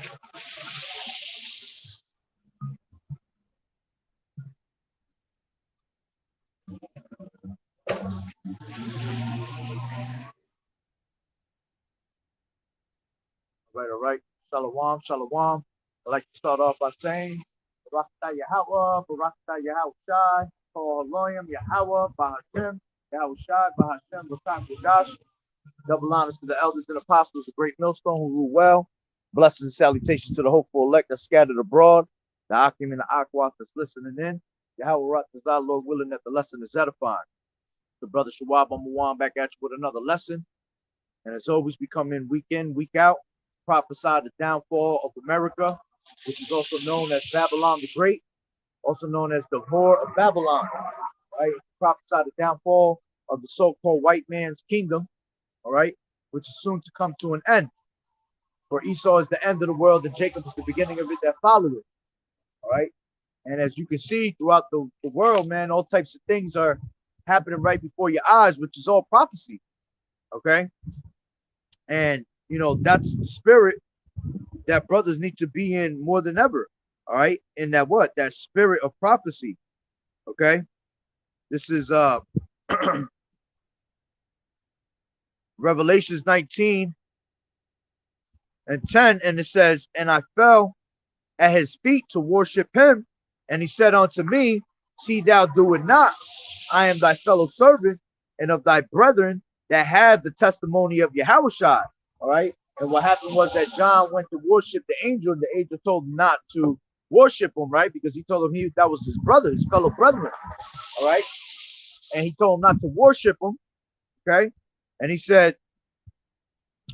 All right. Shalom, shalom. I'd like to start off by saying, Barakatah Yahawah, Barakatah Yahawashi, Kol Haloyim Yahawah, Bahashem, Yahawashi, Bahashem, Batak Gudash. Double honors to the elders and apostles of Great Millstone who rule well. Blessings and salutations to the hopeful elect that scattered abroad. The Akim and the Akwat that's listening in. Yahweh Rat is our Lord willing that the lesson is edifying. The brother Shawab Amawan back at you with another lesson. And as always, we come in, week out, prophesy the downfall of America, which is also known as Babylon the Great, also known as the whore of Babylon, right? Prophesy the downfall of the so-called white man's kingdom, all right, which is soon to come to an end. For Esau is the end of the world, and Jacob is the beginning of it that followed it, all right? And as you can see throughout the world, man, all types of things are happening right before your eyes, which is all prophecy, okay? And, you know, that's the spirit that brothers need to be in more than ever, all right? In that what? That spirit of prophecy, okay? This is Revelations 19 and 10, and it says, and I fell at his feet to worship him, and he said unto me, see thou do it not. I am thy fellow servant and of thy brethren that have the testimony of Yahawashi. All right. And what happened was that John went to worship the angel, and the angel told him not to worship him, right? Because he told him that was his brother, his fellow brethren. All right. And he told him not to worship him. Okay. And he said,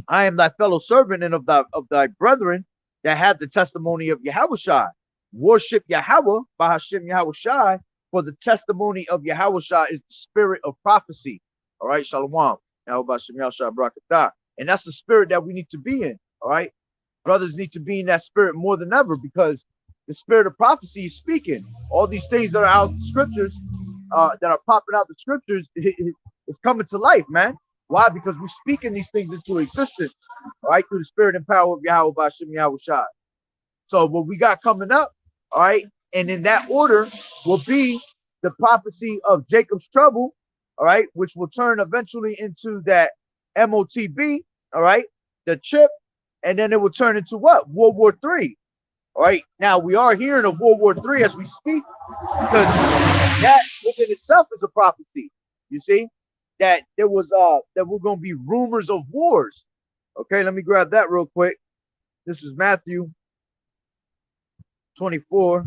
I am thy fellow servant and of thy brethren that have the testimony of Yahawashi. Worship Yahweh, Bahashem Yahawashi, for the testimony of Yahawashi is the spirit of prophecy. All right, Shalom. And that's the spirit that we need to be in. All right. Brothers need to be in that spirit more than ever, because the spirit of prophecy is speaking. All these things that are out in the scriptures, that are popping out the scriptures, it's coming to life, man. Why? Because we're speaking these things into existence, all right, through the spirit and power of Yahweh Bahashem Yahawashi. So what we got coming up, all right, and in that order will be the prophecy of Jacob's trouble, all right, which will turn eventually into that MOTB, all right, the chip, and then it will turn into what? World War III. All right. Now we are hearing of World War III as we speak, because that within itself is a prophecy. You see, that there was that we're going to be rumors of wars. Okay, let me grab that real quick. This is Matthew 24.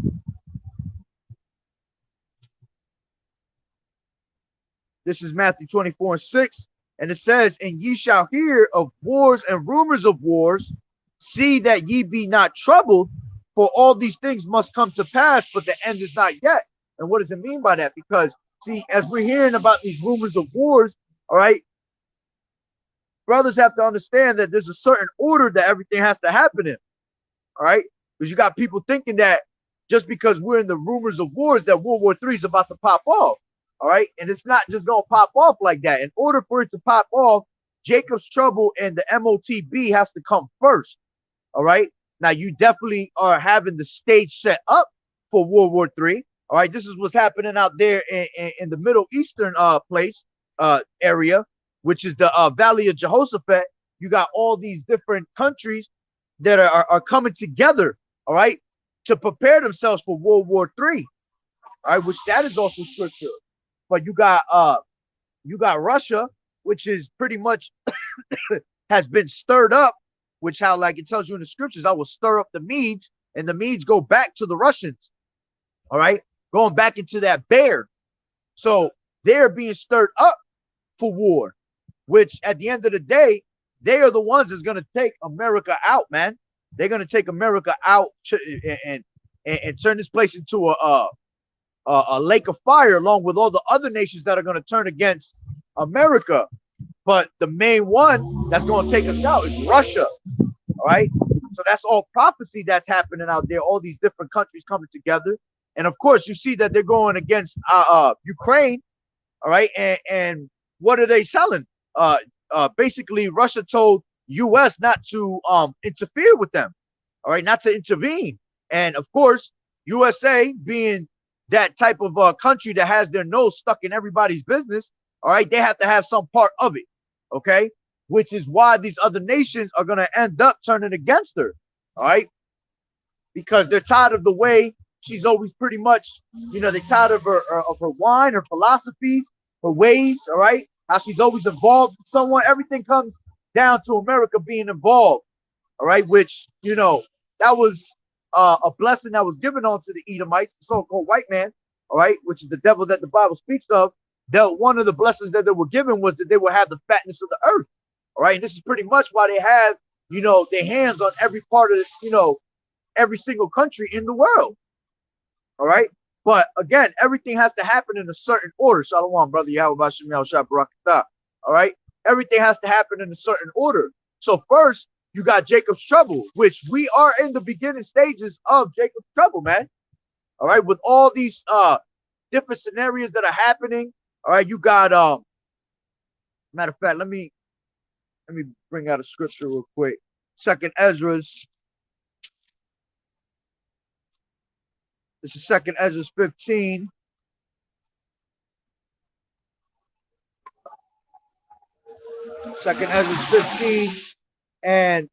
This is Matthew 24 and 6. And it says, and ye shall hear of wars and rumors of wars. See that ye be not troubled, for all these things must come to pass, but the end is not yet. And what does it mean by that? Because, see, as we're hearing about these rumors of wars, all right, brothers have to understand that there's a certain order that everything has to happen in. All right. Because you got people thinking that just because we're in the rumors of wars, that World War III is about to pop off. All right. And it's not just going to pop off like that. In order for it to pop off, Jacob's trouble and the MOTB has to come first. All right. Now, you definitely are having the stage set up for World War III. All right. This is what's happening out there in the Middle Eastern area, which is the Valley of Jehoshaphat. You got all these different countries that are coming together, all right, to prepare themselves for World War III, all right, which that is also scripture. But you got Russia, which is pretty much has been stirred up, which how like it tells you in the scriptures, I will stir up the Medes, and the Medes go back to the Russians, all right, going back into that bear. So they're being stirred up for war, which at the end of the day, they are the ones that's going to take America out, man. They're going to take America out and turn this place into a lake of fire, along with all the other nations that are going to turn against America. But the main one that's going to take us out is Russia. All right. So that's all prophecy that's happening out there. All these different countries coming together. And of course, you see that they're going against Ukraine. All right. And what are they selling? Basically, Russia told US not to interfere with them. all right, not to intervene. And of course, USA being that type of country that has their nose stuck in everybody's business, all right, they have to have some part of it, okay? Which is why these other nations are going to end up turning against her, all right? Because they're tired of the way she's always pretty much, they're tired of her wine, her philosophies, her ways, all right? How she's always involved with someone. Everything comes down to America being involved, all right? Which, that was a blessing that was given onto the Edomites, the so-called white man, all right, which is the devil that the Bible speaks of. That one of the blessings that they were given was that they would have the fatness of the earth, all right? And this is pretty much why they have, their hands on every part of, every single country in the world, all right? But again, everything has to happen in a certain order. Shalom, brother YAHAWAH'S, all right? Everything has to happen in a certain order. So first, you got Jacob's trouble, which we are in the beginning stages of Jacob's trouble, man. All right, with all these different scenarios that are happening. All right, you got matter of fact, let me bring out a scripture real quick. Second Ezra's. This is Second Ezra's 15. Second Ezra's 15 and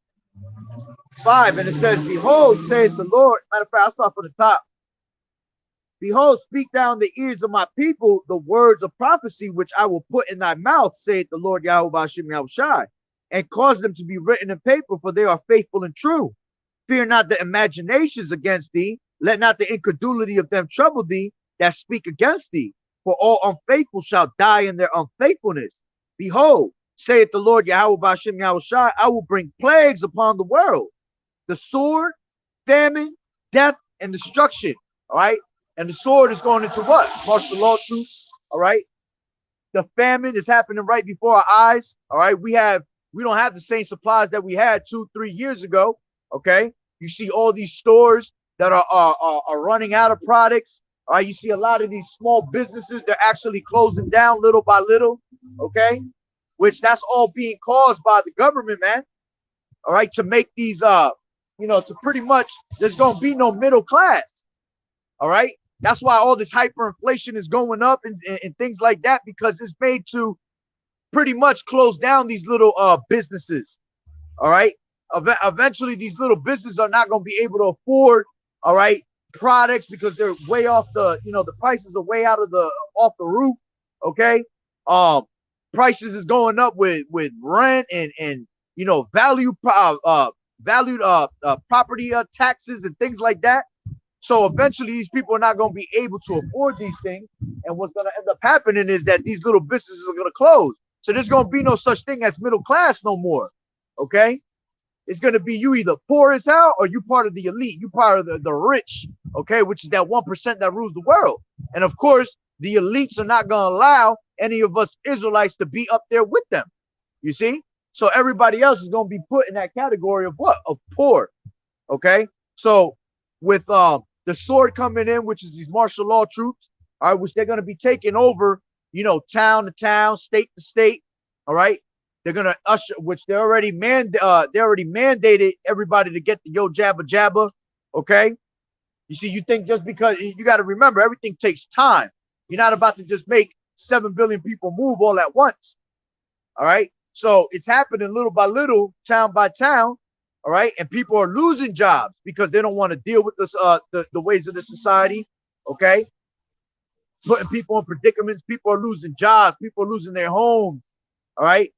5, and it says, "Behold, saith the Lord." Matter of fact, I'll start from the top. "Behold, speak down the ears of my people the words of prophecy which I will put in thy mouth, saith the Lord YAHAWAH'S, and cause them to be written in paper, for they are faithful and true. Fear not the imaginations against thee, let not the incredulity of them trouble thee that speak against thee, for all unfaithful shall die in their unfaithfulness. Behold, saith the Lord YAHAWAH'S, I will bring plagues upon the world, the sword, famine, death, and destruction." All right. And the sword is going into what? Martial law troops. All right. The famine is happening right before our eyes. All right. We don't have the same supplies that we had 2-3 years ago. Okay. You see all these stores that are running out of products. All right. You see a lot of these small businesses, they're actually closing down little by little. Okay. Which that's all being caused by the government, man. All right. To make these, to pretty much, there's going to be no middle class. All right. That's why all this hyperinflation is going up and things like that, because it's made to pretty much close down these little businesses. All right. Eventually, these little businesses are not going to be able to afford, all right, products, because they're way off the, the prices are way off the roof. Okay. Prices is going up with rent and valued property taxes and things like that. So eventually these people are not going to be able to afford these things. And what's going to end up happening is that these little businesses are going to close. So there's going to be no such thing as middle class no more. Okay. It's going to be you either poor as hell or you part of the elite. You part of the rich. Okay. Which is that 1% that rules the world. And of course, the elites are not going to allow any of us Israelites to be up there with them. You see? So everybody else is going to be put in that category of what? Of poor. Okay. So with the sword coming in, which is these martial law troops, all right, which they're going to be taking over, town to town, state to state. All right. They're going to usher, which they already mandated everybody to get the yo jabba jabba. Okay. You see, you think just because you got to remember, everything takes time. You're not about to just make 7 billion people move all at once. All right. So it's happening little by little, town by town. All right. And people are losing jobs because they don't want to deal with this, the ways of the society. Okay. Putting people in predicaments. People are losing jobs. People are losing their homes. All right.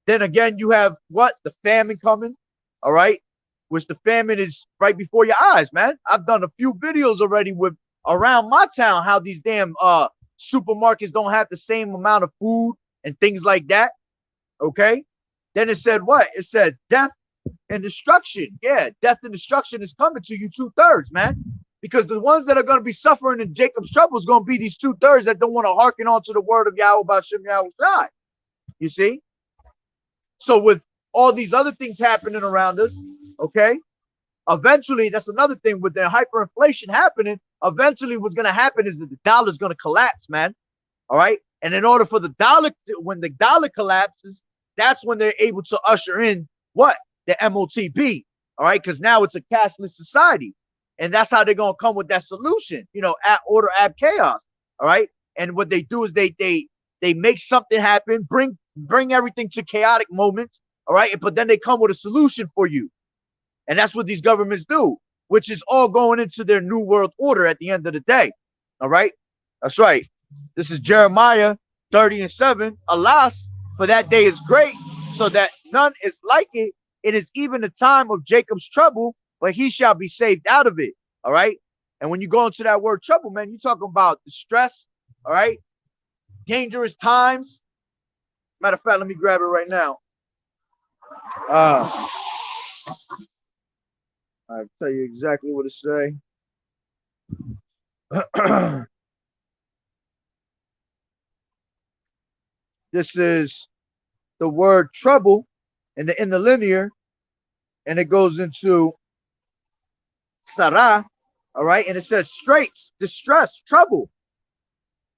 Then again, you have what? The famine coming. All right. Which the famine is right before your eyes, man. I've done a few videos already with around my town, how these damn supermarkets don't have the same amount of food and things like that. Okay. Then it said what? It said death and destruction. Yeah, death and destruction is coming to you 2/3, man. Because the ones that are going to be suffering in Jacob's trouble is going to be these 2/3 that don't want to hearken on to the word of YAHAWAH'S. You see? So with all these other things happening around us, okay, eventually, that's another thing with the hyperinflation happening. Eventually, what's going to happen is that the dollar is going to collapse, man. All right. And in order for the dollar, when the dollar collapses, that's when they're able to usher in what? The MOTB. All right, because now it's a cashless society, and that's how they're gonna come with that solution. You know, at order, ab chaos. All right, and what they do is they make something happen, bring everything to chaotic moments. All right, but then they come with a solution for you, and that's what these governments do, which is all going into their new world order at the end of the day. All right, that's right. This is Jeremiah 30:7. Alas, for that day is great, so that none is like it. It is even the time of Jacob's trouble, but he shall be saved out of it. All right. And when you go into that word trouble, man, you're talking about distress. All right. Dangerous times. Matter of fact, let me grab it right now. I'll tell you exactly what it say. This is the word trouble in the interlinear, and it goes into Sarah, all right, and it says straits, distress, trouble,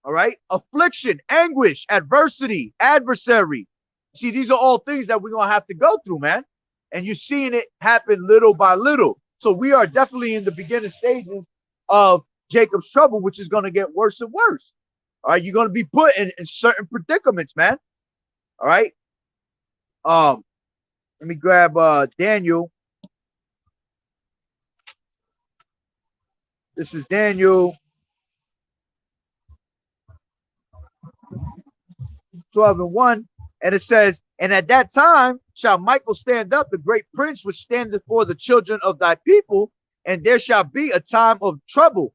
all right, affliction, anguish, adversity, adversary. See, these are all things that we're gonna have to go through, man, and you're seeing it happen little by little. So we are definitely in the beginning stages of Jacob's trouble, which is gonna get worse and worse. All right, you're gonna be put in certain predicaments, man. All right. Let me grab Daniel. This is Daniel 12:1, and it says, and at that time shall Michael stand up, the great prince which standeth for the children of thy people, and there shall be a time of trouble,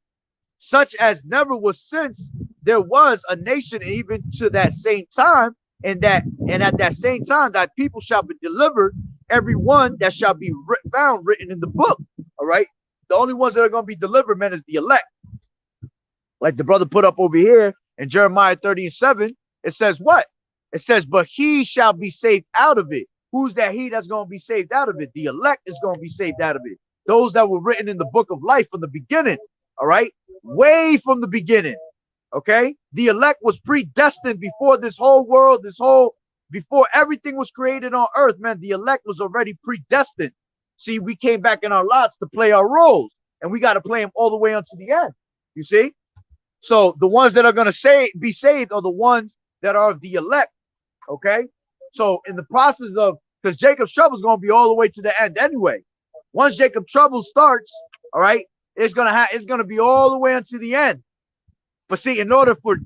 such as never was since there was a nation, even to that same time, and at that same time thy people shall be delivered, every one that shall be found written in the book. All right, the only ones that are going to be delivered, man, is the elect. Like the brother put up over here in Jeremiah 30:7, it says what? It says, but he shall be saved out of it. Who's that he that's going to be saved out of it? The elect is going to be saved out of it. Those that were written in the book of life from the beginning. All right, way from the beginning. Okay, the elect was predestined before this whole world, before everything was created on earth, man. The elect was already predestined. See, we came back in our lots to play our roles, and we got to play them all the way unto the end. You see, so the ones that are going to be saved are the ones that are the elect. Okay, so in the process of, because Jacob's trouble is going to be all the way to the end anyway. Once Jacob's trouble starts, all right, it's gonna be all the way unto the end. But see, in order for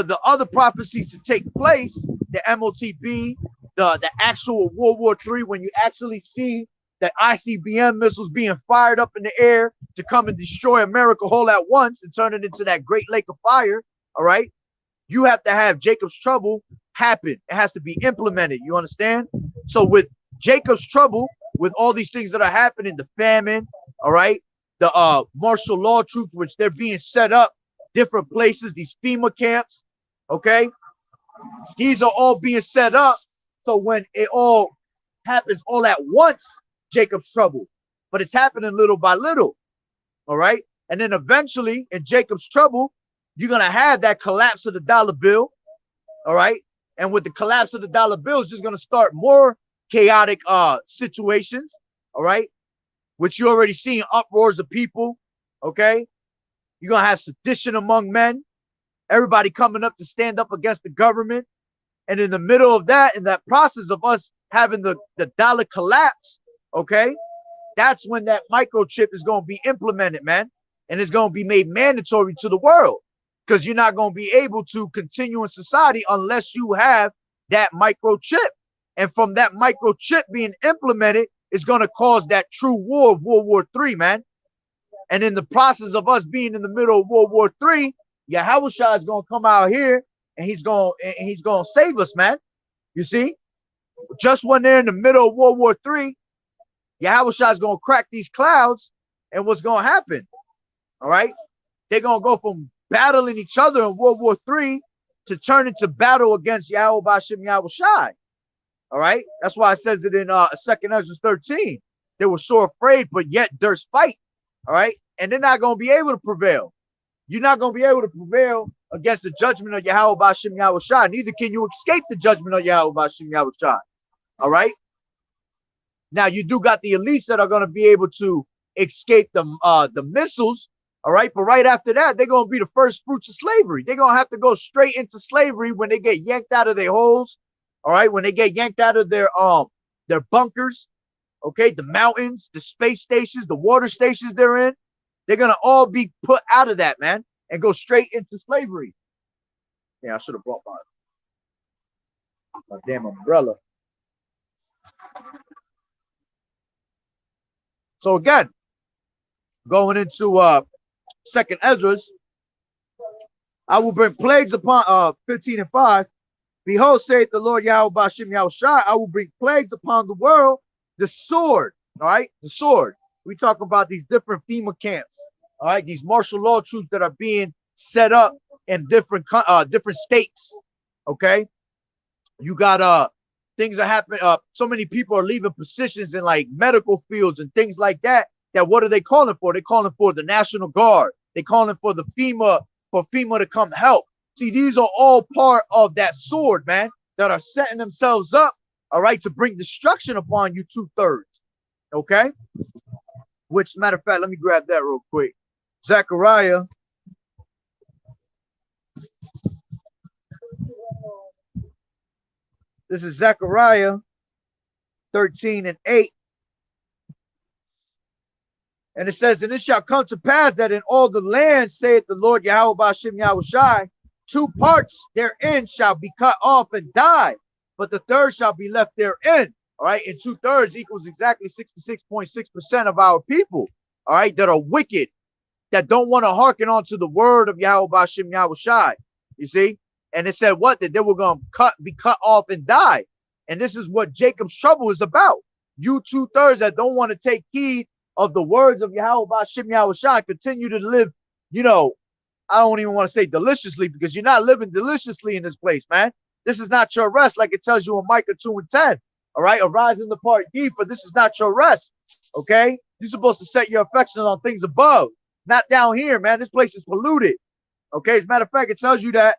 the other prophecies to take place, the MOTB, the actual World War III, when you actually see the ICBM missiles being fired up in the air to come and destroy America whole at once and turn it into that great lake of fire, all right, you have to have Jacob's trouble happen. It has to be implemented. You understand? So with Jacob's trouble, with all these things that are happening, the famine, all right, the martial law troops, which they're being set up different places, these FEMA camps, okay, these are all being set up. So when it all happens all at once, Jacob's trouble, but it's happening little by little, all right, and then eventually in Jacob's trouble, you're gonna have that collapse of the dollar bill, all right, and with the collapse of the dollar bill, it's just gonna start more chaotic situations, all right, which you already seen uproars of people, okay. You're going to have sedition among men, everybody coming up to stand up against the government. And in the middle of that, in that process of us having the dollar collapse, okay, that's when that microchip is going to be implemented, man. And it's going to be made mandatory to the world, because you're not going to be able to continue in society unless you have that microchip. And from that microchip being implemented, it's going to cause that true war of World War III, man. And in the process of us being in the middle of World War III, Yahawah is going to come out here and he's going to save us, man. You see, just when they're in the middle of World War III, Yahawah is going to crack these clouds, and what's going to happen? All right, they're going to go from battling each other in World War III to turn into battle against Yahweh Bashim Yahushai. All right, that's why it says it in 2nd Ezra 13. They were so afraid, but yet durst fight. All right, and they're not going to be able to prevail. You're not going to be able to prevail against the judgment of Yahweh Bashim Yahushai. Neither can you escape the judgment of Yahweh Bashim Yahushai. All right, Now you do got the elites that are going to be able to escape the missiles. All right, but right after that, they're going to be the first fruits of slavery. They're going to have to go straight into slavery when they get yanked out of their holes. All right, when they get yanked out of their bunkers. Okay, the mountains, the space stations, the water stations they're in, they're going to all be put out of that, man, and go straight into slavery. Yeah, I should have brought my damn umbrella. So again, going into Second Ezra's, I will bring plagues upon 15 and 5. Behold, saith the Lord Yahweh Bashim Yahushai, I will bring plagues upon the world, the sword. All right, the sword. We talk about these different FEMA camps. All right, these martial law troops that are being set up in different states. Okay, you got things are happening. So many people are leaving positions in like medical fields and things like that. That what are they calling for? They're calling for the National Guard. They're calling for the FEMA to come help. See, these are all part of that sword, man, that are setting themselves up, all right, to bring destruction upon you 2/3. Okay? Which, matter of fact, let me grab that real quick. Zechariah. This is Zechariah 13 and 8. And it says, and it shall come to pass that in all the land, saith the Lord Yahweh Bashim Yahushai, 2 parts therein shall be cut off and die, but the third shall be left therein. All right, and 2/3 equals exactly 66.6% of our people. All right, that are wicked, that don't want to hearken onto the word of Yahweh Bashim Yahushai. You see, and it said what? That they were going to be cut off and die. And this is what Jacob's trouble is about. You 2/3 that don't want to take heed of the words of Yahweh Bashim Yahushai, continue to live, you know, I don't even want to say deliciously, because you're not living deliciously in this place, man. This is not your rest, like it tells you in Micah 2 and 10. All right, arise in the part ye, for this is not your rest. Okay, you're supposed to set your affections on things above, not down here, man. This place is polluted. Okay, as a matter of fact, it tells you that.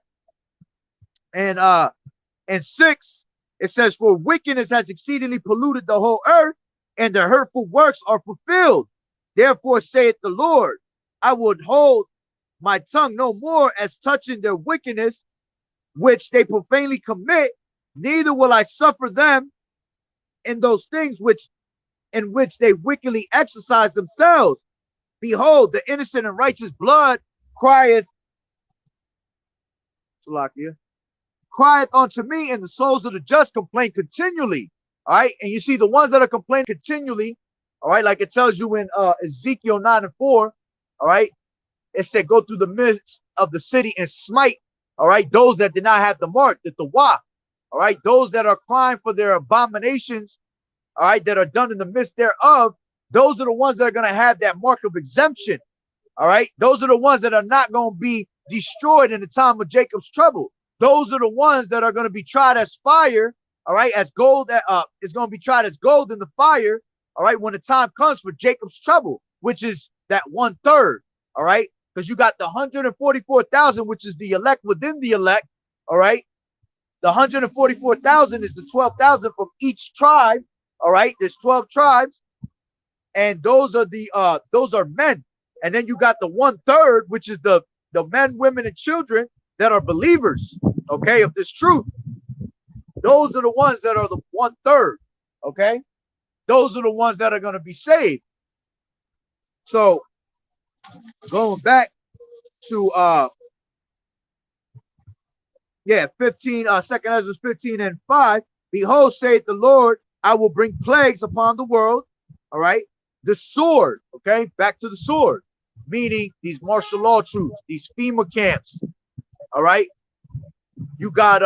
And 6, it says, for wickedness has exceedingly polluted the whole earth, and their hurtful works are fulfilled. Therefore saith the Lord, I would hold my tongue no more as touching their wickedness, which they profanely commit, neither will I suffer them in those things in which they wickedly exercise themselves. Behold, the innocent and righteous blood crieth unto me, and the souls of the just complain continually. All right, and you see the ones that are complaining continually, all right, like it tells you in Ezekiel 9 and 4, all right, it said, go through the midst of the city and smite, all right, those that did not have the mark, the Tawaf, all right, those that are crying for their abominations, all right, that are done in the midst thereof, those are the ones that are going to have that mark of exemption, all right, those are the ones that are not going to be destroyed in the time of Jacob's trouble. Those are the ones that are going to be tried as fire, all right, as gold, is going to be tried as gold in the fire, all right, when the time comes for Jacob's trouble, which is that 1/3, all right, because you got the 144,000, which is the elect within the elect, all right. The 144,000 is the 12,000 from each tribe, all right. There's 12 tribes, and those are men, and then you got the 1/3, which is the men, women, and children that are believers, okay, of this truth. Those are the ones that are the 1/3, okay. Those are the ones that are going to be saved. So going back to 15, 2nd Ezra 15 and 5. Behold, saith the Lord, I will bring plagues upon the world. All right, the sword. Okay, back to the sword, meaning these martial law troops, these FEMA camps. All right, you got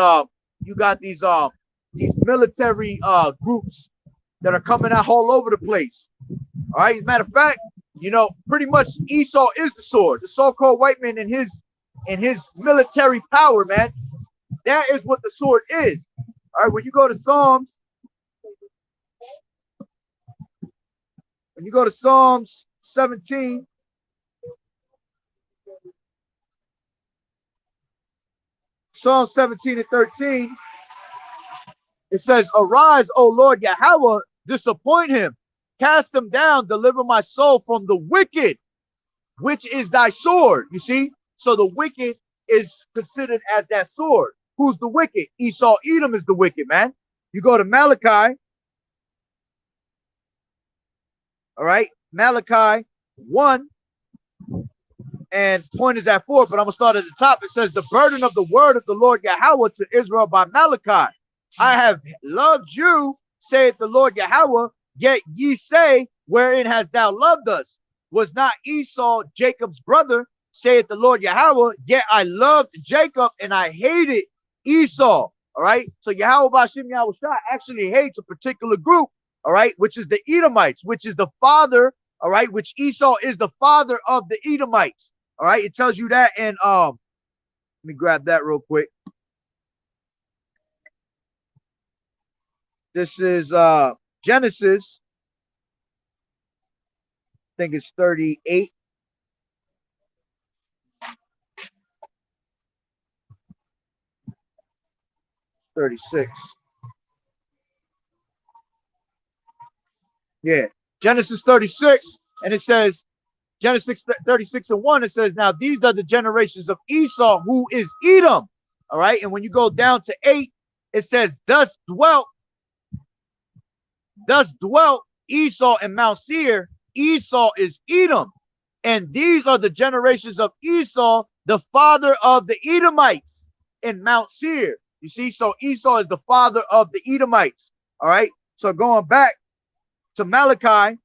these military groups that are coming out all over the place. All right, as a matter of fact, you know, pretty much Esau is the sword, the so-called white man in his military power, man. That is what the sword is. All right, when you go to Psalms 17, Psalm 17 and 13, it says, arise, O Lord Yahweh, disappoint him. Cast him down, deliver my soul from the wicked, which is thy sword. You see? So the wicked is considered as that sword. Who's the wicked? Esau, Edom is the wicked, man. You go to Malachi. All right. Malachi 1 and point is at 4, but I'm going to start at the top. It says, the burden of the word of the Lord Yahweh to Israel by Malachi. I have loved you, saith the Lord Yahweh, yet ye say, wherein hast thou loved us? Was not Esau Jacob's brother, saith the Lord Yahweh, yet I loved Jacob and I hated Esau. All right. So Yahweh Bashim Yahweh Shah actually hates a particular group, all right, which is the Edomites, which is the father, all right, which Esau is the father of the Edomites. All right. It tells you that. And let me grab that real quick. This is Genesis. I think it's 38. Yeah, Genesis 36, and it says, Genesis 36 and 1, it says, now these are the generations of Esau, who is Edom. All right, and when you go down to 8, it says, thus dwelt Esau in Mount Seir. Esau is Edom, and these are the generations of Esau, the father of the Edomites in Mount Seir. You see, so Esau is the father of the Edomites. All right, so going back to Malachi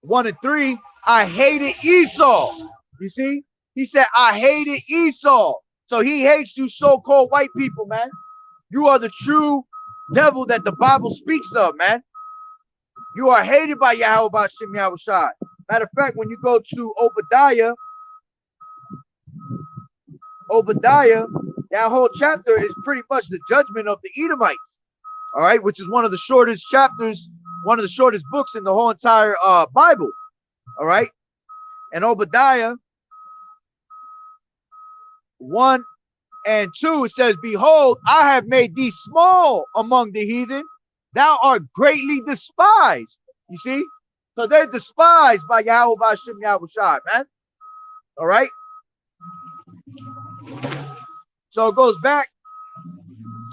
1 and 3, I hated Esau. You see, he said, I hated Esau. So he hates you so-called white people, man. You are the true devil that the Bible speaks of, man. You are hated by Yahweh Bashim Yahweh Shai. Matter of fact, when you go to Obadiah, that whole chapter is pretty much the judgment of the Edomites. All right, which is one of the shortest chapters, one of the shortest books in the whole entire Bible. All right, and Obadiah 1 and 2, it says, behold, I have made thee small among the heathen. Thou art greatly despised. You see? So they're despised by Yahweh Bashim Yahweh Shai, man. All right. So it goes back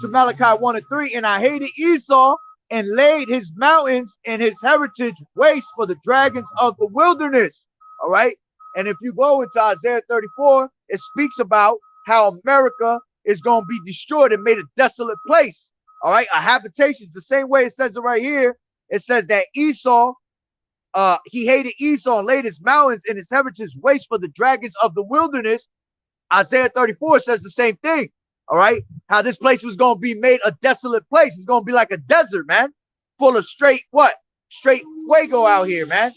to Malachi 1 and 3. And I hated Esau and laid his mountains and his heritage waste for the dragons of the wilderness. All right. And if you go into Isaiah 34, it speaks about how America is going to be destroyed and made a desolate place. All right, a habitation is the same way it says it right here. It says that Esau, he hated Esau and laid his mountains and his heritage waste for the dragons of the wilderness. Isaiah 34 says the same thing. All right, how this place was going to be made a desolate place. It's going to be like a desert, man, full of straight what? Straight fuego out here, man.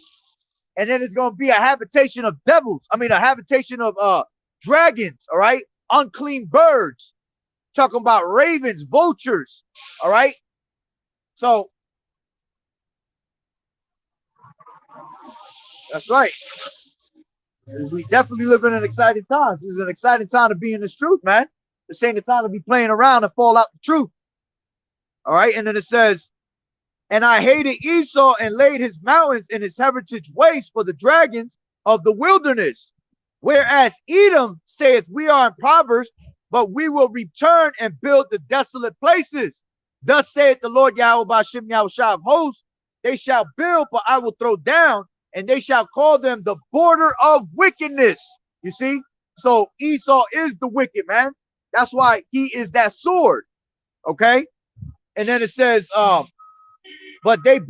And then it's going to be a habitation of devils. I mean, a habitation of dragons. All right, unclean birds. Talking about ravens, vultures. All right. So that's right. We definitely live in an exciting time. This is an exciting time to be in this truth, man. This ain't the time to be playing around and fall out the truth. All right. And then it says, and I hated Esau and laid his mountains and his heritage waste for the dragons of the wilderness. Whereas Edom saith, we are impoverished, but we will return and build the desolate places. Thus saith the Lord Yahweh Bashim Yahweh Shai of hosts, they shall build, but I will throw down, and they shall call them the border of wickedness. You see? So Esau is the wicked, man. That's why he is that sword. Okay? And then it says, but they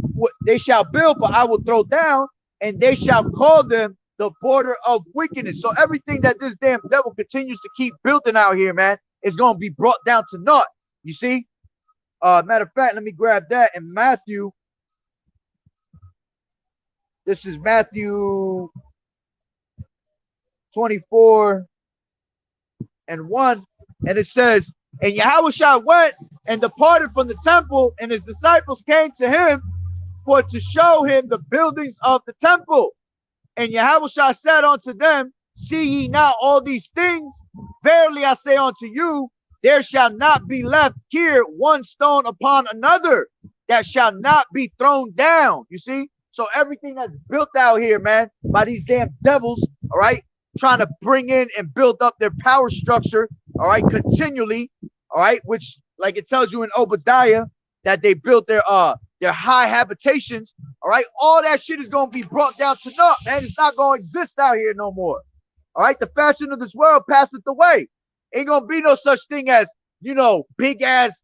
shall build, but I will throw down, and they shall call them the border of wickedness. So everything that this damn devil continues to keep building out here, man, is going to be brought down to naught. You see? Matter of fact, let me grab that in Matthew. This is Matthew 24 and 1. And it says, and Yahushua went and departed from the temple, and his disciples came to him for to show him the buildings of the temple. And Yahushua said unto them, see ye not all these things? Verily I say unto you, there shall not be left here one stone upon another that shall not be thrown down. You see? So everything that's built out here, man, by these damn devils, all right, trying to bring in and build up their power structure, all right, continually, all right, which like it tells you in Obadiah that they built their high habitations, all right, all that shit is gonna be brought down to naught, man. It's not gonna exist out here no more. All right, the fashion of this world passeth away. Ain't gonna be no such thing as, you know, big ass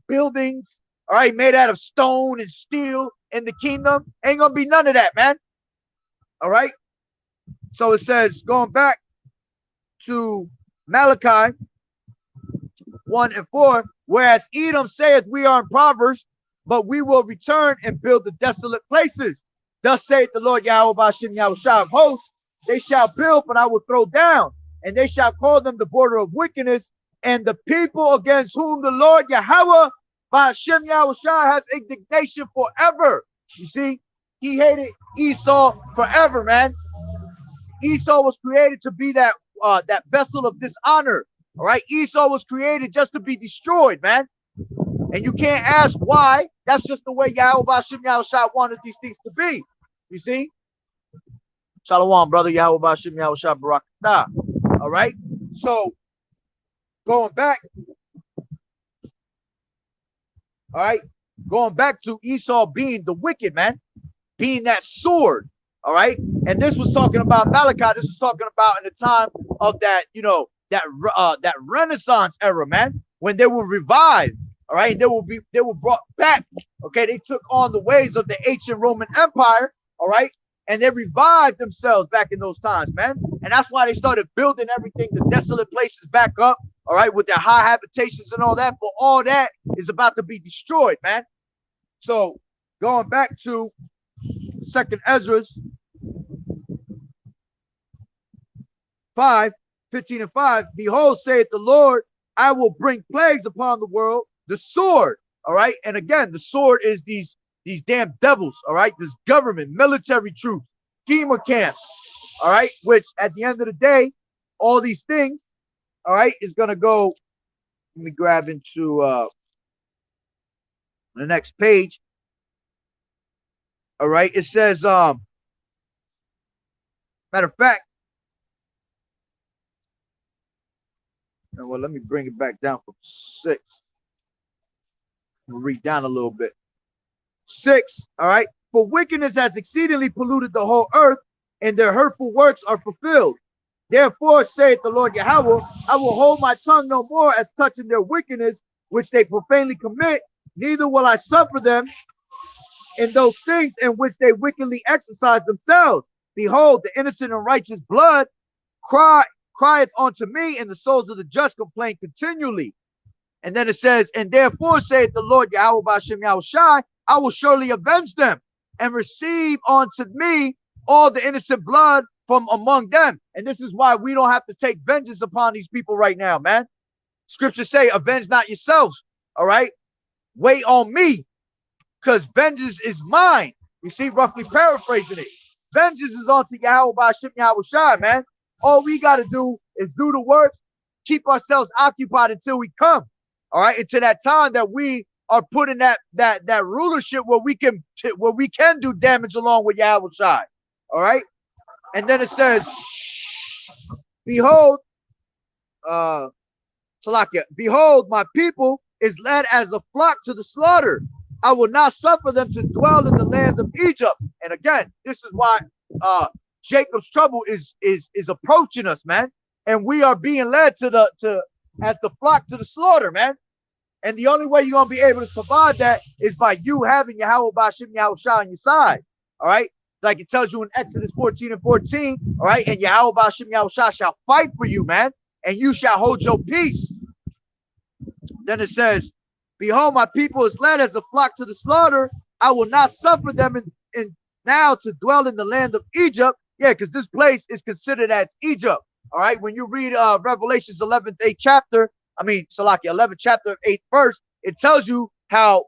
buildings, all right, made out of stone and steel in the kingdom. Ain't gonna be none of that, man. All right. So it says, going back to Malachi 1 and 4, whereas Edom saith, we are impoverished, but we will return and build the desolate places. Thus saith the Lord Yahweh Ba'ashem Yahushua of hosts, they shall build, but I will throw down, and they shall call them the border of wickedness, and the people against whom the Lord Yahweh Ba'ashem Yahushua has indignation forever. You see, he hated Esau forever, man. Esau was created to be that vessel of dishonor. All right, Esau was created just to be destroyed, man. And you can't ask why. That's just the way Yahweh Ba'ashem Yahushua wanted these things to be. You see? Shalom, brother. Yahweh Ba'ashem Yahushua Barakatah. All right. So going back. All right. Going back to Esau being the wicked, man. Being that sword. All right. And this was talking about Malachi. This was talking about in the time of that, you know, that Renaissance era, man, when they were revived. All right. They were brought back. Okay. They took on the ways of the ancient Roman Empire. All right. And they revived themselves back in those times, man. And that's why they started building everything, the desolate places back up. All right. With their high habitations and all that. But all that is about to be destroyed, man. So going back to 2nd Ezra 5:15 and 5, behold, saith the Lord, I will bring plagues upon the world, the sword. All right. And again, the sword is these damn devils. All right. This government, military troops, FEMA camps. All right. Which at the end of the day, all these things, all right, is going to go. Let me grab into the next page. All right. It says, matter of fact, well, let me bring it back down from 6. We'll read down a little bit. 6, all right. For wickedness has exceedingly polluted the whole earth, and their hurtful works are fulfilled. Therefore, saith the Lord Yahweh, I will hold my tongue no more as touching their wickedness, which they profanely commit, neither will I suffer them in those things in which they wickedly exercise themselves. Behold, the innocent and righteous blood crieth unto me, and the souls of the just complain continually. And then it says, and therefore saith the Lord Yahweh Ba'ashem Yahushai, I will surely avenge them and receive unto me all the innocent blood from among them. And this is why we don't have to take vengeance upon these people right now, man. Scriptures say, avenge not yourselves. All right. Wait on me, because vengeance is mine. You see, roughly paraphrasing it. Vengeance is unto Yahweh Ba'ashem Yahushai, man. All we got to do is do the work, keep ourselves occupied until we come. All right. Until that time that we are put in that rulership where we can do damage along with Yahweh Shai. All right. And then it says, behold, Salakia, behold, my people is led as a flock to the slaughter. I will not suffer them to dwell in the land of Egypt. And again, this is why Jacob's trouble is approaching us, man. And we are being led as the flock to the slaughter, man. And the only way you're going to be able to survive that is by you having Yahweh Ba'ashem Yahushua on your side. All right. Like it tells you in Exodus 14 and 14. All right. And Yahweh Ba'ashem Yahushua shall fight for you, man. And you shall hold your peace. Then it says, behold, my people is led as a flock to the slaughter. I will not suffer them in now to dwell in the land of Egypt. Yeah, because this place is considered as Egypt. All right. When you read Revelations 11th, 8th chapter, 11th chapter, 8th verse, it tells you how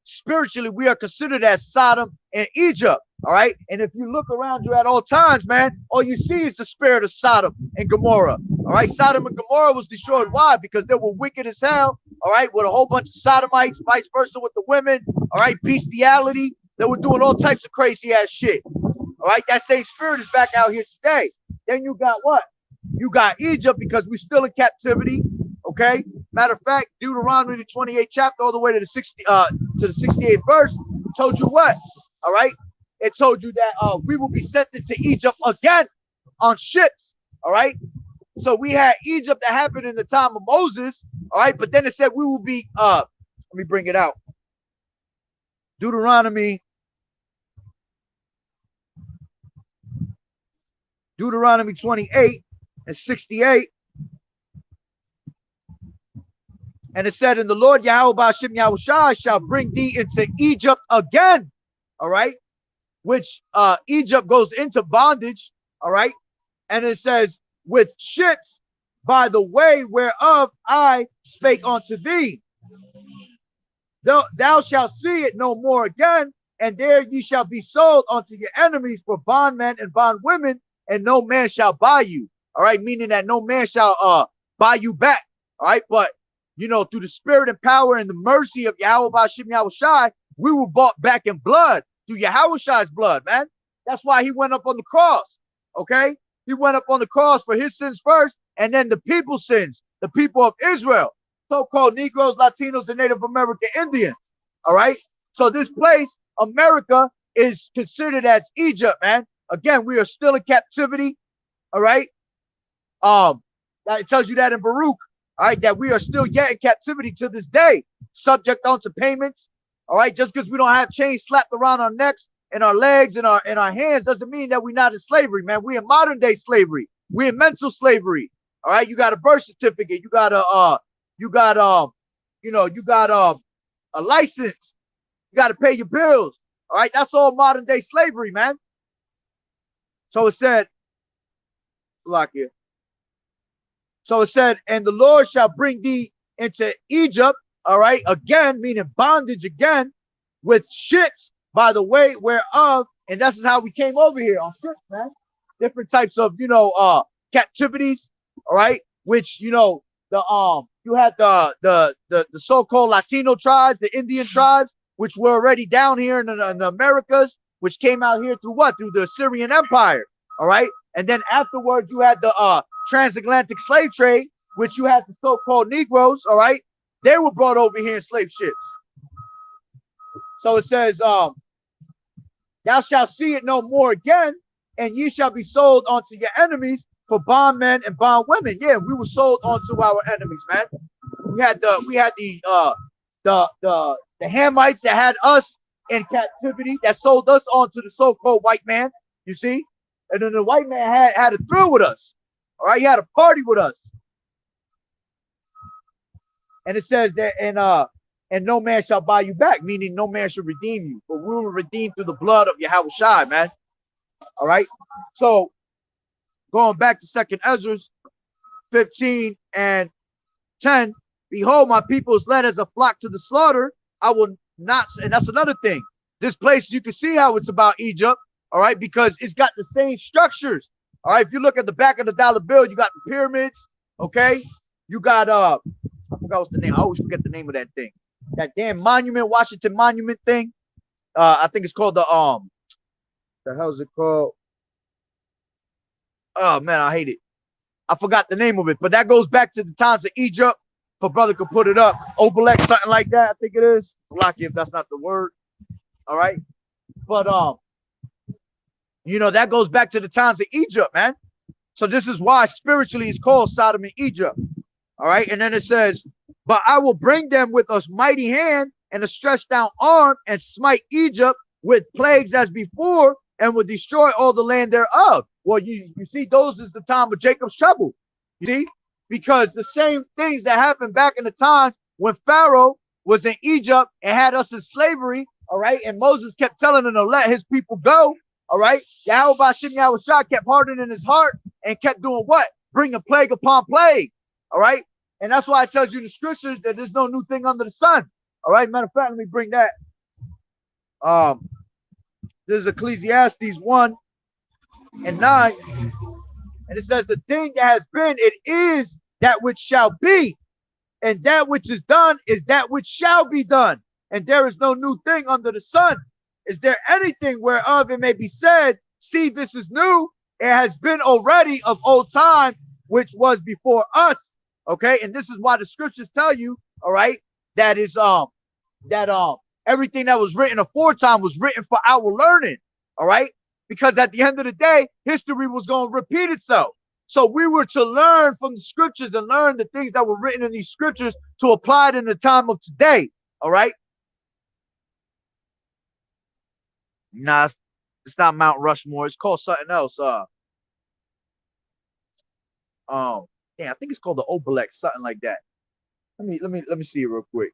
spiritually we are considered as Sodom and Egypt. All right. And if you look around you at all times, man, all you see is the spirit of Sodom and Gomorrah. All right. Sodom and Gomorrah was destroyed. Why? Because they were wicked as hell. all right, with a whole bunch of sodomites, vice versa with the women, all right, bestiality. They were doing all types of crazy ass shit. All right, that same spirit is back out here today. Then you got what? You got Egypt because we're still in captivity. Okay. Matter of fact, Deuteronomy the 28th chapter, all the way to the 68th verse, told you what? All right. It told you that we will be sent into Egypt again on ships. All right. So we had Egypt that happened in the time of Moses. All right. But then it said we will be let me bring it out. Deuteronomy 28 and 68. And it said, and the Lord Yahawah's shall bring thee into Egypt again. All right. Which Egypt goes into bondage. All right. And it says, with ships by the way whereof I spake unto thee. Thou shalt see it no more again. And there ye shall be sold unto your enemies for bondmen and bondwomen, and no man shall buy you. All right. Meaning that no man shall buy you back. All right. But you know, through the spirit and power and the mercy of Yahawah, we were bought back in blood through Yahawah's blood, man. That's why he went up on the cross. Okay. He went up on the cross for his sins first, and then the people's sins, the people of Israel, so-called Negroes, Latinos, and Native American Indians. All right. So this place, America, is considered as Egypt, man. Again, we are still in captivity. All right. It tells you that in Baruch. All right, that we are still yet in captivity to this day, subject onto payments. All right, just because we don't have chains slapped around our necks and our legs and our hands doesn't mean that we're not in slavery, man. We in modern day slavery. We in mental slavery. All right, you got a birth certificate. You got a a license. You got to pay your bills. All right, that's all modern day slavery, man. So it said, lock here. So it said, and the Lord shall bring thee into Egypt, all right, again, meaning bondage again, with ships by the way whereof, and that's how we came over here on ships, man. Different types of, captivities, all right, which, you had the so-called Latino tribes, the Indian tribes, which were already down here in the Americas, which came out here through what? Through the Assyrian Empire, all right? And then afterwards, you had the transatlantic slave trade, which you had the so-called Negroes, all right? They were brought over here in slave ships. So it says, thou shalt see it no more again, and ye shall be sold unto your enemies for bondmen and bondwomen. Yeah, we were sold unto our enemies, man. We had the Hamites that had us in captivity, that sold us onto the so-called white man, you see? And then the white man had a thrill with us. All right, he had a party with us. And it says that, and no man shall buy you back, meaning no man shall redeem you. But we were redeemed through the blood of Yahawah, man. All right. So going back to 2nd Ezra 15 and 10, behold, my people is led as a flock to the slaughter. I will not, and that's another thing. This place, you can see how it's about Egypt. All right, because it's got the same structures. All right, if you look at the back of the dollar bill, you got the pyramids. Okay, you got I forgot what's the name. I always forget the name of that thing. That damn monument, Washington Monument thing. I think it's called the hell is it called? Oh man, I hate it. I forgot the name of it, but that goes back to the times of Egypt. If a brother could put it up, Obelix, something like that. I think it is. Lucky if that's not the word. All right, but that goes back to the times of Egypt, man. So this is why spiritually it's called Sodom and Egypt. All right. And then it says, but I will bring them with a mighty hand and a stretched out arm and smite Egypt with plagues as before and will destroy all the land thereof. Well, you see, those is the time of Jacob's trouble. You see, because the same things that happened back in the times when Pharaoh was in Egypt and had us in slavery. All right. And Moses kept telling him to let his people go. All right. Yahawah kept hardening his heart and kept doing what? Bringing plague upon plague. All right. And that's why it tells you in the scriptures that there's no new thing under the sun. All right. Matter of fact, let me bring that. This is Ecclesiastes 1 and 9. And it says the thing that has been, it is that which shall be. And that which is done is that which shall be done. And there is no new thing under the sun. Is there anything whereof it may be said, see, this is new? It has been already of old time, which was before us. Okay. And this is why the scriptures tell you, all right, that is everything that was written aforetime was written for our learning. All right. Because at the end of the day, history was going to repeat itself. So we were to learn from the scriptures and learn the things that were written in these scriptures to apply it in the time of today. All right. Nah, it's not Mount Rushmore. It's called something else. Yeah, I think it's called the Obelix, something like that. Let me see it real quick.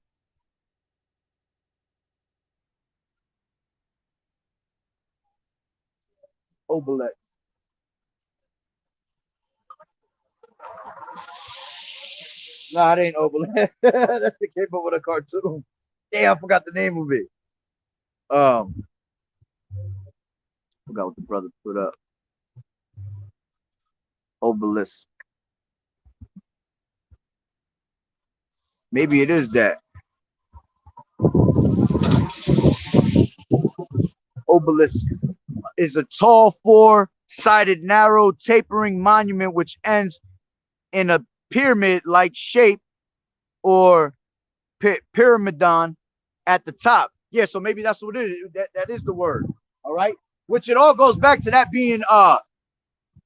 Obelix. Nah, it ain't Obelix. That's the came up with a cartoon. Damn, I forgot the name of it. Forgot what the brother put up. Obelisk. Maybe it is that. Obelisk is a tall, four-sided, narrow, tapering monument which ends in a pyramid-like shape or pyramidon at the top. Yeah, so maybe that's what it is. That is the word. All right. Which it all goes back to that being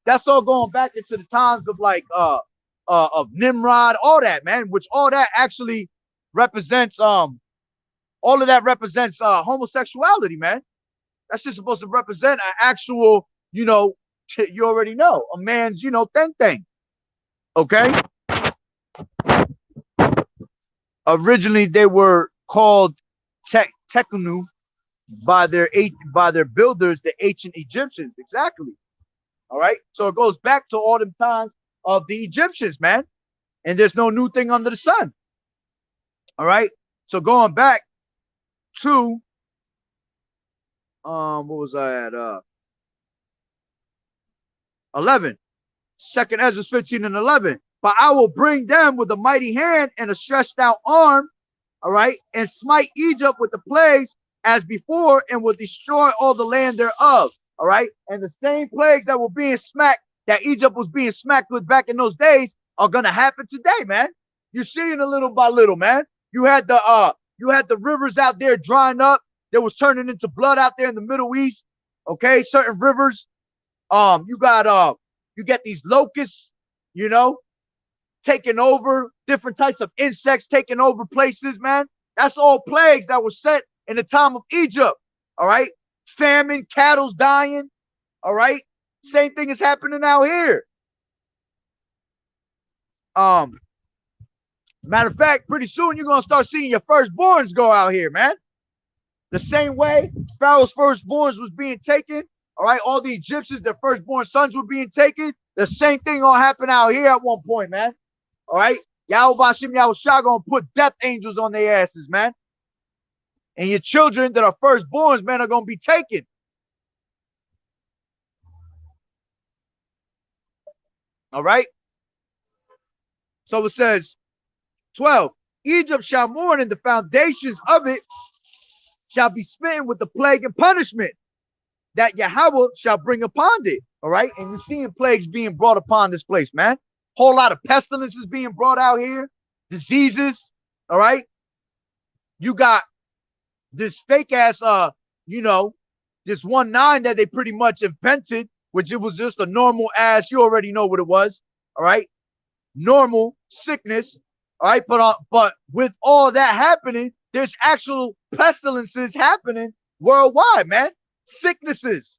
that's all going back into the times of like of Nimrod, all that, man, which all that actually represents all of that represents homosexuality, man. That's just supposed to represent an actual, you know, you already know, a man's, you know, thing. Okay. Originally they were called Tekunu by their builders, the ancient Egyptians. Exactly. All right. So it goes back to all the times of the Egyptians, man. And there's no new thing under the sun. All right. So going back to what was I at? 11. Second Ezra 15 and 11. But I will bring them with a mighty hand and a stretched out arm, all right, and smite Egypt with the plagues as before, and will destroy all the land thereof. All right. And the same plagues that were being smacked, that Egypt was being smacked with back in those days, are gonna happen today, man. You're seeing it little by little, man. You had the rivers out there drying up. That was turning into blood out there in the Middle East. Okay, certain rivers. You get these locusts, you know, taking over, different types of insects taking over places, man. That's all plagues that were set in the time of Egypt. All right. Famine, cattle's dying. All right. Same thing is happening out here. Matter of fact, pretty soon you're gonna start seeing your firstborns go out here, man. The same way Pharaoh's firstborns was being taken. All right, all the Egyptians, their firstborn sons were being taken. The same thing gonna happen out here at one point, man. All right, YAHAWAH'S gonna put death angels on their asses, man. And your children that are firstborns, man, are gonna be taken. All right. So it says 12. Egypt shall mourn, and the foundations of it shall be smitten with the plague and punishment that Yahweh shall bring upon it. All right. And you're seeing plagues being brought upon this place, man. Whole lot of pestilences being brought out here, diseases. All right. You got this fake ass, you know, this 1-9 that they pretty much invented, which it was just a normal ass. You already know what it was. All right. Normal sickness. All right. But with all that happening, there's actual pestilences happening worldwide, man. Sicknesses.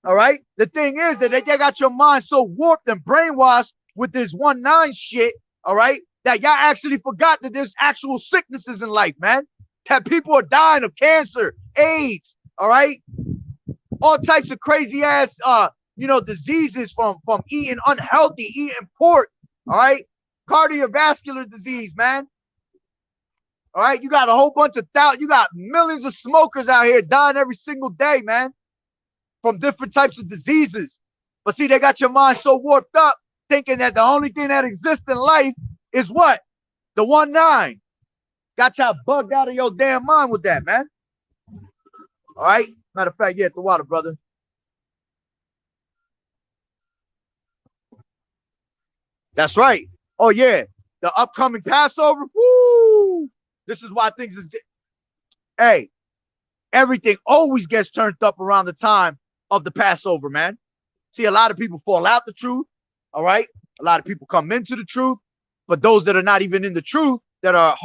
All right. The thing is that they got your mind so warped and brainwashed with this 1-9 shit. All right. That y'all actually forgot that there's actual sicknesses in life, man. That people are dying of cancer, AIDS. All right. All types of crazy ass, you know, diseases from eating unhealthy, eating pork. All right. Cardiovascular disease, man. All right, you got a whole bunch of you got millions of smokers out here dying every single day, man, from different types of diseases. But see, they got your mind so warped up, thinking that the only thing that exists in life is what? The 1-9. Got y'all bugged out of your damn mind with that, man. All right. Matter of fact, yeah, the water, brother. That's right. Oh, yeah. The upcoming Passover. Woo! This is why things is. Hey, everything always gets turned up around the time of the Passover, man. See, a lot of people fall out the truth. All right. A lot of people come into the truth. But those that are not even in the truth, that are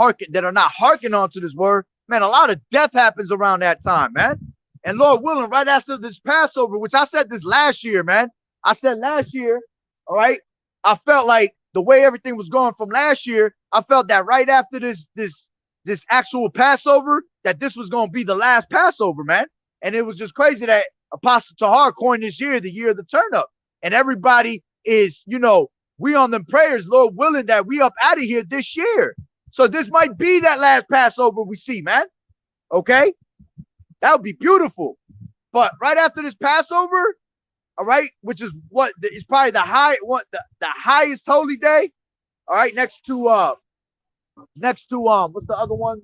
not hearkening onto this word, man, a lot of death happens around that time, man. And Lord willing, right after this Passover, which I said this last year, man. I said last year, all right, I felt like the way everything was going from last year, I felt that right after this actual Passover, that this was going to be the last Passover, man. And it was just crazy that Apostle Tahar coined this year the year of the turn up. And everybody is, we on them prayers, Lord willing, that we up out of here this year. So this might be that last Passover we see, man. Okay? That would be beautiful. But right after this Passover, all right, which is what is probably the highest holy day, all right, next to what's the other one?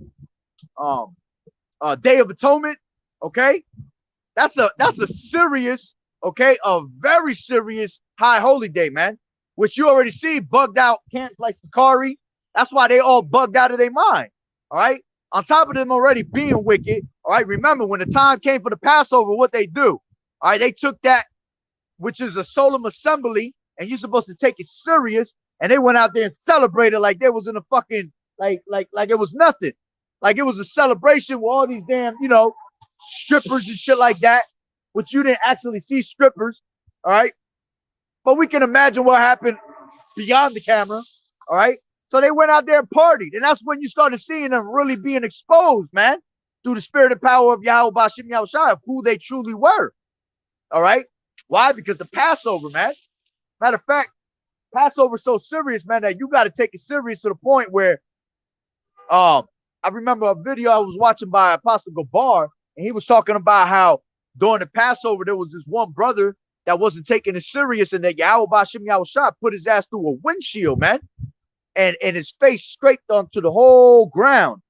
Day of Atonement, okay? That's a serious, okay, a very serious high holy day, man. Which you already see bugged out camps like Sakari. That's why they all bugged out of their mind. All right. On top of them already being wicked. All right. Remember, when the time came for the Passover, what they do? All right. They took that, which is a solemn assembly, and you're supposed to take it serious. And they went out there and celebrated like they was in a fucking like it was nothing. Like it was a celebration with all these damn, strippers and shit like that, which you didn't actually see strippers. All right. But we can imagine what happened beyond the camera, all right? So they went out there and partied, and that's when you started seeing them really being exposed, man, through the spirit and power of Yahweh Bashim Yahushua, of who they truly were, all right? Why? Because the Passover, man. Matter of fact, Passover's so serious, man, that you got to take it serious to the point where I remember a video I was watching by Apostle Gabar, and he was talking about how during the Passover, there was this one brother that wasn't taking it serious, and that Yahweh Bashim Yahushua put his ass through a windshield, man. And his face scraped onto the whole ground.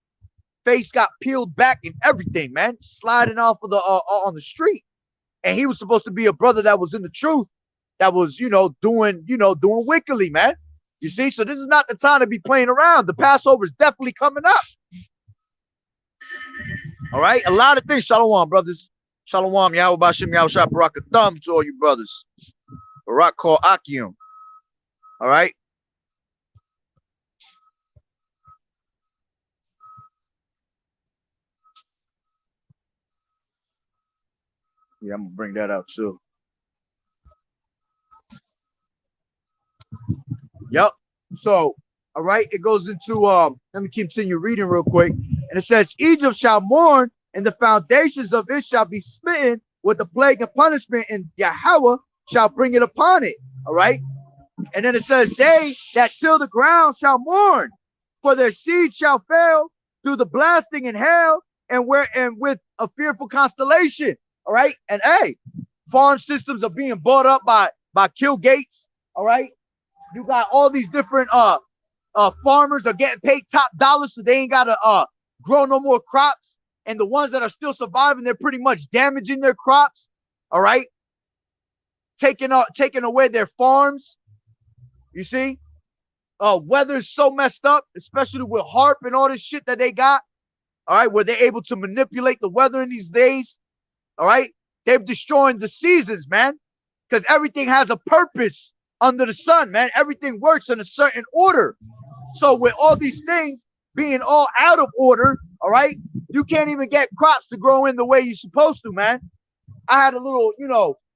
Face got peeled back and everything, man. Sliding off of the on the street. And he was supposed to be a brother that was in the truth, that was, doing wickedly, man. You see? So this is not the time to be playing around. The Passover is definitely coming up. All right? A lot of things. Shalom, brothers. Shalom, Yahweh Bashim Yahushua Barakatham to all you brothers. Barak call Akim. All right. Yeah, I'm gonna bring that out too. Yep. So, all right, it goes into let me continue reading real quick. And it says, Egypt shall mourn, and the foundations of it shall be smitten with the plague and punishment, and Yahweh shall bring it upon it. All right. And then it says, they that till the ground shall mourn, for their seed shall fail through the blasting and hail, and with a fearful constellation. All right. And hey, farm systems are being bought up by kill gates. All right. You got all these different farmers are getting paid top dollars, so they ain't gotta grow no more crops. And the ones that are still surviving, they're pretty much damaging their crops. All right. Taking away their farms. You see? Weather's so messed up, especially with HARP and all this shit that they got. All right, where they're able to manipulate the weather in these days. All right. They're destroying the seasons, man. Because everything has a purpose under the sun, man. Everything works in a certain order. So with all these things being all out of order, all right, you can't even get crops to grow in the way you're supposed to, man. I had a little,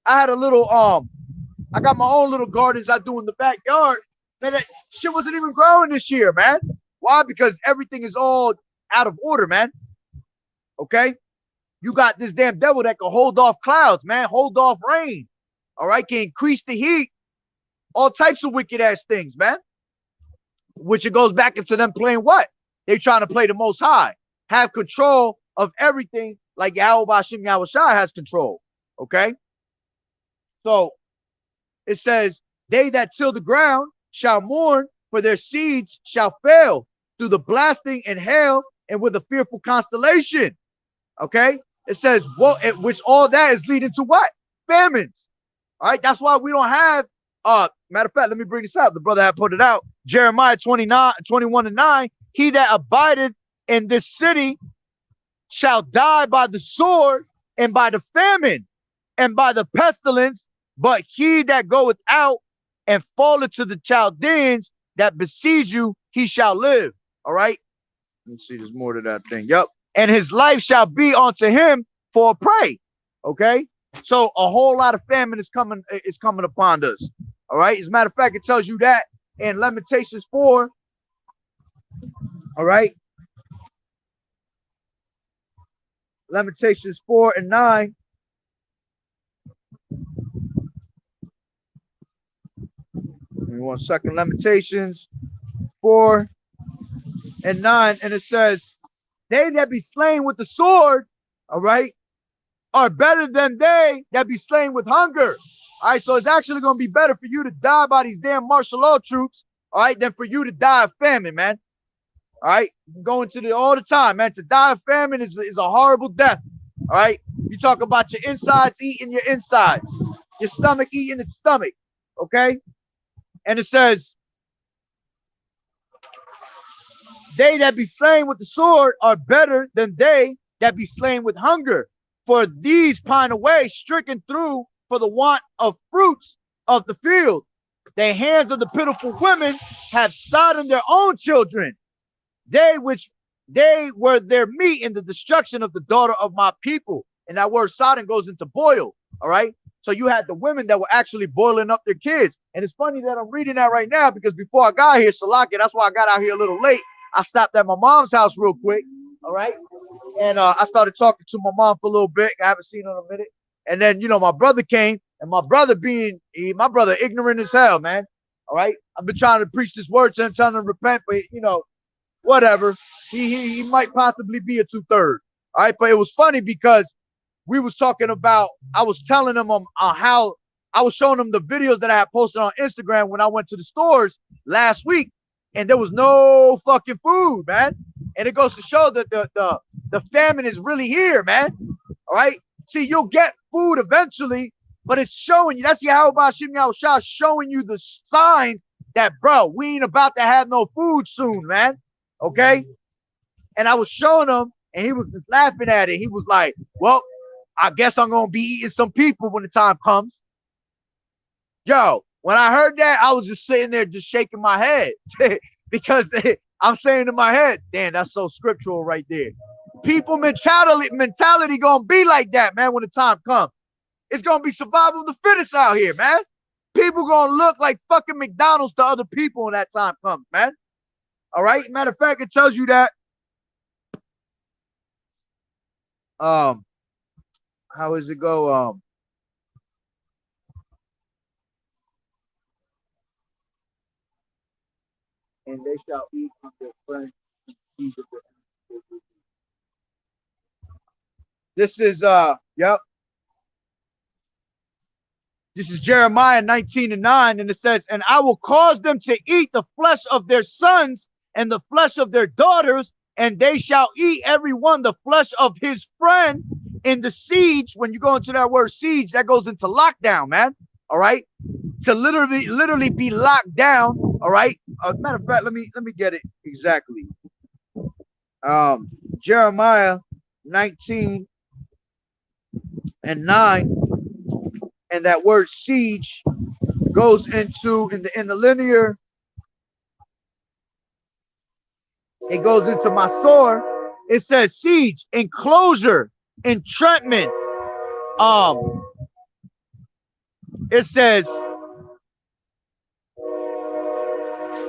I got my own little gardens I do in the backyard. Man, that shit wasn't even growing this year, man. Why? Because everything is all out of order, man. Okay? You got this damn devil that can hold off clouds, man. Hold off rain. All right? Can increase the heat. All types of wicked ass things, man. Which it goes back into them playing what? They're trying to play the Most High. Have control of everything like Yahweh Bashim Yahushua has control. Okay? So it says, they that till the ground shall mourn, for their seeds shall fail through the blasting and hail and with a fearful constellation. Okay, it says which all that is leading to what? Famines. All right, that's why we don't have matter of fact, let me bring this out. The brother had put it out. Jeremiah 21:9. He that abideth in this city shall die by the sword and by the famine and by the pestilence, but he that goeth out and falleth to the Chaldeans that besiege you, he shall live. All right. Let me see, there's more to that thing. Yep. And his life shall be unto him for a prey. Okay. So a whole lot of famine is coming upon us. All right. As a matter of fact, it tells you that in Lamentations 4. All right. Lamentations 4:9. Give me 1 second. Lamentations 4:9, and it says, they that be slain with the sword, all right, are better than they that be slain with hunger. All right, so it's actually going to be better for you to die by these damn martial law troops, all right, than for you to die of famine, man. All right, going to the all the time, man. To die of famine is a horrible death. All right, you talk about your insides eating your insides, your stomach eating its stomach. Okay, and it says, they that be slain with the sword are better than they that be slain with hunger. For these pine away, stricken through for the want of fruits of the field. The hands of the pitiful women have sodden their own children. They were their meat in the destruction of the daughter of my people. And that word sodden goes into boil. All right. So you had the women that were actually boiling up their kids. And it's funny that I'm reading that right now, because before I got here, Salaki, that's why I got out here a little late. I stopped at my mom's house real quick. All right. And I started talking to my mom for a little bit. I haven't seen her in a minute. And then, you know, my brother came, and my brother my brother ignorant as hell, man. All right. I've been trying to preach this word to him, telling him to repent, but, you know, whatever. He might possibly be a 2/3. All right. But it was funny because we was talking about, I was telling him how I was showing him the videos that I had posted on Instagram when I went to the stores last week, and there was no fucking food, man. And it goes to show that the famine is really here, man. All right. See, you'll get food eventually, but it's showing you. That's YAHAWAH'S showing you the signs that, bro, we ain't about to have no food soon, man. Okay. And I was showing him, and he was just laughing at it. He was like, well, I guess I'm going to be eating some people when the time comes. Yo, when I heard that, I was just sitting there just shaking my head because I'm saying in my head, damn, that's so scriptural right there. People mentality going to be like that, man, when the time comes. It's going to be survival of the fittest out here, man. People going to look like fucking McDonald's to other people when that time comes, man. All right. Matter of fact, it tells you that. How does it go? And they shall eat of their friends. This is yep. This is Jeremiah 19:9, and it says, and I will cause them to eat the flesh of their sons and the flesh of their daughters, and they shall eat every one the flesh of his friend in the siege. When you go into that word siege, that goes into lockdown, man. All right. To literally be locked down. All right. Matter of fact, let me get it exactly. Jeremiah 19:9, and that word siege goes into in the linear. It goes into my sword. It says siege, enclosure, entrapment. It says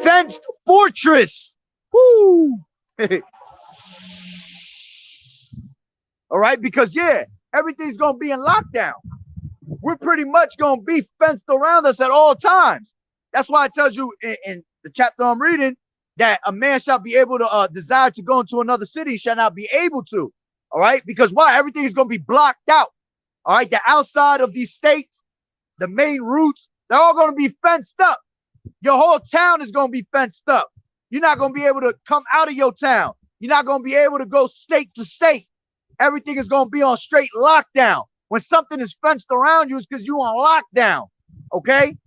fenced fortress. Woo! All right, because yeah, everything's gonna be in lockdown. We're pretty much gonna be fenced around us at all times. That's why it tells you in the chapter I'm reading that a man shall be able to desire to go into another city, shall not be able to. All right, because why? Everything is gonna be blocked out. All right, the outside of these states, the main routes, they're all gonna be fenced up. Your whole town is gonna be fenced up. You're not going to be able to come out of your town. You're not going to be able to go state to state. Everything is going to be on straight lockdown. When something is fenced around you, it's because you're on lockdown. Okay?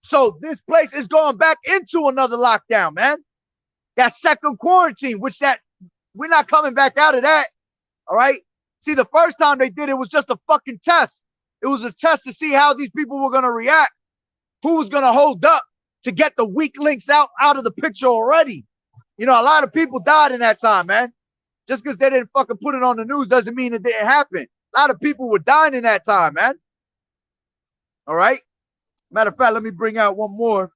So this place is going back into another lockdown, man. That second quarantine, which that we're not coming back out of that. All right? See, the first time they did it was just a fucking test. It was a test to see how these people were going to react. Who was going to hold up to get the weak links out of the picture already. You know, a lot of people died in that time, man. Just because they didn't fucking put it on the news doesn't mean it didn't happen. A lot of people were dying in that time, man. All right? Matter of fact, let me bring out one more.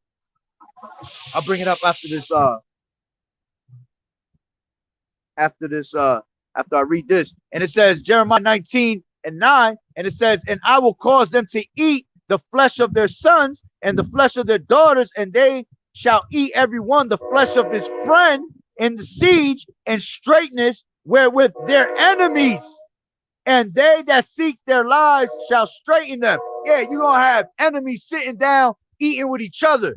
I'll bring it up after this, after I read this. And it says, Jeremiah 19:9, and it says, and I will cause them to eat the flesh of their sons and the flesh of their daughters, and they shall eat every one the flesh of his friend in the siege and straightness wherewith their enemies, and they that seek their lives shall straighten them. Yeah, you're going to have enemies sitting down, eating with each other,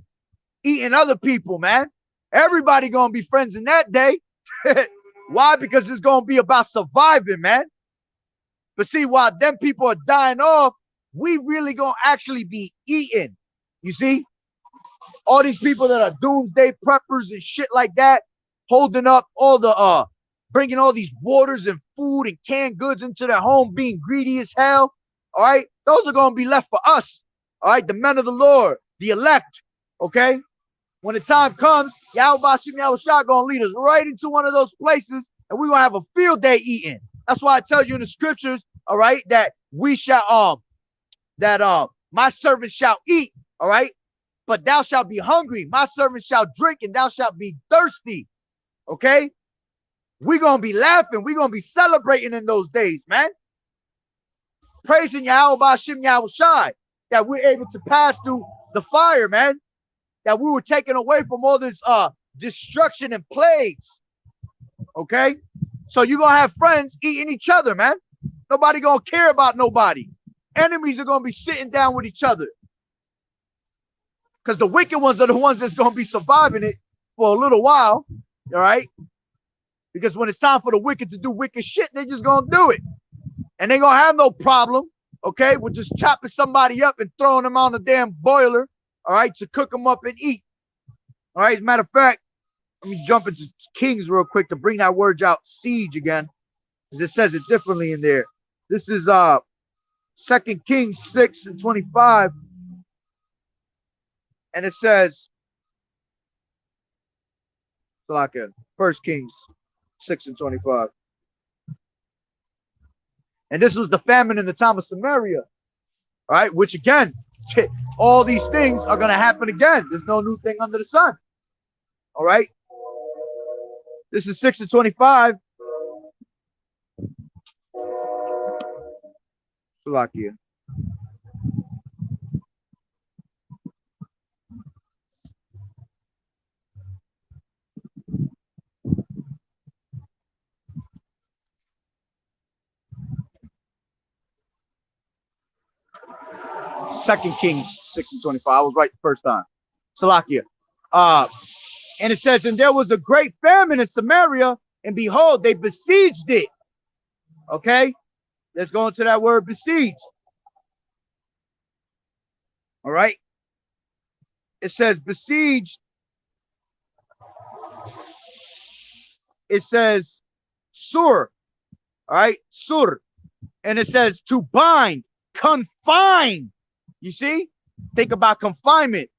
eating other people, man. Everybody going to be friends in that day. Why? Because it's going to be about surviving, man. But see, while them people are dying off, we really going to actually be eating. You see? All these people that are doomsday preppers and shit like that, holding up all the, bringing all these waters and food and canned goods into their home, being greedy as hell. All right? Those are going to be left for us. All right? The men of the Lord, the elect. Okay? When the time comes, YAHAWAH'S going to lead us right into one of those places, and we're going to have a field day eating. That's why I tell you in the scriptures, all right, that we shall, my servant shall eat, all right? But thou shalt be hungry. My servant shall drink, and thou shalt be thirsty. Okay? We're going to be laughing. We're going to be celebrating in those days, man. Praising YAHAWAH'S that we're able to pass through the fire, man. That we were taken away from all this destruction and plagues. Okay? So you're going to have friends eating each other, man. Nobody going to care about nobody. Enemies are going to be sitting down with each other. Because the wicked ones are the ones that's going to be surviving it for a little while. All right? Because when it's time for the wicked to do wicked shit, they're just going to do it. And they're going to have no problem, okay, with just chopping somebody up and throwing them on the damn boiler, all right, to cook them up and eat. All right? As a matter of fact, let me jump into Kings real quick to bring that word out, siege again, because it says it differently in there. This is 2 Kings 6:25. And it says, like 1 Kings 6:25. And this was the famine in the time of Samaria. All right, which again, all these things are going to happen again. There's no new thing under the sun. All right. This is 6:25. Slovakia. Second Kings 6:25. I was right the first time. Salakia. And it says, and there was a great famine in Samaria, and behold, they besieged it. Okay? Let's go into that word besieged. All right? It says besieged. It says sur. All right? Sur. And it says to bind, confine. You see? Think about confinement.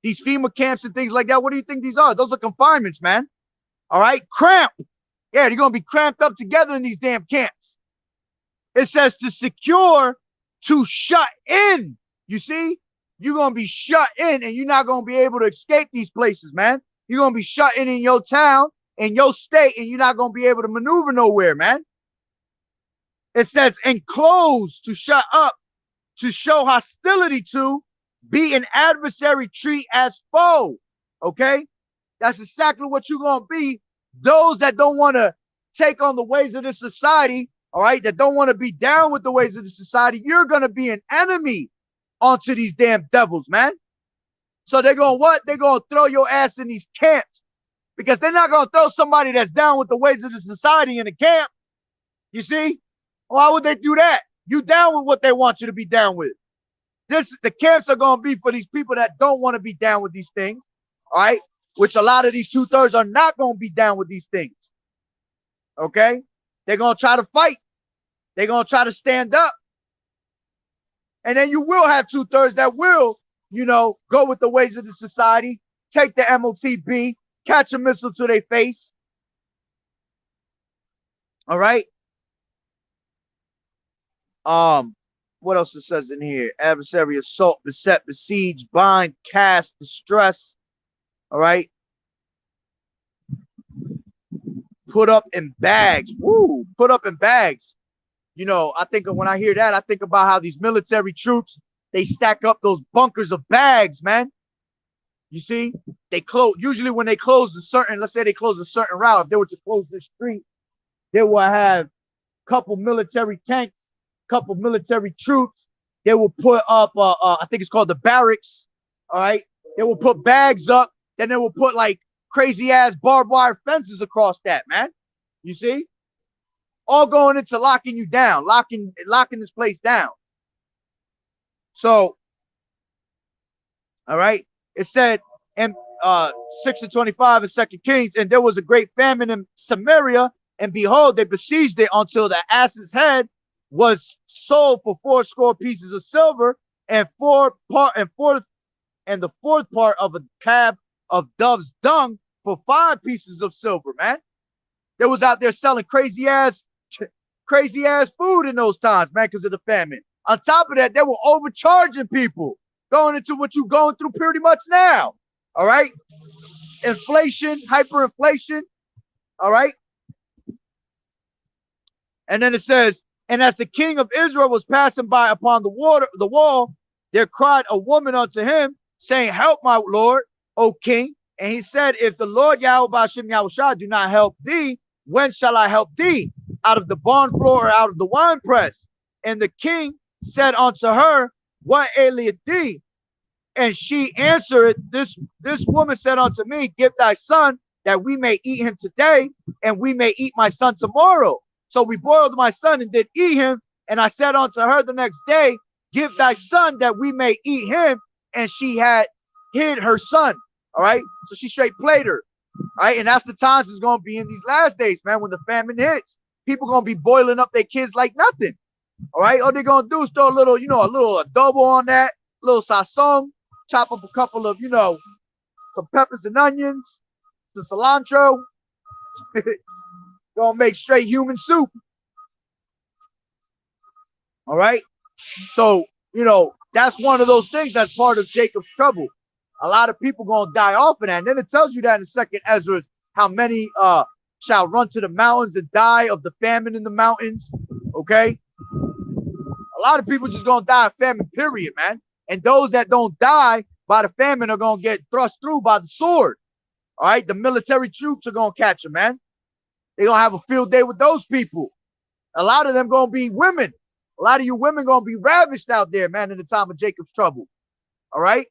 These FEMA camps and things like that. What do you think these are? Those are confinements, man. All right? Cramp. Yeah, they're going to be cramped up together in these damn camps. It says to secure, to shut in. You see? You're going to be shut in and you're not going to be able to escape these places, man. You're going to be shut in your town, in your state, and you're not going to be able to maneuver nowhere, man. It says enclosed, to shut up, to show hostility to, be an adversary, treat as foe. Okay? That's exactly what you're going to be. Those that don't want to take on the ways of this society, all right, that don't want to be down with the ways of the society, you're going to be an enemy onto these damn devils, man. So they're going to what? They're going to throw your ass in these camps. because they're not going to throw somebody that's down with the ways of the society in a camp. You see? Why would they do that? You down with what they want you to be down with. The camps are going to be for these people that don't want to be down with these things. All right? Which a lot of these 2/3 are not going to be down with these things. Okay? They're going to try to fight. They're going to try to stand up. And then you will have 2/3 that will, you know, go with the ways of the society, take the MOTB, catch a missile to their face. All right? What else it says in here? Adversary, assault, beset, besiege, bind, cast, distress. All right? Put up in bags. Woo! Put up in bags. You know, I think when I hear that, I think about how these military troops, they stack up those bunkers of bags, man. You see, they close. Usually when they close a certain, let's say they close a certain route, if they were to close the street, they will have a couple military tanks, couple military troops. They will put up, I think it's called the barracks. All right. They will put bags up. Then they will put like crazy ass barbed wire fences across that, man. You see? All going into locking you down, locking this place down. So, all right. It said in 6:25 in 2 Kings, and there was a great famine in Samaria, and behold, they besieged it until the ass's head was sold for 80 pieces of silver, and the fourth part of a cab of dove's dung for 5 pieces of silver, man. They was out there selling crazy ass food in those times, man, because of the famine. On top of that, they were overcharging people, going into what you're going through pretty much now. All right. Inflation, hyperinflation. All right. And then it says, and as the king of Israel was passing by upon the wall, there cried a woman unto him, saying, help my Lord, O king. And he said, if the Lord YAHAWAH'S do not help thee, when shall I help thee? Out of the barn floor or out of the winepress? And the king said unto her, what aileth thee? And she answered, this woman said unto me, give thy son, that we may eat him today, and we may eat my son tomorrow. So we boiled my son and did eat him. And I said unto her the next day, give thy son that we may eat him. And she had hid her son. All right. So she straight played her. All right. And that's the times it's going to be in these last days, man, when the famine hits. People going to be boiling up their kids like nothing. All right. All they're going to do is throw a little, you know, a little adobo on that, a little sazon, chop up a couple of, you know, some peppers and onions, some cilantro. Gonna make straight human soup. All right. So, you know, that's one of those things that's part of Jacob's trouble. A lot of people gonna die off of that. And then it tells you that in 2nd Ezra how many shall run to the mountains and die of the famine in the mountains. Okay. A lot of people just gonna die of famine, period, man. And those that don't die by the famine are gonna get thrust through by the sword. All right. The military troops are gonna catch them, man. They're going to have a field day with those people. A lot of them going to be women. A lot of you women going to be ravished out there, man, in the time of Jacob's trouble. All right?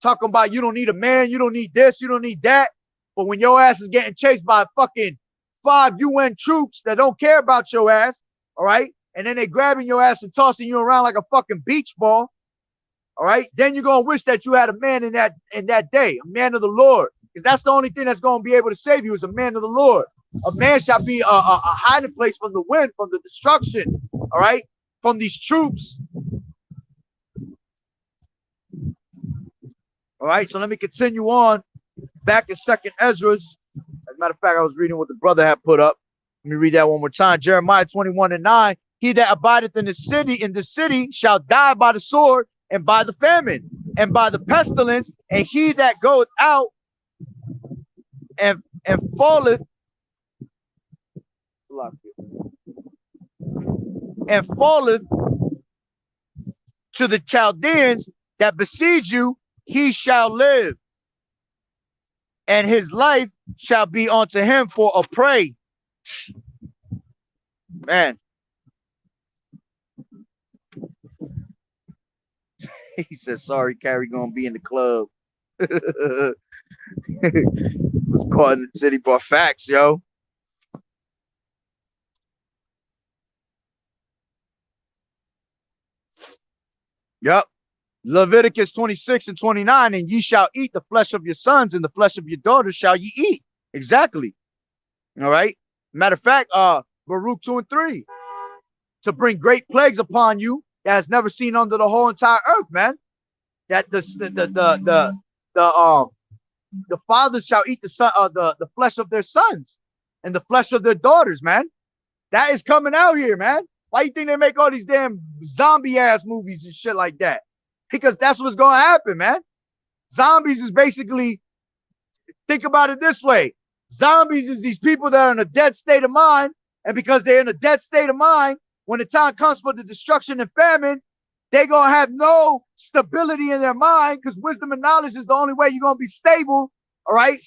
Talking about you don't need a man, you don't need this, you don't need that. But when your ass is getting chased by fucking 5 UN troops that don't care about your ass, all right? And then they grabbing your ass and tossing you around like a fucking beach ball. All right? Then you're going to wish that you had a man in that day, a man of the Lord. Because that's the only thing that's going to be able to save you is a man of the Lord. A man shall be a hiding place from the wind, from the destruction, all right, from these troops. All right, so let me continue on back in 2nd Ezra. As a matter of fact, I was reading what the brother had put up. Let me read that one more time. Jeremiah 21:9. He that abideth in the city shall die by the sword and by the famine and by the pestilence, and he that goeth out and falleth to the Chaldeans that besiege you, he shall live, and his life shall be unto him for a prey. Man. He said, sorry, Carrie gonna be in the club. It's caught in the city, but facts, yo. Yep. Leviticus 26 and 29, and ye shall eat the flesh of your sons, and the flesh of your daughters shall ye eat. Exactly. All right. Matter of fact, Baruch 2 and 3, to bring great plagues upon you that has never seen under the whole entire earth, man. That the fathers shall eat the flesh of their sons and the flesh of their daughters, man. That is coming out here, man. Why you think they make all these damn zombie ass movies and shit like that? Because that's what's gonna happen, man. Zombies is basically, think about it this way. Zombies is these people that are in a dead state of mind, and because they're in a dead state of mind, when the time comes for the destruction and famine, they're gonna have no stability in their mind, because wisdom and knowledge is the only way you're gonna be stable. All right.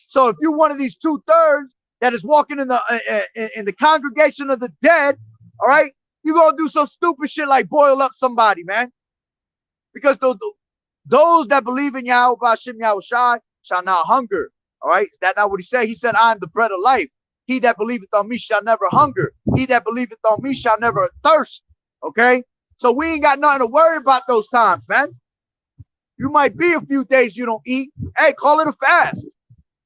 So if you're one of these 2/3 that is walking in the congregation of the dead, all right, you're gonna do some stupid shit like boil up somebody, man. Because those that believe in Yahweh Ba'Shem Yahushai shall not hunger. All right, is that not what he said? He said, I am the bread of life. He that believeth on me shall never hunger. He that believeth on me shall never thirst. Okay, so we ain't got nothing to worry about those times, man. You might be a few days you don't eat. Hey, call it a fast.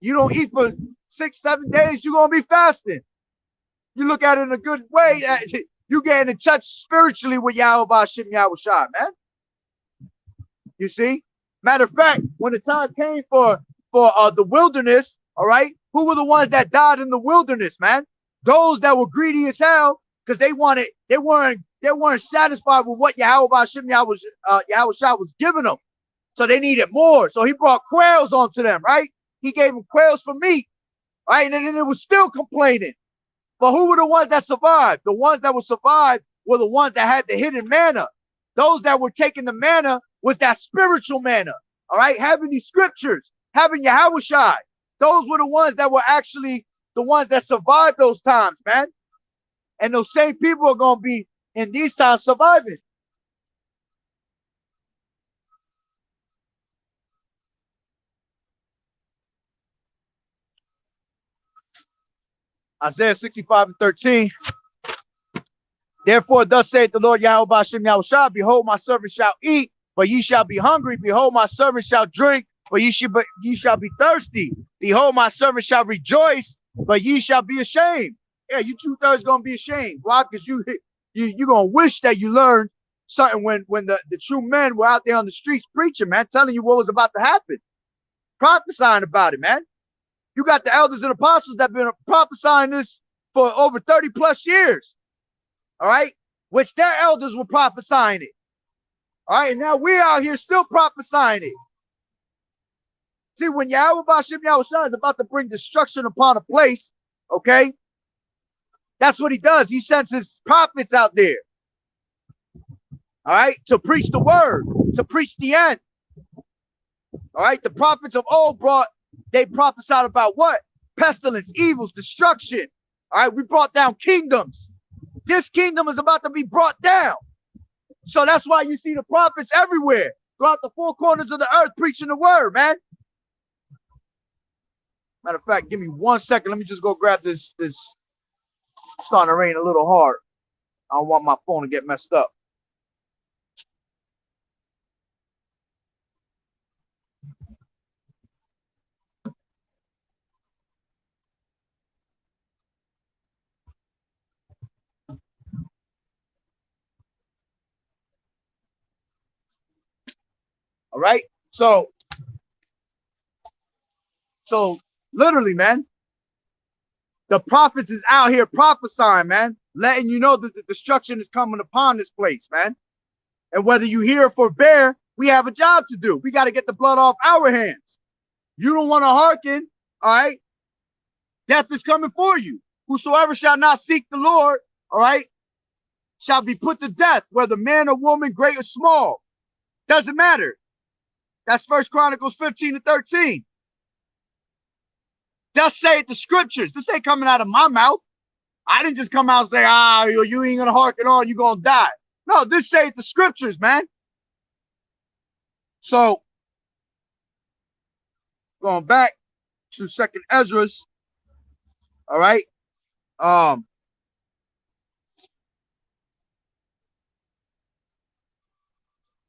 You don't eat for 6-7 days, you're gonna be fasting. You look at it in a good way. You getting in touch spiritually with Yahweh Ba'Shem Yahushai, man. You see? Matter of fact, when the time came for the wilderness, all right, who were the ones that died in the wilderness, man? Those that were greedy as hell, because they weren't satisfied with what Yahweh Ba'Shem Yahushai was giving them. So they needed more. So he brought quails onto them, right? He gave them quails for meat, right? And then it was still complaining. But who were the ones that survived? The ones that were survived were the ones that had the hidden manna. Those that were taking the manna was that spiritual manna, all right? Having these scriptures, having Yahushai. Those were the ones that were actually the ones that survived those times, man. And those same people are going to be in these times surviving. Isaiah 65 and 13. Therefore, thus saith the Lord Yahweh Ba'Shem Yahushai, behold, my servant shall eat, but ye shall be hungry. Behold, my servant shall drink, but ye shall be thirsty. Behold, my servant shall rejoice, but ye shall be ashamed. Yeah, you 2/3 gonna be ashamed. Why? Because you gonna wish that you learned something when the true men were out there on the streets preaching, man, telling you what was about to happen, prophesying about it, man. You got the elders and apostles that have been prophesying this for over 30 plus years. All right, which their elders were prophesying it. All right, and now we're out here still prophesying it. See, when Yahweh Ba'Shem Yahushua is about to bring destruction upon a place, okay, that's what he does. He sends his prophets out there, all right, to preach the word, to preach the end. All right, the prophets of old they prophesied about what? Pestilence, evils, destruction. All right, we brought down kingdoms. This kingdom is about to be brought down. So that's why you see the prophets everywhere, throughout the four corners of the earth, preaching the word, man. Matter of fact, give me 1 second. Let me just go grab this. It's starting to rain a little hard. I don't want my phone to get messed up. All right. So literally, man, the prophets is out here prophesying, man, letting you know that the destruction is coming upon this place, man. And whether you hear or forbear, we have a job to do. We got to get the blood off our hands. You don't want to hearken, all right? Death is coming for you. Whosoever shall not seek the Lord, all right, shall be put to death, whether man or woman, great or small. Doesn't matter. That's 1 Chronicles 15 and 13. Thus saith the scriptures. This ain't coming out of my mouth. I didn't just come out and say, you ain't gonna hearken on, you're gonna die. No, this saith the scriptures, man. So, going back, to Second Ezra's. All right.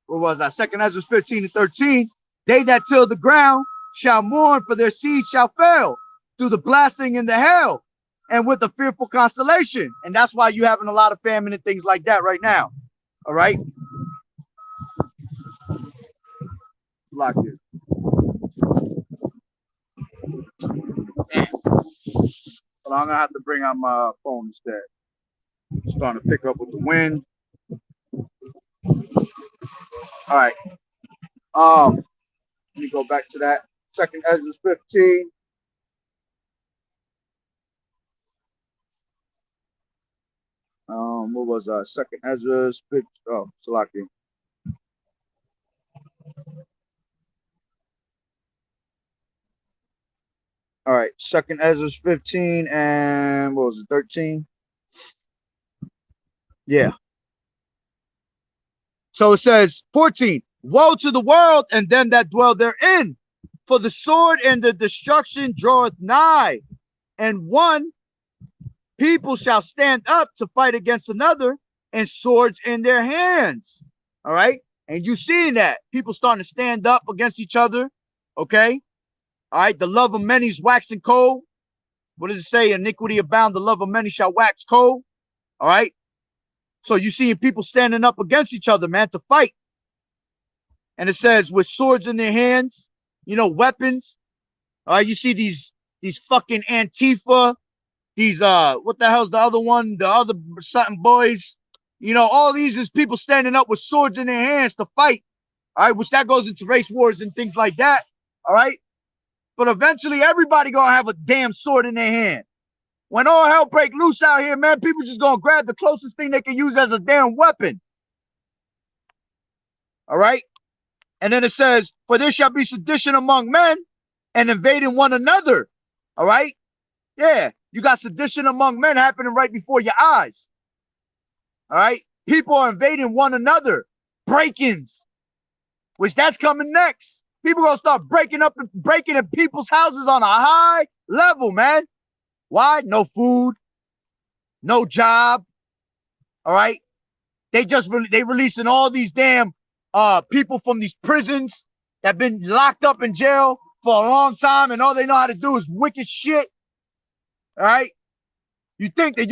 What was that? Second Ezra 15 and 13. They that till the ground shall mourn, for their seed shall fail through the blasting in the hell and with a fearful constellation. And that's why you're having a lot of famine and things like that right now. All right. Lock it. But I'm gonna have to bring out my phone instead. It's starting to pick up with the wind. All right. Let me go back to that. Second Ezra 15. What was Second Ezra? Oh, Salaki. All right, Second Ezra 15 and what was it, 13? Yeah. So it says 14. Woe to the world and them that dwell therein, for the sword and the destruction draweth nigh, and one people shall stand up to fight against another, and swords in their hands. All right. And you seeing that people starting to stand up against each other. Okay. All right. The love of many is waxing cold. What does it say? Iniquity abound, the love of many shall wax cold. All right. So you seeing people standing up against each other, man, to fight. And it says with swords in their hands, you know, weapons. All right. You see these fucking Antifa, these what the hell's the other one? The other something boys. You know, all these is people standing up with swords in their hands to fight. All right, which that goes into race wars and things like that. All right. But eventually everybody gonna have a damn sword in their hand. When all hell break loose out here, man, people just gonna grab the closest thing they can use as a damn weapon. All right. And then it says, for there shall be sedition among men and invading one another. All right. Yeah. You got sedition among men happening right before your eyes. All right. People are invading one another. Break-ins, which that's coming next. People gonna start breaking in people's houses on a high level, man. Why? No food, no job. All right. They releasing all these damn people from these prisons that been locked up in jail for a long time, and all they know how to do is wicked shit. All right. You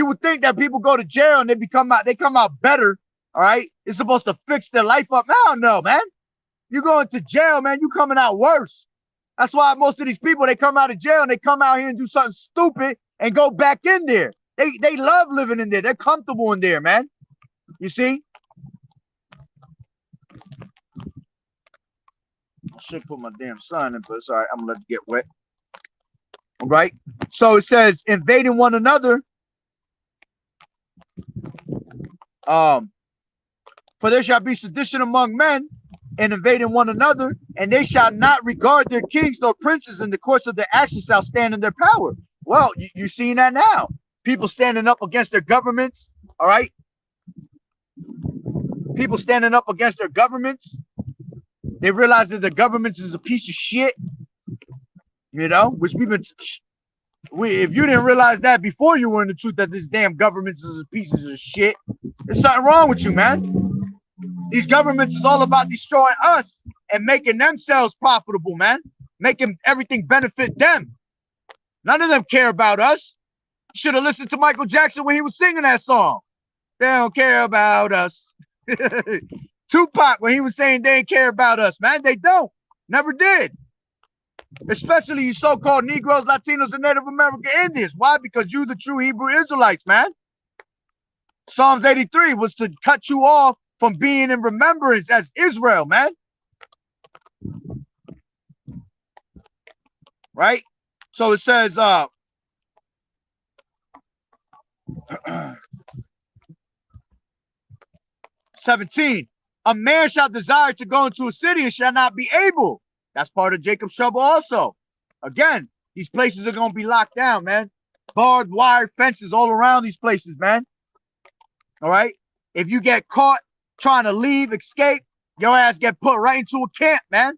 would think that people go to jail and they come out better. All right. It's supposed to fix their life up. No, man. You going to jail, man. You coming out worse. That's why most of these people, they come out of jail and they come out here and do something stupid and go back in there. They love living in there. They're comfortable in there, man. You see? I should put my damn sign in, but it's all right. I'm gonna let it get wet. All right. So it says invading one another. For there shall be sedition among men and invading one another, and they shall not regard their kings nor princes, in the course of their actions shall stand in their power. Well, you're seeing that now. People standing up against their governments. All right. People standing up against their governments. They realize that the government is a piece of shit. You know, which if you didn't realize that before you were in the truth that this damn government is a piece of shit, there's something wrong with you, man. These governments is all about destroying us and making themselves profitable, man. Making everything benefit them. None of them care about us. You should have listened to Michael Jackson when he was singing that song. They don't care about us. Tupac, when he was saying they didn't care about us, man, they don't. Never did. Especially you so-called Negroes, Latinos, and Native American Indians. Why? Because you the true Hebrew Israelites, man. Psalms 83 was to cut you off from being in remembrance as Israel, man. Right? So it says, 17, a man shall desire to go into a city and shall not be able. That's part of Jacob's trouble also. Again, these places are going to be locked down, man. Barbed wire fences all around these places, man. All right? If you get caught trying to leave, escape, your ass get put right into a camp, man.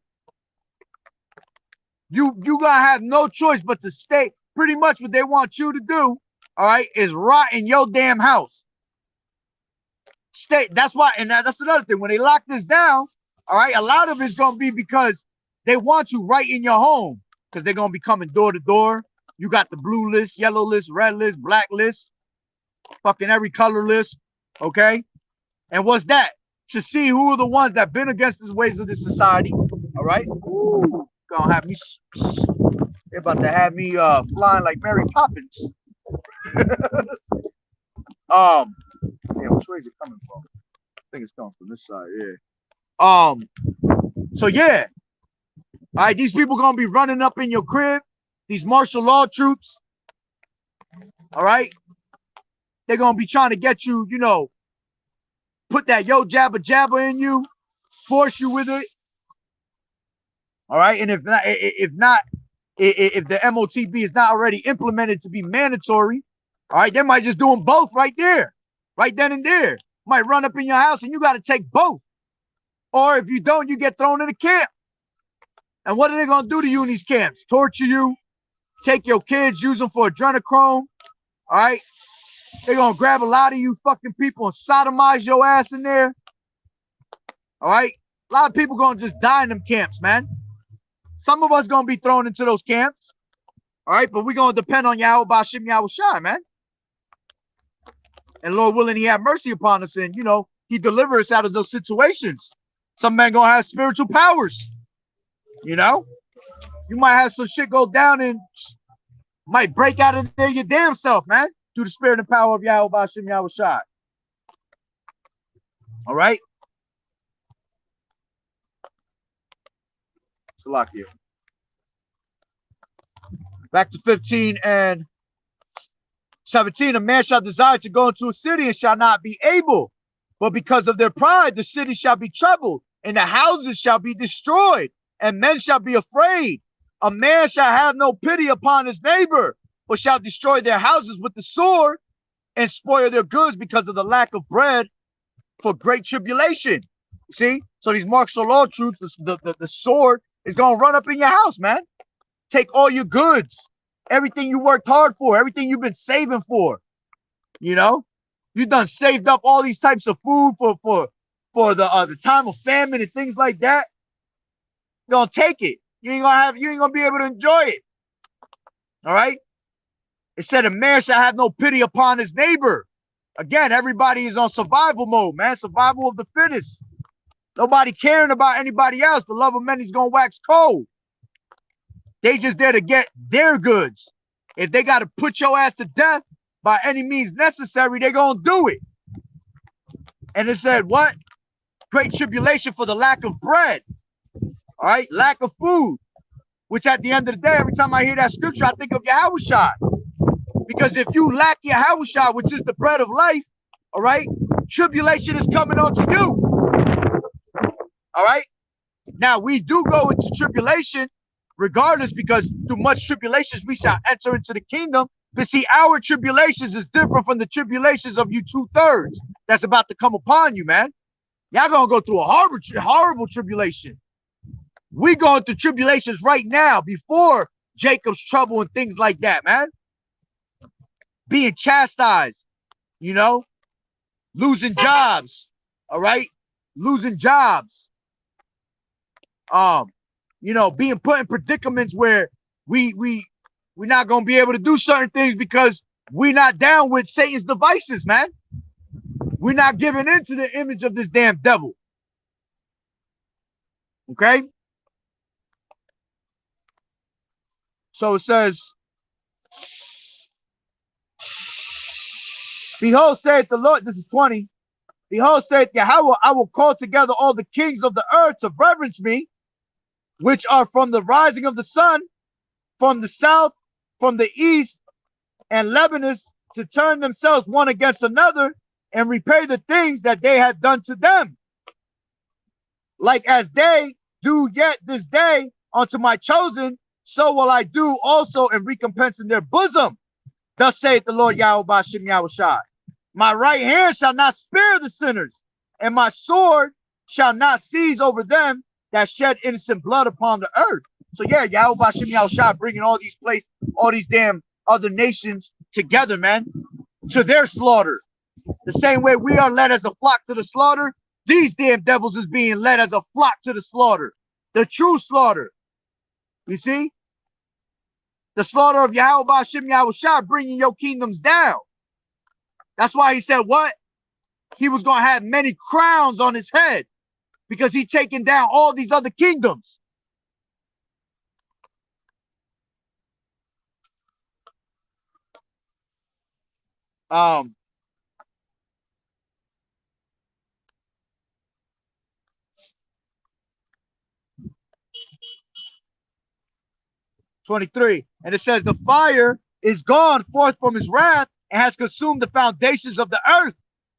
you gonna have no choice but to stay. Pretty much what they want you to do, all right, is rot in your damn house. Stay. That's why, and that's another thing. When they lock this down, all right, a lot of it's gonna be because they want you right in your home, because they're gonna be coming door to door. You got the blue list, yellow list, red list, black list, fucking every color list, okay? And what's that? To see who are the ones that been against the ways of this society, all right? Ooh, gonna have me. They're about to have me flying like Mary Poppins. Yeah, which way is it coming from? I think it's coming from this side, yeah. So yeah. All right, these people gonna be running up in your crib, these martial law troops. All right. They're gonna be trying to get you, you know, put that yo jabba jabba in you, force you with it. All right. And if the MOTB is not already implemented to be mandatory, all right, they might just do them both right there, right then and there. Might run up in your house and you got to take both. Or if you don't, you get thrown in a camp. And what are they going to do to you in these camps? Torture you, take your kids, use them for adrenochrome. All right. They're going to grab a lot of you fucking people and sodomize your ass in there. All right. A lot of people going to just die in them camps, man. Some of us going to be thrown into those camps. All right. But we're going to depend on YAHAWAH'S Shai, man. And Lord willing, he have mercy upon us. And, you know, he deliver us out of those situations. Some men going to have spiritual powers. You know, you might have some shit go down and might break out of there your damn self, man. Through the spirit and power of YAHAWAH'S Shai. All right. Salakia. Back to 15 and 17. A man shall desire to go into a city and shall not be able, but because of their pride, the city shall be troubled, and the houses shall be destroyed, and men shall be afraid. A man shall have no pity upon his neighbor, but shall destroy their houses with the sword and spoil their goods because of the lack of bread for great tribulation. See? So these martial law troops, the sword is going to run up in your house, man. Take all your goods, everything you worked hard for, everything you've been saving for. You know? You done saved up all these types of food for the time of famine and things like that. You're gonna take it. You ain't gonna be able to enjoy it. All right? It said a man shall have no pity upon his neighbor. Again, everybody is on survival mode, man. Survival of the fittest. Nobody caring about anybody else. The love of many is gonna wax cold. They just there to get their goods. If they got to put your ass to death by any means necessary, they're gonna do it. And it said what? Great tribulation for the lack of bread. All right, lack of food. Which at the end of the day, every time I hear that scripture, I think of YAHAWAH'S. Because if you lack YAHAWAH'S, which is the bread of life, all right, tribulation is coming onto you. All right. Now we do go into tribulation regardless, because through much tribulations we shall enter into the kingdom. But see, our tribulations is different from the tribulations of you 2/3 that's about to come upon you, man. Y'all gonna go through a horrible tribulation. We going through tribulations right now before Jacob's trouble and things like that, man. Being chastised, you know, losing jobs, all right, losing jobs. You know, being put in predicaments where we're not gonna be able to do certain things because we're not down with Satan's devices, man. We're not giving in to the image of this damn devil. Okay? So it says, behold, saith the Lord, this is 20. Behold, saith Yahweh, I will call together all the kings of the earth to reverence me, which are from the rising of the sun, from the south, from the east, and Lebanon, to turn themselves one against another and repay the things that they had done to them. Like as they do yet this day unto my chosen, so will I do also in recompense in their bosom. Thus saith the Lord YAHAWAH'S. My right hand shall not spare the sinners, and my sword shall not seize over them that shed innocent blood upon the earth. So yeah, Yahweh Bashem Yahushua bringing all these damn other nations together, man, to their slaughter. The same way we are led as a flock to the slaughter, these damn devils is being led as a flock to the slaughter. The true slaughter. You see? The slaughter of Yahweh Bashem Yahushua bringing your kingdoms down. That's why he said what? He was going to have many crowns on his head because he taken down all these other kingdoms. Um, 23. And it says, the fire is gone forth from his wrath and has consumed the foundations of the earth,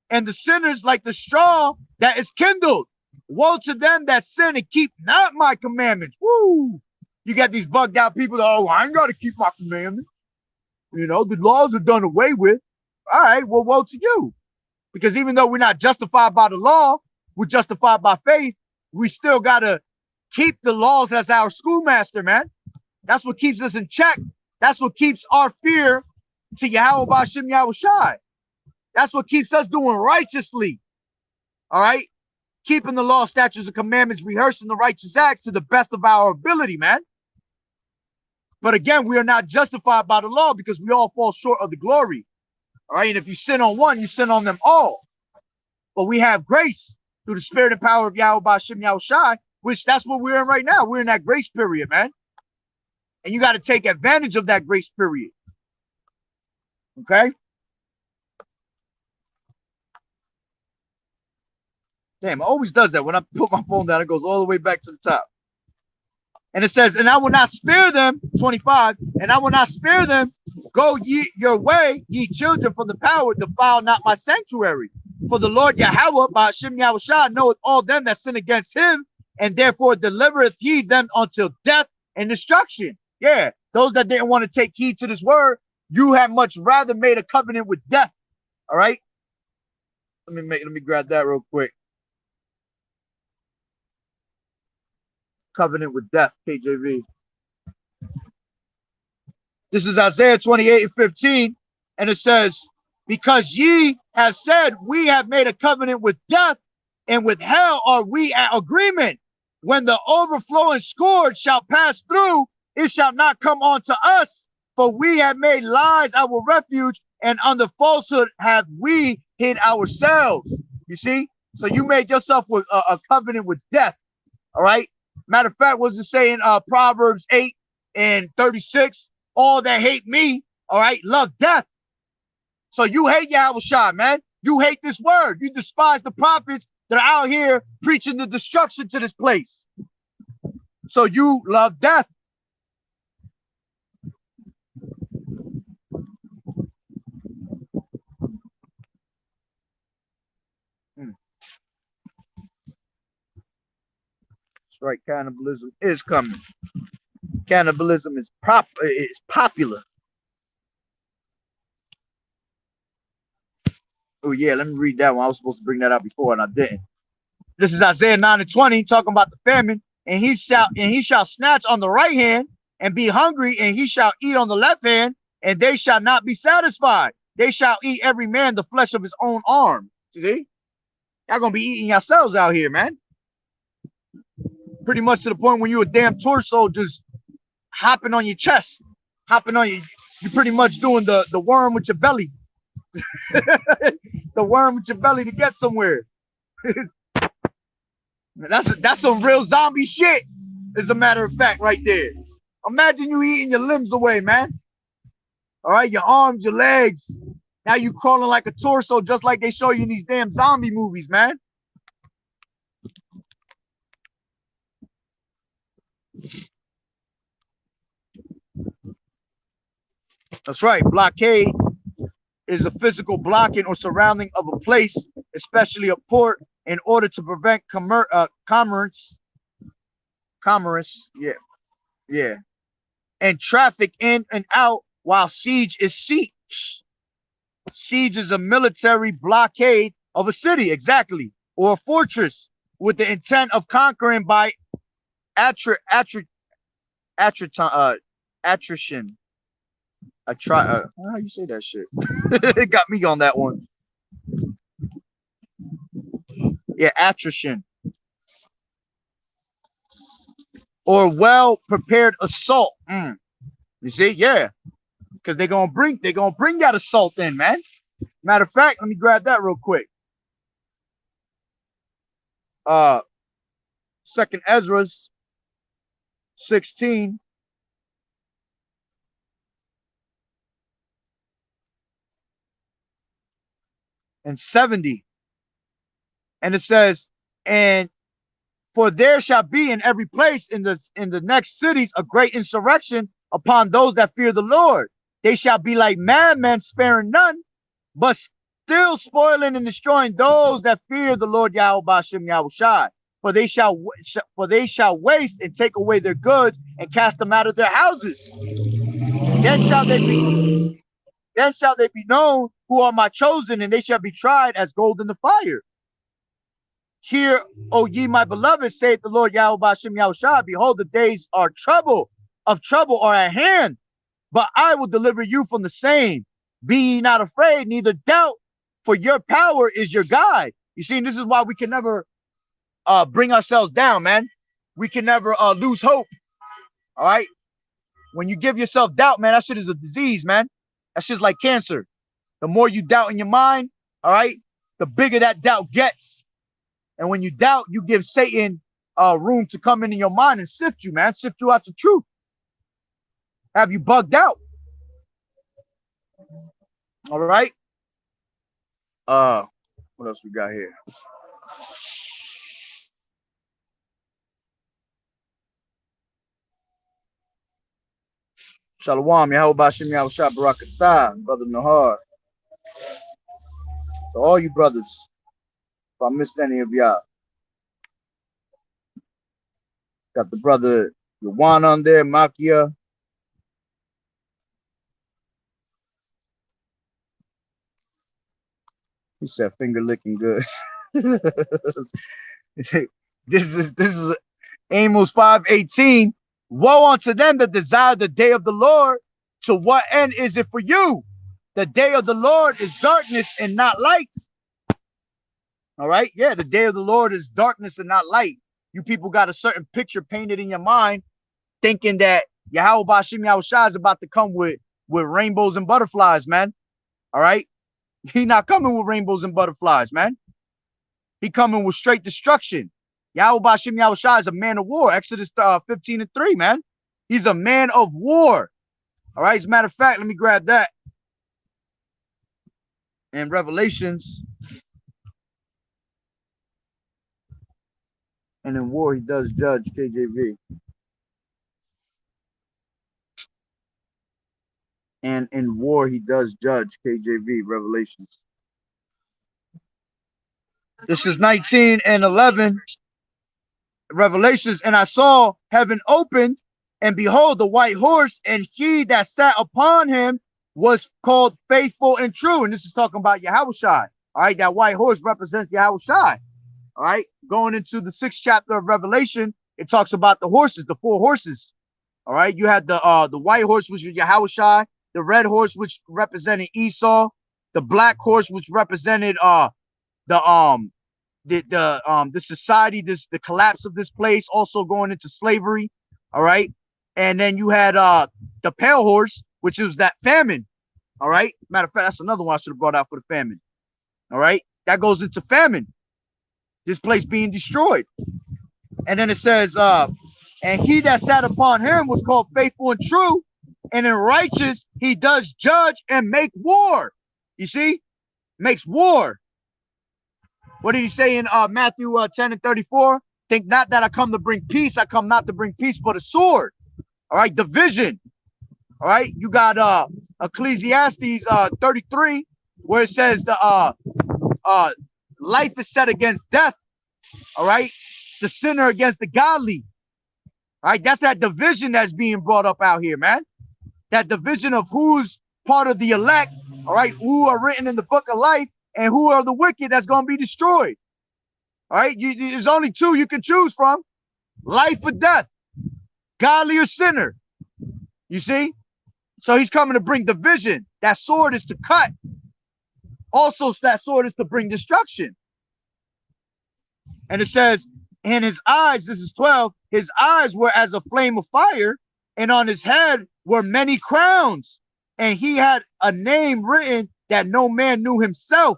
and the sinners like the straw that is kindled. Woe to them that sin and keep not my commandments. Woo! You got these bugged out people that, oh, I ain't got to keep my commandments. You know, the laws are done away with. All right, well, woe to you. Because even though we're not justified by the law, we're justified by faith, we still got to keep the laws as our schoolmaster, man. That's what keeps us in check. That's what keeps our fear to Yahweh Bashem Yahushai. That's what keeps us doing righteously. All right? Keeping the law, statutes, and commandments, rehearsing the righteous acts to the best of our ability, man. But again, we are not justified by the law because we all fall short of the glory. All right? And if you sin on one, you sin on them all. But we have grace through the spirit and power of Yahweh Bashem Yahushai, which that's what we're in right now. We're in that grace period, man. And you got to take advantage of that grace period. Okay? Damn, it always does that. When I put my phone down, it goes all the way back to the top. And it says, and I will not spare them, 25, and I will not spare them. Go ye your way, ye children, from the power, defile not my sanctuary. For the Lord Yahweh, Ba'ashem Yahushua, knoweth all them that sin against him, and therefore delivereth he them until death and destruction. Yeah, those that didn't want to take heed to this word, you have much rather made a covenant with death. All right. Let me grab that real quick. Covenant with death, KJV. This is Isaiah 28:15, and it says, because ye have said, we have made a covenant with death, and with hell are we at agreement. When the overflowing scourge shall pass through, it shall not come unto us, for we have made lies our refuge, and under falsehood have we hid ourselves. You see? So you made yourself with a covenant with death. All right? Matter of fact, what does it say in Proverbs 8:36? All that hate me, all right, love death. So you hate Yahushua, man. You hate this word. You despise the prophets that are out here preaching the destruction to this place. So you love death. That's right. Cannibalism is coming. Cannibalism is popular. Oh yeah, let me read that one. I was supposed to bring that out before and I didn't. This is Isaiah 9:20 talking about the famine. And he shall snatch on the right hand and be hungry, and he shall eat on the left hand, and they shall not be satisfied. They shall eat every man the flesh of his own arm. See? Y'all gonna be eating yourselves out here, man. Pretty much to the point when you a damn torso just hopping on your chest, hopping on you. You're pretty much doing the worm with your belly. The worm with your belly to get somewhere. That's some real zombie shit, as a matter of fact, right there. Imagine you eating your limbs away, man. All right, your arms, your legs. Now you crawling like a torso, just like they show you in these damn zombie movies, man. That's right. Blockade is a physical blocking or surrounding of a place, especially a port, in order to prevent commerce, yeah, and traffic in and out while siege is siege. Siege is a military blockade of a city, exactly, or a fortress, with the intent of conquering by attrition. How you say that shit? It got me on that one. Yeah, attrition. Or well prepared assault. You see, yeah. Because they're gonna bring that assault in, man. Matter of fact, let me grab that real quick. Second Ezra's 16. And 70. And it says, and for there shall be in every place in the next cities a great insurrection upon those that fear the Lord. They shall be like madmen, sparing none, but still spoiling and destroying those that fear the Lord Yahweh Bashem Yahushai. For they shall waste and take away their goods and cast them out of their houses. Then shall they be known who are my chosen, and they shall be tried as gold in the fire. Hear, O ye my beloved, saith the Lord Yahweh Bashem Yahushai, behold, the days of trouble are at hand, but I will deliver you from the same. Be ye not afraid, neither doubt, for your power is your guide. You see, and this is why we can never bring ourselves down, man. We can never lose hope. All right. When you give yourself doubt, man, that shit is a disease, man. That shit's like cancer. The more you doubt in your mind, all right, the bigger that doubt gets. And when you doubt, you give Satan room to come into your mind and sift you, man. Sift you out the truth. Have you bugged out? All right. What else we got here? Shalom, Yahweh Bashem Yahushua Barakatah, Brother Nahar. To all you brothers, if I missed any of y'all. Got the brother Yawan on there, Makia. He said finger licking good. This is Amos 5:18. Woe unto them that desire the day of the Lord. To what end is it for you? The day of the Lord is darkness and not light. All right. Yeah, the day of the Lord is darkness and not light. You people got a certain picture painted in your mind, thinking that Yahweh Bashem Yahushua is about to come with rainbows and butterflies, man. All right. He not coming with rainbows and butterflies, man. He coming with straight destruction. Yahweh Bashem Yahushua is a man of war. Exodus 15:3, man. He's a man of war. All right. As a matter of fact, let me grab that. And Revelations. And in war, he does judge, KJV. And in war, he does judge, KJV, Revelations. This is 19 and 11. Revelations. And I saw heaven opened, and behold, the white horse, and he that sat upon him was called faithful and true. And this is talking about Yahushai. All right, that white horse represents Yahushai. All right, going into the 6th chapter of Revelation, it talks about the horses, the 4 horses. All right, you had the white horse, which was Yahushai, the red horse, which represented Esau, the black horse, which represented the society, the collapse of this place, also going into slavery. All right, and then you had the pale horse, which was that famine. All right, matter of fact, that's another one I should have brought out for the famine. All right, that goes into famine. This place being destroyed. And then it says, and he that sat upon him was called faithful and true, and in righteous he does judge and make war. You see, makes war. What did he say in Matthew 10:34? Think not that I come to bring peace. I come not to bring peace, but a sword. All right, division. All right, you got Ecclesiastes 33, where it says the life is set against death. All right, the sinner against the godly. All right, that's that division that's being brought up out here, man. That division of who's part of the elect, all right, who are written in the book of life, and who are the wicked that's going to be destroyed. All right, there's only 2 you can choose from: life or death, godly or sinner. You see? So he's coming to bring division. That sword is to cut. Also, that sword is to bring destruction. And it says, in his eyes, this is 12, his eyes were as a flame of fire, and on his head were many crowns. And he had a name written that no man knew himself.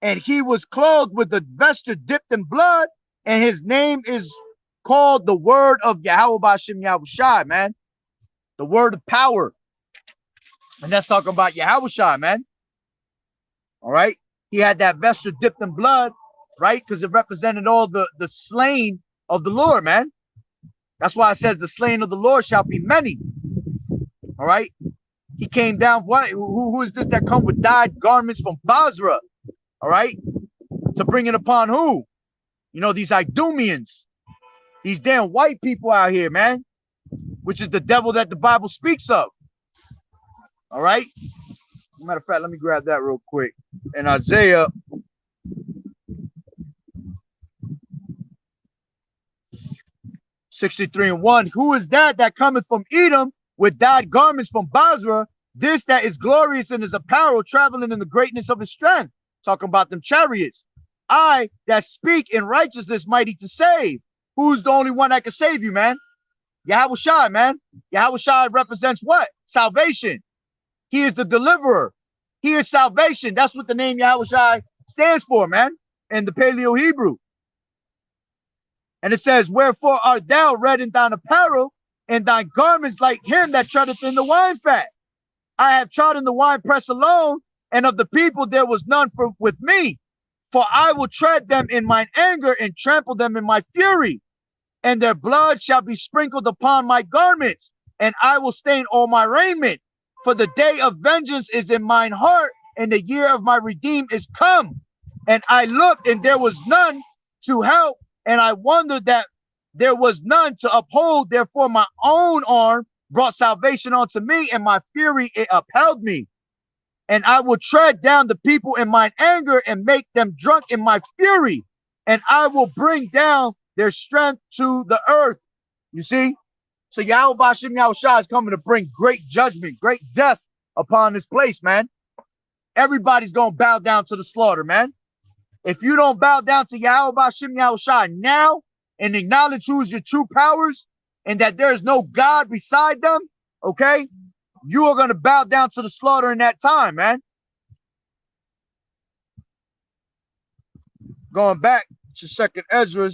And he was clothed with a vesture dipped in blood, and his name is called the word of Yahweh B'Shem Yahushai, man. The word of power. And that's talking about Yahushai, man. All right. He had that vesture dipped in blood, right? Because it represented all the slain of the Lord, man. That's why it says the slain of the Lord shall be many. All right. He came down. What? Who is this that come with dyed garments from Basra? All right. To bring it upon who? You know, these Idumeans. These damn white people out here, man. Which is the devil that the Bible speaks of. All right. Matter of fact, let me grab that real quick. In Isaiah 63:1, who is that cometh from Edom with dyed garments from Basra? This that is glorious in his apparel, traveling in the greatness of his strength. Talking about them chariots. I that speak in righteousness, mighty to save. Who's the only one that can save you, man? Yahushai, man. Yahushai represents what? Salvation. He is the deliverer. He is salvation. That's what the name Yahushai stands for, man, in the Paleo Hebrew. And it says, wherefore art thou red in thine apparel, and thy garments like him that treadeth in the wine fat? I have trodden the wine press alone, and of the people there was none with me. For I will tread them in mine anger, and trample them in my fury. And their blood shall be sprinkled upon my garments, and I will stain all my raiment. For the day of vengeance is in mine heart, and the year of my redeem is come. And I looked, and there was none to help, and I wondered that there was none to uphold. Therefore my own arm brought salvation unto me, and my fury it upheld me. And I will tread down the people in mine anger, and make them drunk in my fury. And I will bring down their strength to the earth. You see? So Yahweh B'Shem Yahushai is coming to bring great judgment, great death upon this place, man. Everybody's going to bow down to the slaughter, man. If you don't bow down to Yahweh B'Shem Yahushai now and acknowledge who's your true powers and that there is no God beside them, okay, you are going to bow down to the slaughter in that time, man. Going back to 2nd Ezra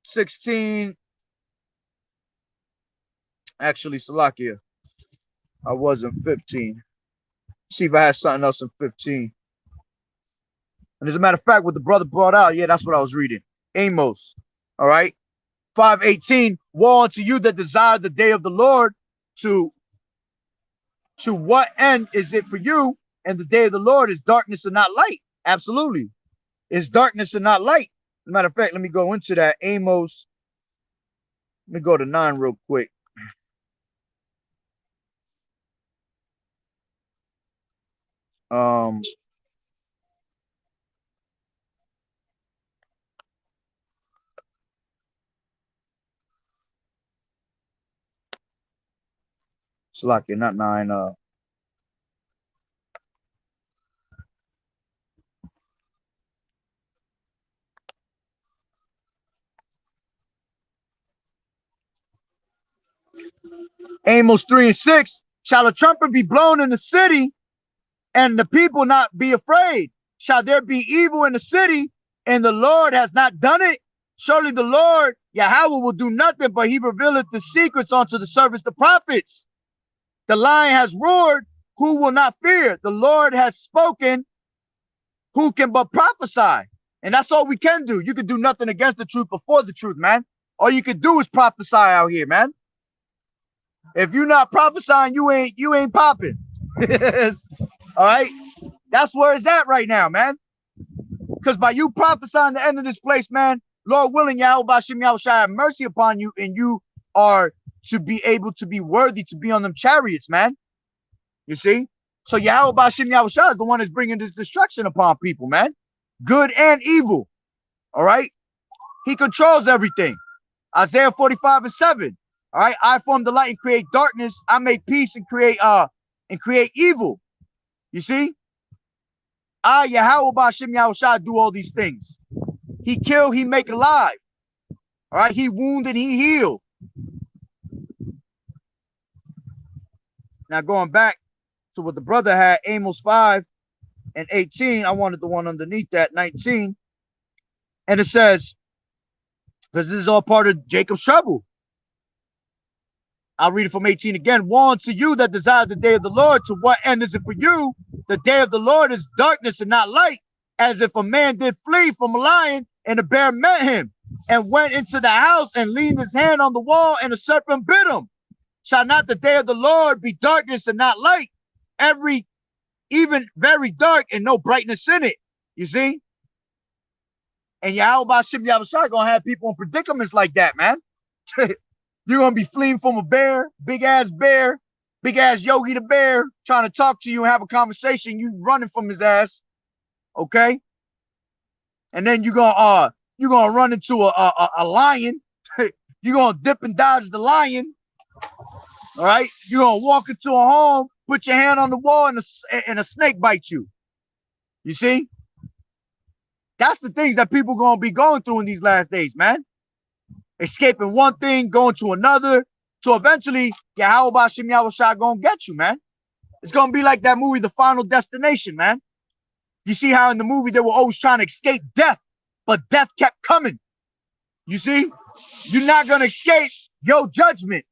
16. Actually, Salakia, I was in 15. See if I had something else in 15. And as a matter of fact, what the brother brought out, yeah, that's what I was reading. Amos, all right? 5:18, woe unto you that desire the day of the Lord. To what end is it for you? And the day of the Lord is darkness and not light. Absolutely. It's darkness and not light. As a matter of fact, let me go into that. Amos. Let me go to 9 real quick. Salakia, not 9. Amos 3:6. Shall a trumpet be blown in the city, and the people not be afraid? Shall there be evil in the city, and the Lord has not done it? Surely the Lord Yahweh will do nothing, but he revealeth the secrets unto the servants, the prophets. The lion has roared, who will not fear? The Lord has spoken, who can but prophesy? And that's all we can do. You can do nothing against the truth before the truth, man. All you can do is prophesy out here, man. If you're not prophesying, you ain't popping. All right, that's where it's at right now, man. Because by you prophesying the end of this place, man, Lord willing, Yahweh B'Shem Yahushai have mercy upon you, and you are to be able to be worthy to be on them chariots, man. You see? So Yahweh B'Shem Yahushai is the one that's bringing this destruction upon people, man. Good and evil. All right? He controls everything. Isaiah 45:7. All right, I form the light and create darkness. I make peace and create evil. You see, I Yahweh Ba'Shem Yahushua do all these things. He kill, he make alive. All right, he wounded, he healed. Now going back to what the brother had, Amos 5 and 18. I wanted the one underneath that, 19. And it says, because this is all part of Jacob's trouble. I'll read it from 18 again. Woe unto you that desire the day of the Lord. To what end is it for you? The day of the Lord is darkness and not light, as if a man did flee from a lion, and a bear met him, and went into the house, and leaned his hand on the wall, and a serpent bit him. Shall not the day of the Lord be darkness and not light? Even very dark, and no brightness in it. You see? And Yahweh Ba'Shem Yahushua gonna have people in predicaments like that, man. You're gonna be fleeing from a bear, big ass Yogi the bear, trying to talk to you and have a conversation. You running from his ass, okay? And then you're gonna run into a lion. You're gonna dip and dodge the lion. All right, you're gonna walk into a home, put your hand on the wall, and a snake bites you. You see? That's the things that people gonna be going through in these last days, man. Escaping one thing, going to another, so eventually Yahweh Ba'Shem Yahushua gonna get you, man. It's gonna be like that movie, The Final Destination, man. You see how in the movie they were always trying to escape death, but death kept coming. You see? You're not gonna escape your judgment.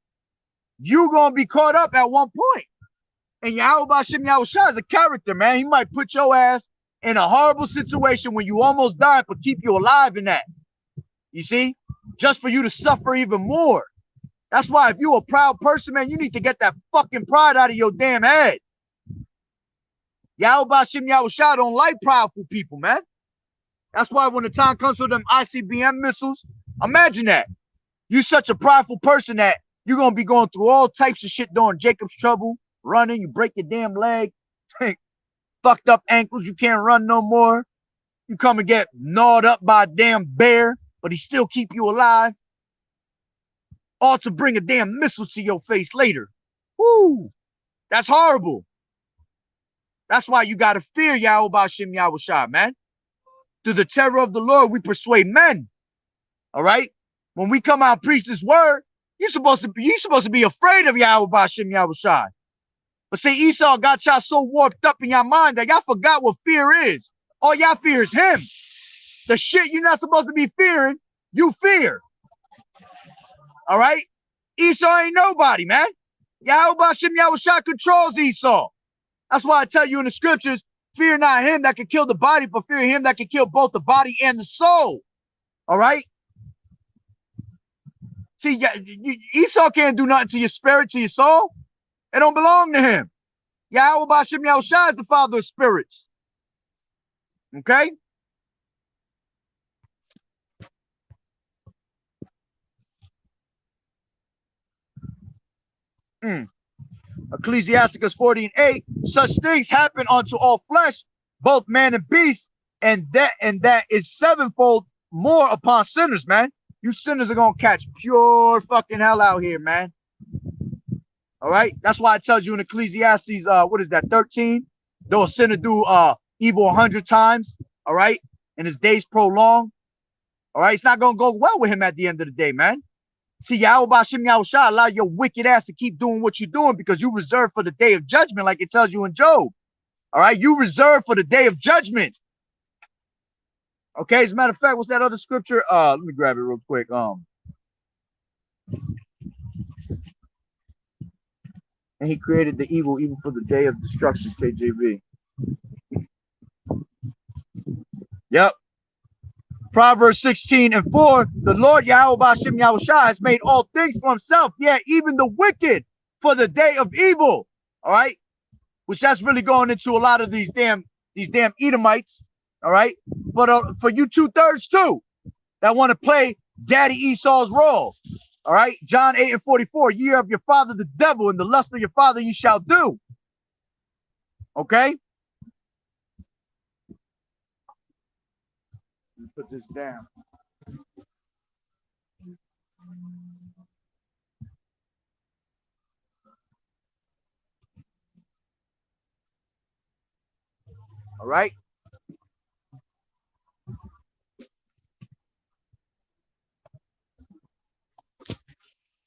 You're gonna be caught up at one point. And Yahweh Ba'Shem Yahushua is a character, man. He might put your ass in a horrible situation when you almost died, but keep you alive in that. You see? Just for you to suffer even more. That's why if you're a proud person, man, you need to get that fucking pride out of your damn head. Yahweh Ba'Shem Yahushua don't like proudful people, man. That's why when the time comes for them ICBM missiles, imagine that. You such a prideful person that you're going to be going through all types of shit during Jacob's trouble, running, you break your damn leg, fucked up ankles, you can't run no more. You come and get gnawed up by a damn bear, but he still keep you alive. All to bring a damn missile to your face later. Woo! That's horrible. That's why you got to fear Yahweh Ba'Shem Yahushua, man. Through the terror of the Lord, we persuade men. All right? When we come out and preach this word, you're supposed to be afraid of Yahweh Ba'Shem Yahushua. But see, Esau got y'all so warped up in your mind that y'all forgot what fear is. All y'all fear is him. The shit you're not supposed to be fearing, you fear. All right? Esau ain't nobody, man. Yahweh Ba'Shem Yahushua controls Esau. That's why I tell you in the scriptures, fear not him that can kill the body, but fear him that can kill both the body and the soul. All right? See, Esau can't do nothing to your spirit, to your soul. It don't belong to him. Yahweh Ba'Shem Yahushua is the father of spirits. Okay? Ecclesiasticus 40:8. Such things happen unto all flesh, both man and beast, and that is sevenfold more upon sinners, man. You sinners are gonna catch pure fucking hell out here, man. All right, that's why it tells you in Ecclesiastes, what is that, 13? Though a sinner do evil 100 times, all right, and his days prolong, all right, it's not gonna go well with him at the end of the day, man. See, Yahweh Ba'Shem Yahushua allow your wicked ass to keep doing what you're doing because you reserve for the day of judgment, like it tells you in Job. All right, you reserve for the day of judgment. Okay, as a matter of fact, what's that other scripture? Let me grab it real quick. And he created the evil even for the day of destruction, KJV. Yep. Proverbs 16:4, the Lord Yahweh Ba'Shem Yahushua has made all things for himself, yeah, even the wicked for the day of evil. All right, which that's really going into a lot of these damn Edomites. All right, but for you 2/3 too that want to play Daddy Esau's role. All right, John 8:44, ye are of your father the devil, and the lust of your father you shall do. Okay. Put this down. All right.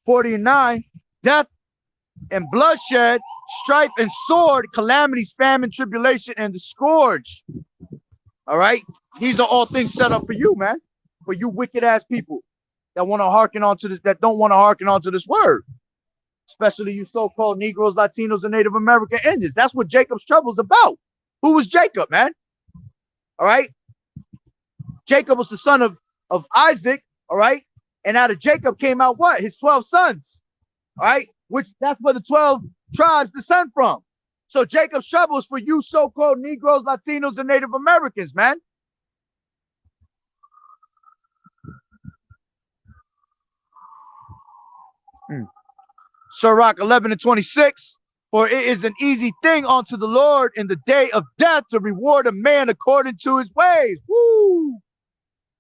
49, death and bloodshed, strife and sword, calamities, famine, tribulation, and the scourge. All right. These are all things set up for you, man. For you wicked ass people that want to hearken on to this, that don't want to hearken on to this word. Especially you so-called Negroes, Latinos, and Native American Indians. That's what Jacob's trouble is about. Who was Jacob, man? All right. Jacob was the son of Isaac. All right. And out of Jacob came out what? His 12 sons. All right. Which that's where the 12 tribes descend from. So Jacob's trouble is for you so-called Negroes, Latinos, and Native Americans, man. Sirach 11 and 26. For it is an easy thing unto the Lord in the day of death to reward a man according to his ways. Woo!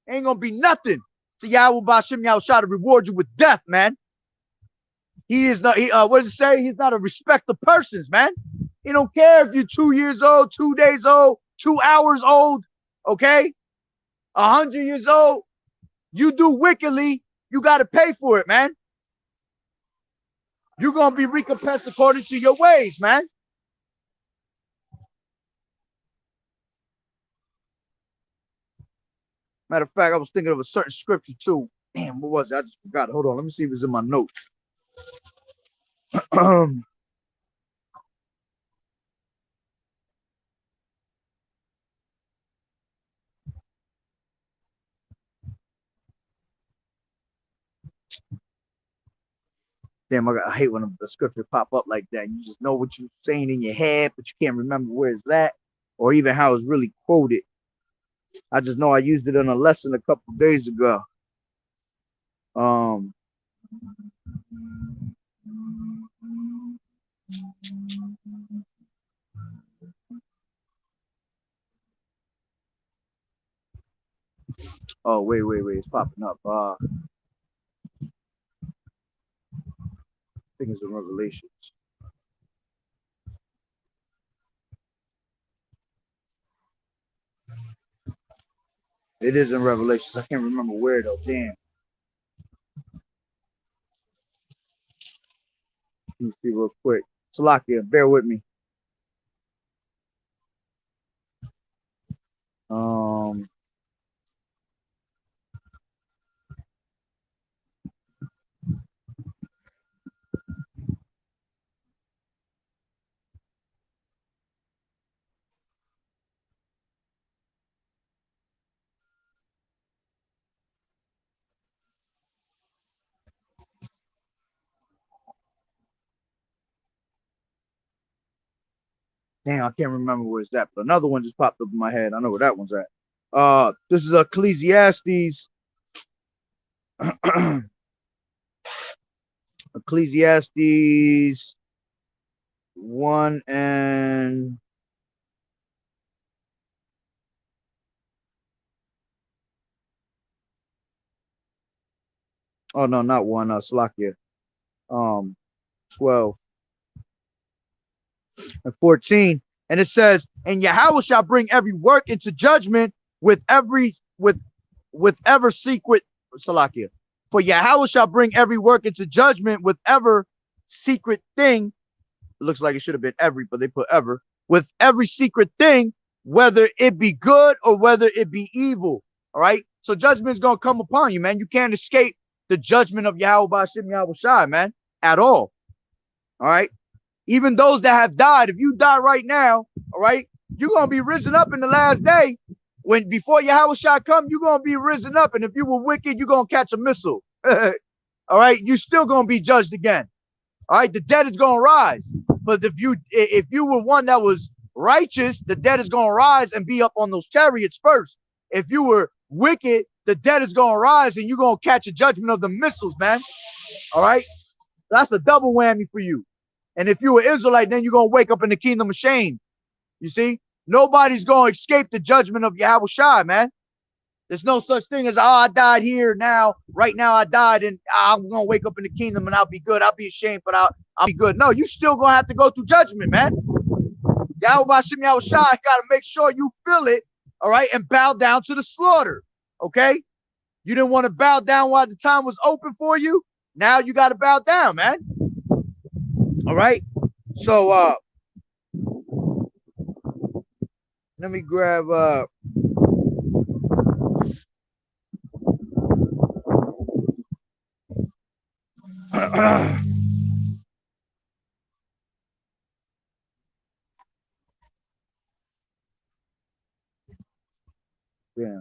Ain't gonna be nothing to Yahweh Bashim Yahushua to reward you with death, man. He is not, what does it say? He's not a respect of persons, man. He don't care if you're 2 years old, 2 days old, 2 hours old, okay? 100 years old. You do wickedly, you got to pay for it, man. You're going to be recompensed according to your ways, man. Matter of fact, I was thinking of a certain scripture too. Damn, what was it? I just forgot. Hold on. Let me see if it's in my notes. Damn, I hate when the scripture pop up like that. You just know what you're saying in your head, but you can't remember where it's at or even how it's really quoted. I just know I used it in a lesson a couple days ago. Oh, wait. It's popping up. I think it's in Revelations. It is in Revelations. I can't remember where though. Damn. Let me see real quick. Salakia, bear with me. Damn, I can't remember where it's at, but another one just popped up in my head. I know where that one's at. This is Ecclesiastes. Ecclesiastes 1 and oh no, not 1, Salakia. 12 and 14. And it says, and Yahweh shall bring every work into judgment with ever secret Salakia. For Yahweh shall bring every work into judgment with ever secret thing. It looks like it should have been every, but they put ever. With every secret thing, whether it be good or whether it be evil. All right. So judgment is going to come upon you, man. You can't escape the judgment of Yahweh Bashim Yahushua, man, at all. All right. Even those that have died, if you die right now, all right, you're going to be risen up in the last day. When before Yahushua come, you're going to be risen up. And if you were wicked, you're going to catch a missile. All right. You're still going to be judged again. All right. The dead is going to rise. But if you were one that was righteous, the dead is going to rise and be up on those chariots first. If you were wicked, the dead is going to rise and you're going to catch a judgment of the missiles, man. All right. That's a double whammy for you. And if you were Israelite, then you're going to wake up in the kingdom of shame. You see, nobody's going to escape the judgment of Yahushua, man. There's no such thing as, oh, I died here now. Right now I died and I'm going to wake up in the kingdom and I'll be good. I'll be ashamed, but I'll be good. No, you still going to have to go through judgment, man. Yahweh Hashem Yahweh Shai got to make sure you feel it, all right, and bow down to the slaughter, okay? You didn't want to bow down while the time was open for you. Now you got to bow down, man. All right? So, let me grab, yeah.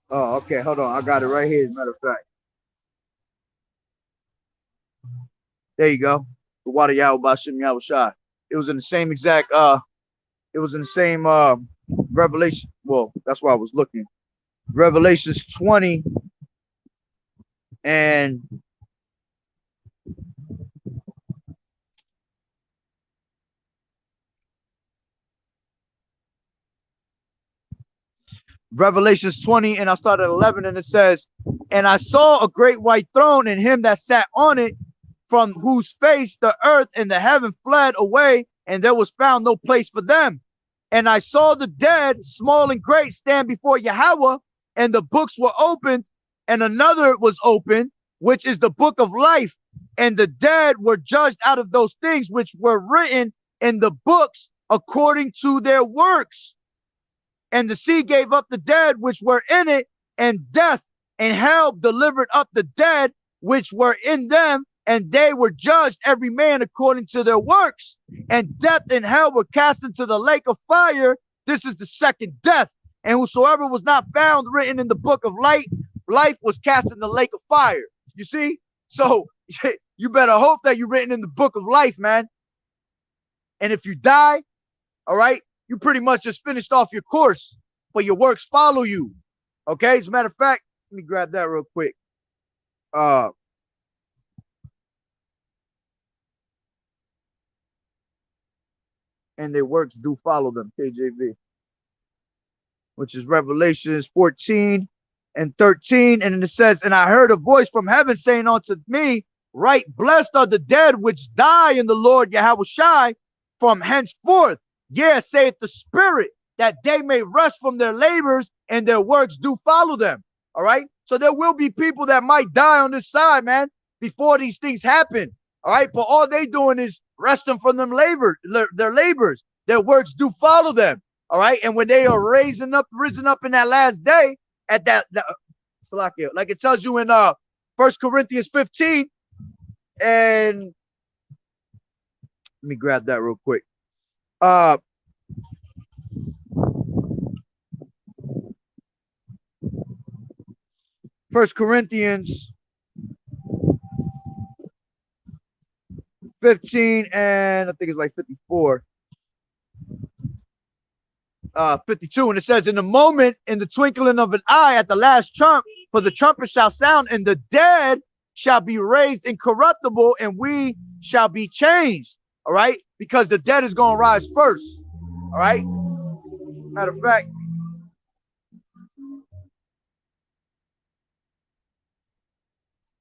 Oh, okay. Hold on. I got it right here. As a matter of fact, there you go. The water Yahweh Bashim Yahweh Shai. It was in the same exact. It was in the same Revelation. Well, that's why I was looking. Revelations 20 and Revelations 20, and I started at 11, and it says, and I saw a great white throne, and him that sat on it, from whose face the earth and the heaven fled away, and there was found no place for them. And I saw the dead, small and great, stand before Yahweh, and the books were opened, and another was opened, which is the book of life. And the dead were judged out of those things which were written in the books according to their works. And the sea gave up the dead which were in it, and death and hell delivered up the dead which were in them, and they were judged every man according to their works. And death and hell were cast into the lake of fire. This is the second death. And whosoever was not found written in the book of life was cast in the lake of fire. You see? So you better hope that you're written in the book of life, man. And if you die, all right, you pretty much just finished off your course, but your works follow you. Okay? As a matter of fact, let me grab that real quick. And their works do follow them, KJV, which is Revelations 14 and 13. And it says, and I heard a voice from heaven saying unto me, right, blessed are the dead which die in the Lord Yahweh Shai from henceforth. Yeah, saith the Spirit, that they may rest from their labors and their works do follow them. All right. So there will be people that might die on this side, man, before these things happen. All right. But all they doing is resting from them their labors. Their works do follow them. All right. And when they are risen up in that last day, at that like it tells you in 1 Corinthians 15. And let me grab that real quick. 1 Corinthians 15 and I think it's like 54. 52, and it says, in the moment, in the twinkling of an eye, at the last trump, for the trumpet shall sound, and the dead shall be raised incorruptible, and we shall be changed. All right, because the dead is going to rise first. All right, matter of fact,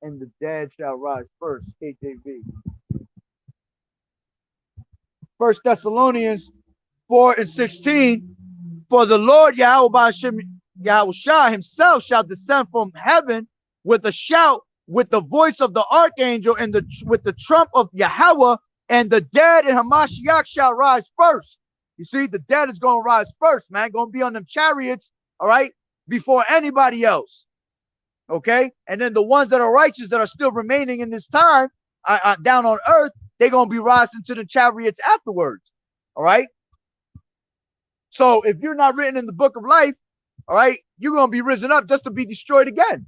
and the dead shall rise first, KJV. 1 Thessalonians 4 and 16. For the Lord Yahweh Shai himself shall descend from heaven with a shout, with the voice of the archangel, and with the trump of Yahweh, and the dead in Hamashiach shall rise first. You see, the dead is going to rise first, man. Going to be on them chariots, all right, before anybody else. Okay? And then the ones that are righteous that are still remaining in this time down on earth, they're going to be rising to the chariots afterwards. All right? So if you're not written in the book of life, all right, you're going to be risen up just to be destroyed again.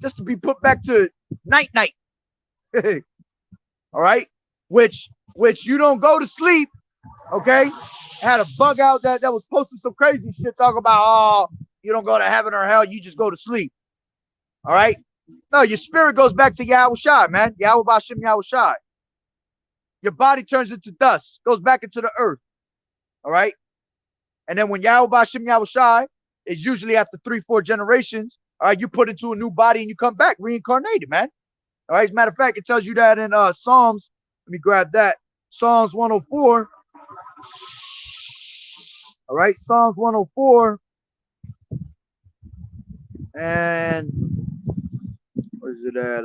Just to be put back to night. All right? Which you don't go to sleep, okay? I had a bug out that was posting some crazy shit talking about, oh, you don't go to heaven or hell, you just go to sleep. All right? No, your spirit goes back to Yahweh Shai, man. Yahweh Bashim Yahweh Shai. Your body turns into dust, goes back into the earth. All right. And then when Yahweh Bashim Yahweh Shai is usually after 3-4 generations, all right, you put into a new body and you come back reincarnated, man. All right. As a matter of fact, it tells you that in Psalms. Let me grab that. Psalms 104. All right, Psalms 104. And where's it at?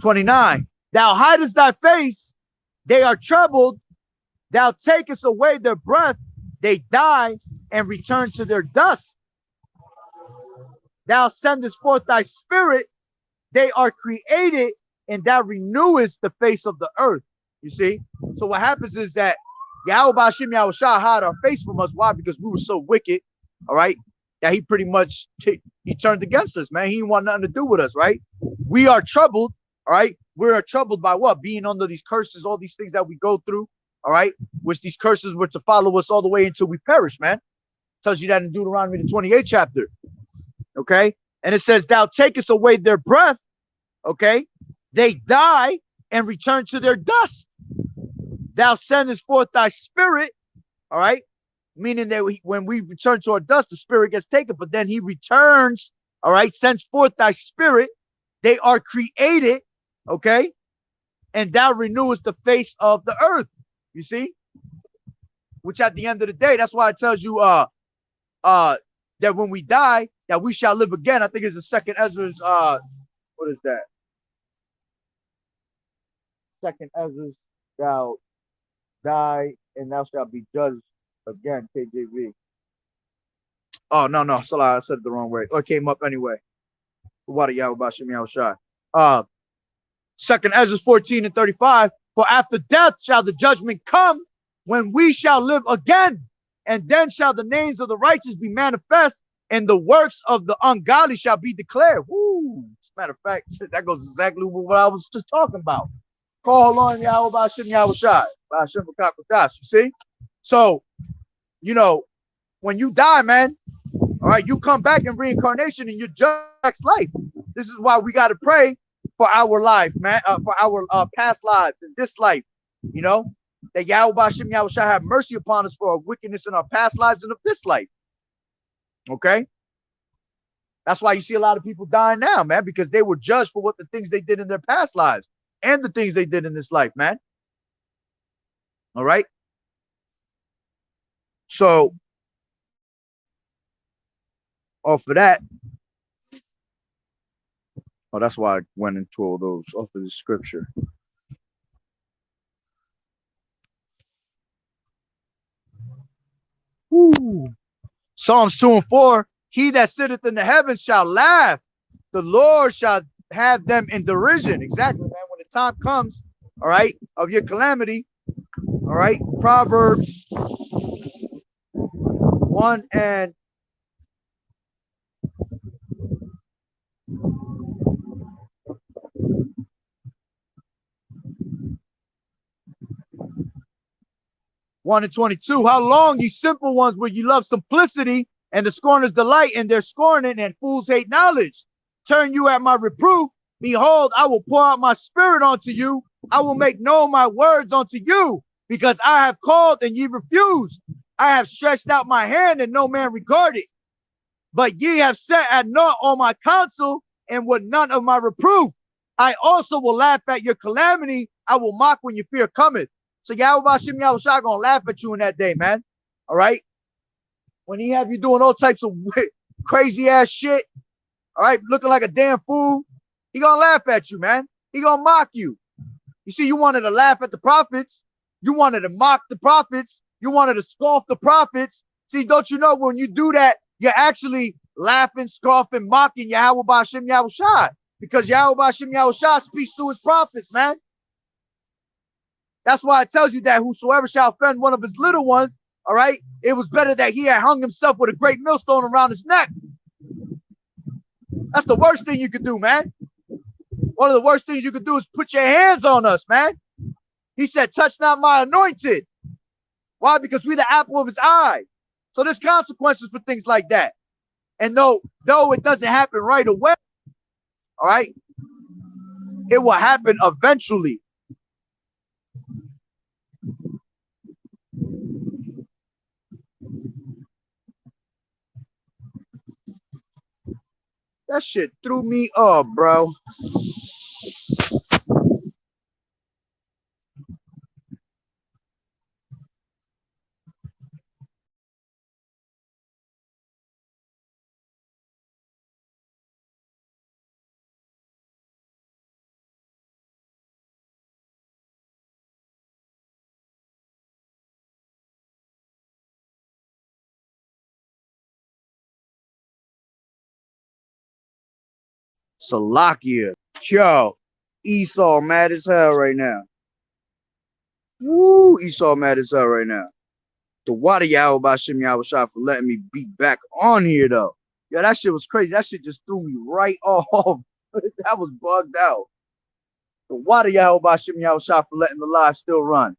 29. Thou hidest thy face, they are troubled. Thou takest away their breath, they die and return to their dust. Thou sendest forth thy spirit, they are created, and thou renewest the face of the earth. You see? So what happens is that Yahweh Bashim Yahushua hide our face from us. Why? Because we were so wicked, all right, that he pretty much he turned against us, man. He didn't want nothing to do with us, right? We are troubled, all right? We are troubled by what? Being under these curses, all these things that we go through, all right? Which these curses were to follow us all the way until we perish, man. Tells you that in Deuteronomy, the 28th chapter, okay? And it says, thou takest away their breath, okay? They die and return to their dust. Thou sendest forth thy spirit, all right? Meaning that when we return to our dust, the spirit gets taken, but then he returns, all right? Sends forth thy spirit. They are created, okay? And thou renewest the face of the earth, you see? Which at the end of the day, that's why it tells you that when we die, that we shall live again. I think it's the second Ezra's, what is that? Second Ezra's, thou die and thou shalt be judged again, KJV. Oh, no, Salah, I said it the wrong way. Or it came up anyway. What Yahweh Bashim Yahushai. Second Ezra 14 and 35. For after death shall the judgment come, when we shall live again, and then shall the names of the righteous be manifest, and the works of the ungodly shall be declared. Woo! As a matter of fact, that goes exactly with what I was just talking about. Call on Yahweh Bashim Yahushai. Bashim B'Kakutash. You see? So, you know, when you die, man, all right, you come back in reincarnation and you judge next life. This is why we got to pray for our life, man, for our past lives and this life, you know, that Yahweh Bashim Yahushua have mercy upon us for our wickedness in our past lives and of this life. Okay? That's why you see a lot of people dying now, man, because they were judged for what the things they did in their past lives and the things they did in this life, man. All right? So, off of that, oh, that's why I went into all those off of the scripture. Woo. Psalms 2 and 4. He that sitteth in the heavens shall laugh. The Lord shall have them in derision. Exactly, man. When the time comes, all right, of your calamity, all right. Proverbs 1 and 22. How long, ye simple ones, will ye love simplicity, and the scorners delight in their scorning, and fools hate knowledge? Turn you at my reproof. Behold, I will pour out my spirit unto you. I will make known my words unto you, because I have called and ye refused. I have stretched out my hand and no man regarded. But ye have set at naught all my counsel and would none of my reproof. I also will laugh at your calamity. I will mock when your fear cometh. So Yahweh Bashim Yahushua gonna laugh at you in that day, man. All right? When he have you doing all types of crazy ass shit, all right, looking like a damn fool, he gonna laugh at you, man. He gonna mock you. You see, you wanted to laugh at the prophets. You wanted to mock the prophets. You wanted to scoff the prophets. See, don't you know when you do that, you're actually laughing, scoffing, mocking Yahweh Bashim Yahushua, because Yahweh Bashim Yahushua speaks to his prophets, man. That's why it tells you that whosoever shall offend one of his little ones, all right, it was better that he had hung himself with a great millstone around his neck. That's the worst thing you could do, man. One of the worst things you could do is put your hands on us, man. He said, touch not my anointed. Why? Because we're the apple of his eye. So there's consequences for things like that. And though it doesn't happen right away, all right, it will happen eventually. That shit threw me up, bro. Salakia. Yo, Esau mad as hell right now. Woo, Esau mad as hell right now. The water Yahawah Shah for letting me be back on here though. Yeah, that shit was crazy. That shit just threw me right off. That was bugged out. The water Yahawah Shah for letting the live still run.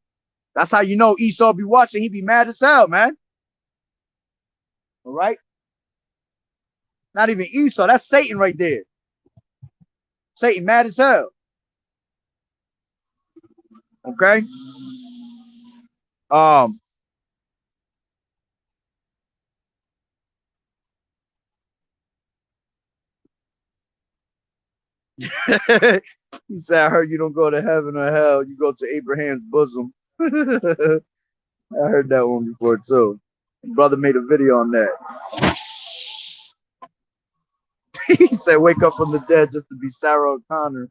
That's how you know Esau be watching. He be mad as hell, man. All right. Not even Esau. That's Satan right there. Satan mad as hell. Okay. Um. He said, I heard you don't go to heaven or hell. You go to Abraham's bosom. I heard that one before too. Brother made a video on that. He said, wake up from the dead just to be Sarah O'Connor.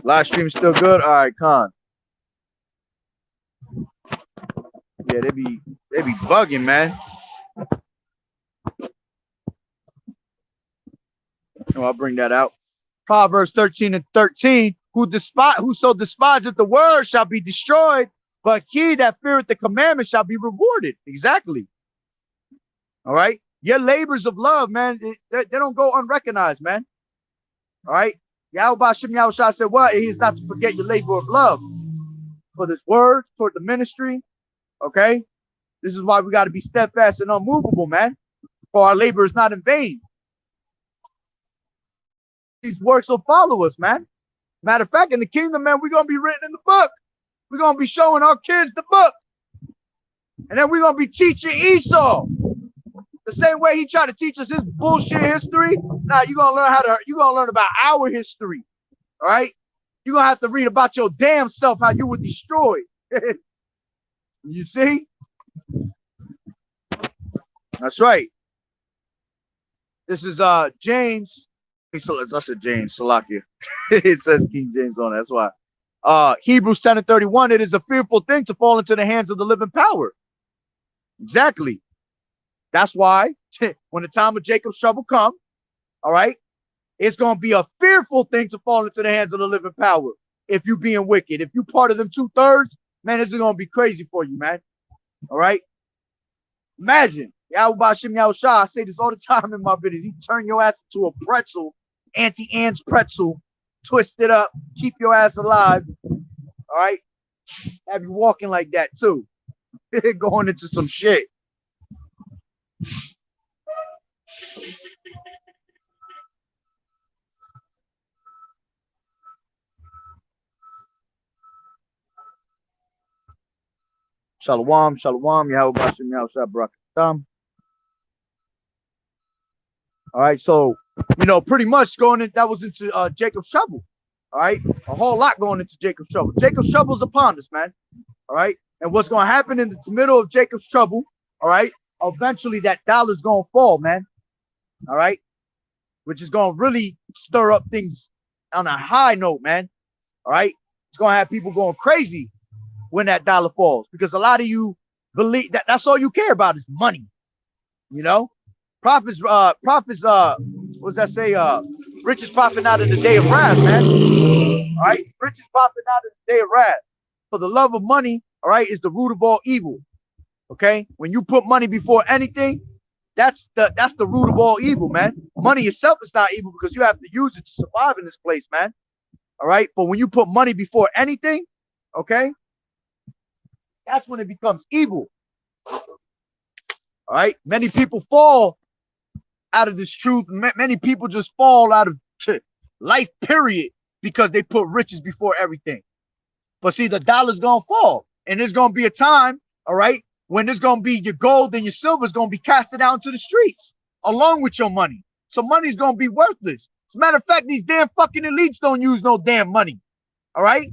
Live stream still good? All right, Con. Yeah, they be bugging, man. Oh, I'll bring that out. Proverbs 13:13. Whoso despiseth the word shall be destroyed, but he that feareth the commandment shall be rewarded. Exactly. All right. Your labors of love, man, they don't go unrecognized, man. All right. Yahweh Shem Yahushua said, what? He is not to forget your labor of love for this word, toward the ministry. Okay. This is why we got to be steadfast and unmovable, man. For our labor is not in vain. These works will follow us, man. Matter of fact, in the kingdom, man, we're going to be written in the book. We're going to be showing our kids the book. And then we're going to be teaching Esau. The same way he tried to teach us his bullshit history. Now you're going to learn about our history. All right. You're going to have to read about your damn self, how you were destroyed. You see? That's right. This is James. I said James, Salakia. It says King James on it. That's why. Hebrews 10:31. It is a fearful thing to fall into the hands of the living power. Exactly. That's why when the time of Jacob's trouble come, all right, it's going to be a fearful thing to fall into the hands of the living power. If you being wicked, if you part of them 2/3, man, this is going to be crazy for you, man. All right. Imagine, Yahweh Shem Yahushua, I say this all the time in my videos. He turn your ass into a pretzel, Auntie Anne's pretzel, twist it up, keep your ass alive. All right. Have you walking like that too. Going into some shit. Shalom, shalom, Yahweh Shem Yahushua Barakatam. All right, so pretty much going in, that was into Jacob's trouble. All right, a whole lot going into Jacob's trouble. Jacob's trouble is upon us, man. All right, and what's going to happen in the middle of Jacob's trouble? All right, eventually that dollar's going to fall, man. All right, which is going to really stir up things on a high note, man. All right, it's going to have people going crazy when that dollar falls, because a lot of you believe that that's all you care about is money. Prophets, what does that say? Richest prophet out of the day of wrath, man. All right, richest prophet out of the day of wrath. For the love of money, all right, is the root of all evil. Okay, when you put money before anything, that's the root of all evil, man. Money itself is not evil because you have to use it to survive in this place, man. All right, but when you put money before anything, okay, that's when it becomes evil. All right, many people fall out of this truth. Many people just fall out of life, period, because they put riches before everything. But see, the dollar's gonna fall, and there's gonna be a time, all right, when it's going to be your gold and your silver is going to be casted out into the streets along with your money. So money's going to be worthless. As a matter of fact, these damn fucking elites don't use no damn money. All right?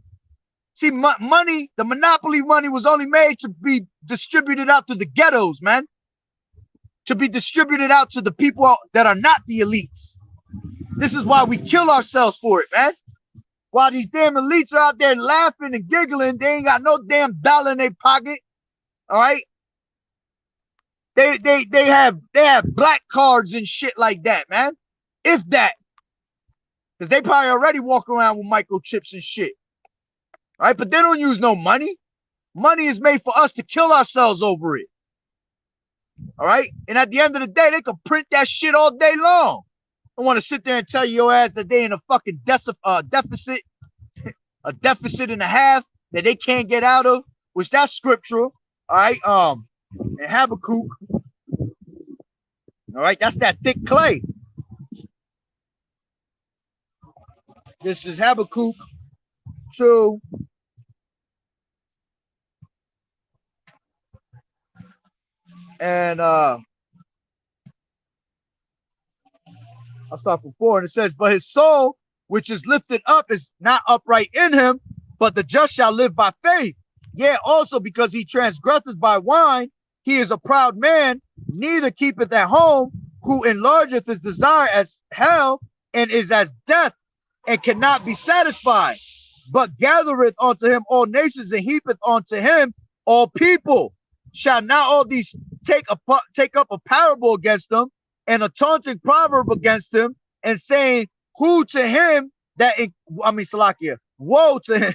See, money, the monopoly money was only made to be distributed out to the ghettos, man. To be distributed out to the people that are not the elites. This is why we kill ourselves for it, man. While these damn elites are out there laughing and giggling, they ain't got no damn dollar in their pocket. All right? They have black cards and shit like that, man. If that. Because they probably already walk around with microchips and shit. All right? But they don't use no money. Money is made for us to kill ourselves over it. All right? And at the end of the day, they can print that shit all day long. I want to sit there and tell your ass that they in a fucking deficit, a deficit and a half that they can't get out of, which that's scriptural. All right? And Habakkuk. All right? That's that thick clay. This is Habakkuk 2. And I'll start from 4. And it says, but his soul, which is lifted up, is not upright in him, but the just shall live by faith. Yea, also because he transgresseth by wine, he is a proud man, neither keepeth at home, who enlargeth his desire as hell, and is as death, and cannot be satisfied, but gathereth unto him all nations, and heapeth unto him all people. Shall not all these take up a parable against them, and a taunting proverb against him, and saying, who to him that, Salakia, woe to him,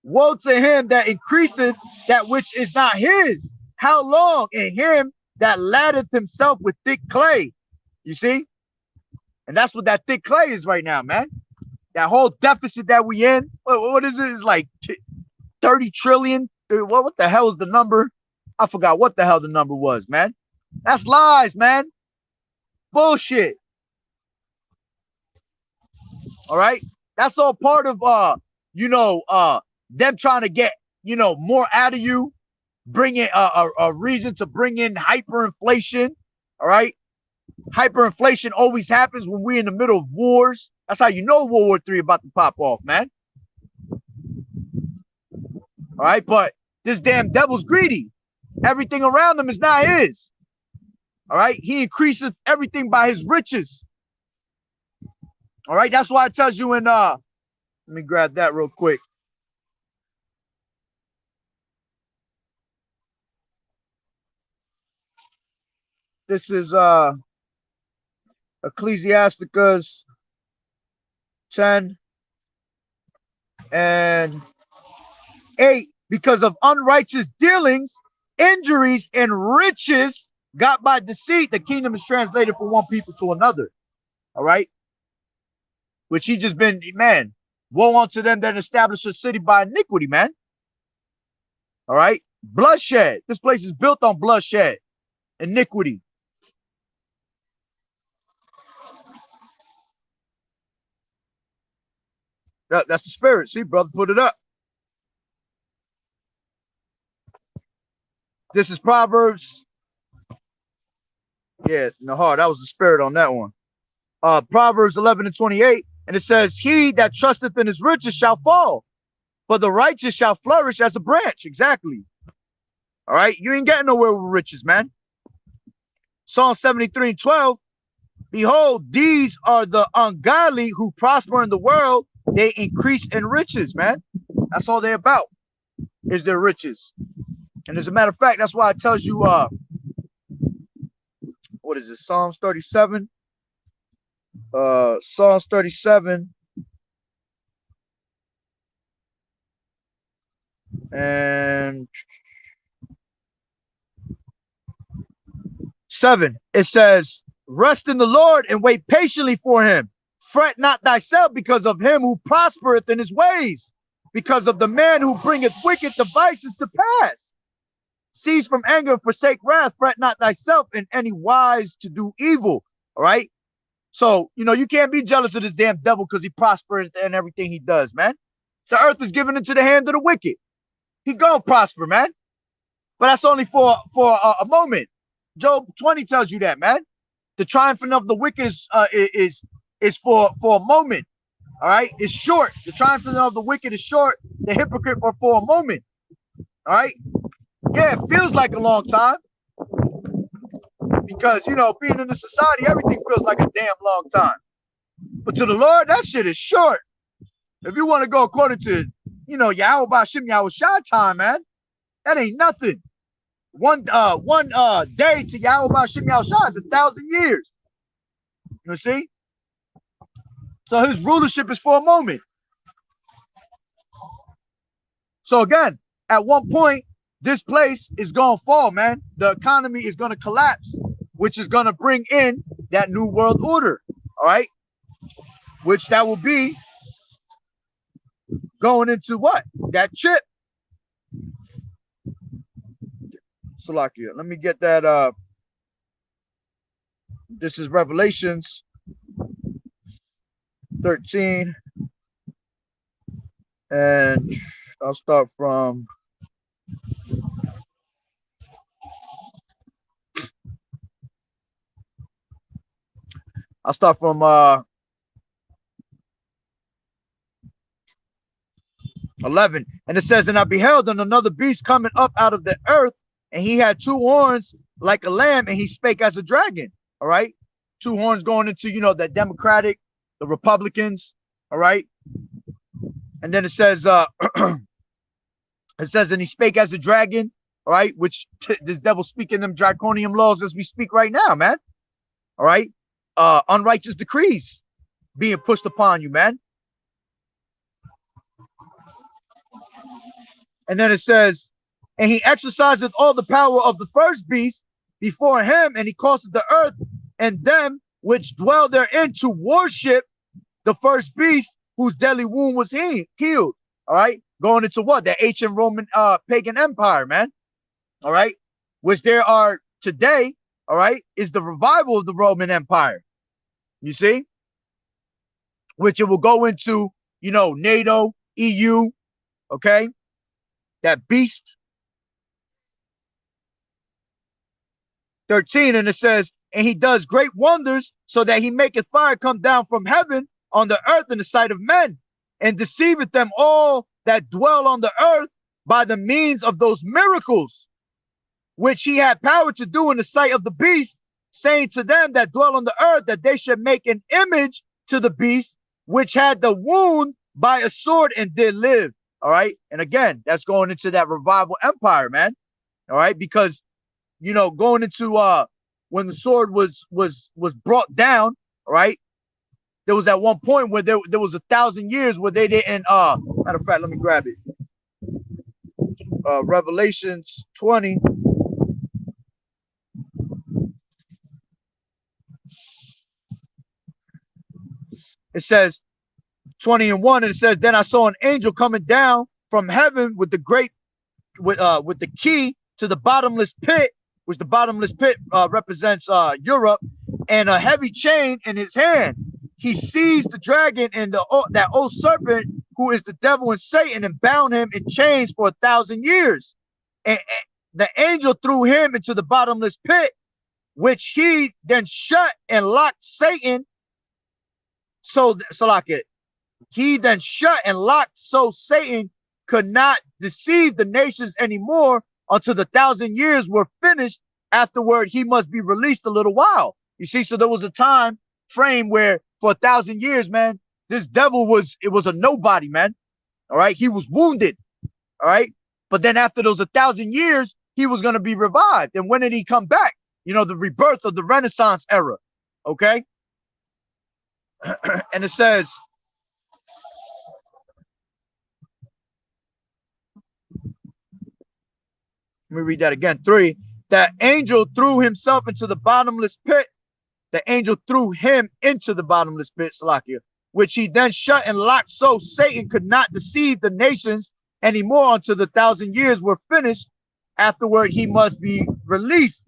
woe to him that increaseth that which is not his. How long? In him that laddeth himself with thick clay. You see? And that's what that thick clay is right now, man. That whole deficit that we in, what is it? It's like 30 trillion. What the hell is the number? I forgot what the hell the number was, man. That's lies, man. Bullshit. All right? That's all part of them trying to get, more out of you, bringing a reason to bring in hyperinflation. All right? Hyperinflation always happens when we're in the middle of wars. That's how you know World War III about to pop off, man. All right, but this damn devil's greedy. Everything around him is not his. All right, he increases everything by his riches. All right, that's why it tells you in let me grab that real quick. This is Ecclesiasticus 10 and 8, because of unrighteous dealings, injuries, and riches got by deceit, the kingdom is translated from one people to another. All right, which he just been, man, woe unto them that establish a city by iniquity, man. All right, bloodshed. This place is built on bloodshed, iniquity. That's the spirit. See, brother, put it up. This is Proverbs. Yeah, Nahar, that was the spirit on that one. Proverbs 11 and 28. And it says, he that trusteth in his riches shall fall, but the righteous shall flourish as a branch. Exactly. All right. You ain't getting nowhere with riches, man. Psalm 73 and 12. Behold, these are the ungodly who prosper in the world. They increase in riches, man. That's all they're about, is their riches. And as a matter of fact, that's why it tells you, what is it? Psalms 37. Psalms 37 and 7. It says, rest in the Lord and wait patiently for him. Fret not thyself because of him who prospereth in his ways, because of the man who bringeth wicked devices to pass. Cease from anger, forsake wrath, fret not thyself in any wise to do evil. All right. So, you can't be jealous of this damn devil because he prospers in everything he does, man. The earth is given into the hand of the wicked. He gonna prosper, man. But that's only for a moment. Job 20 tells you that, man. The triumphing of the wicked is for a moment. All right, it's short. The triumphing of the wicked is short. The hypocrite are for a moment. All right. Yeah, it feels like a long time because being in the society, everything feels like a damn long time. But to the Lord, that shit is short. If you want to go according to YAHAWAH'S Yahawashi time, man, that ain't nothing. One day to YAHAWAH'S Yahawashi is 1,000 years. You see? So his rulership is for a moment. So again, at one point, this place is going to fall, man. The economy is going to collapse, which is going to bring in that new world order. All right. Which that will be going into what? That chip. Salakia. Let me get that. This is Revelations 13. And I'll start from I'll start from 11. And it says, and I beheld another beast coming up out of the earth, and he had two horns like a lamb, and he spake as a dragon. All right. Two horns going into, the Democratic, the Republicans. All right. And then it says, and he spake as a dragon. All right. Which this devil speaking them draconian laws as we speak right now, man. All right. Unrighteous decrees being pushed upon you, man. And then it says, and he exerciseth all the power of the first beast before him, and he causeth the earth and them which dwell therein to worship the first beast whose deadly wound was healed. All right. Going into what? The ancient Roman pagan empire, man. All right. Which there are today, all right, is the revival of the Roman Empire. You see? Which it will go into, NATO, EU, okay? That beast. 13, and it says, and he does great wonders, so that he maketh fire come down from heaven on the earth in the sight of men, and deceiveth them all that dwell on the earth by the means of those miracles, which he had power to do in the sight of the beast, saying to them that dwell on the earth that they should make an image to the beast, which had the wound by a sword and did live. All right. And again, that's going into that revival empire, man. All right. Because, going into when the sword was brought down, all right, there was at one point where there was 1,000 years where they didn't matter of fact, let me grab it. Revelations 20. It says 20:1, and it says, then I saw an angel coming down from heaven with the key to the bottomless pit, which the bottomless pit represents Europe, and a heavy chain in his hand. He seized the dragon and that old serpent, who is the devil and Satan, and bound him in chains for 1,000 years. And the angel threw him into the bottomless pit, which he then shut and locked Satan. So he then shut and locked, so Satan could not deceive the nations anymore until the 1,000 years were finished. Afterward, he must be released a little while. You see, so there was a time frame where for 1,000 years, man, this devil was a nobody, man. All right. He was wounded. All right. But then after those 1,000 years, he was going to be revived. And when did he come back? The rebirth of the Renaissance era. Okay. And it says, let me read that again. 3, that angel threw himself into the bottomless pit. The angel threw him into the bottomless pit, Salakia, which he then shut and locked, so Satan could not deceive the nations anymore until the 1,000 years were finished. Afterward, he must be released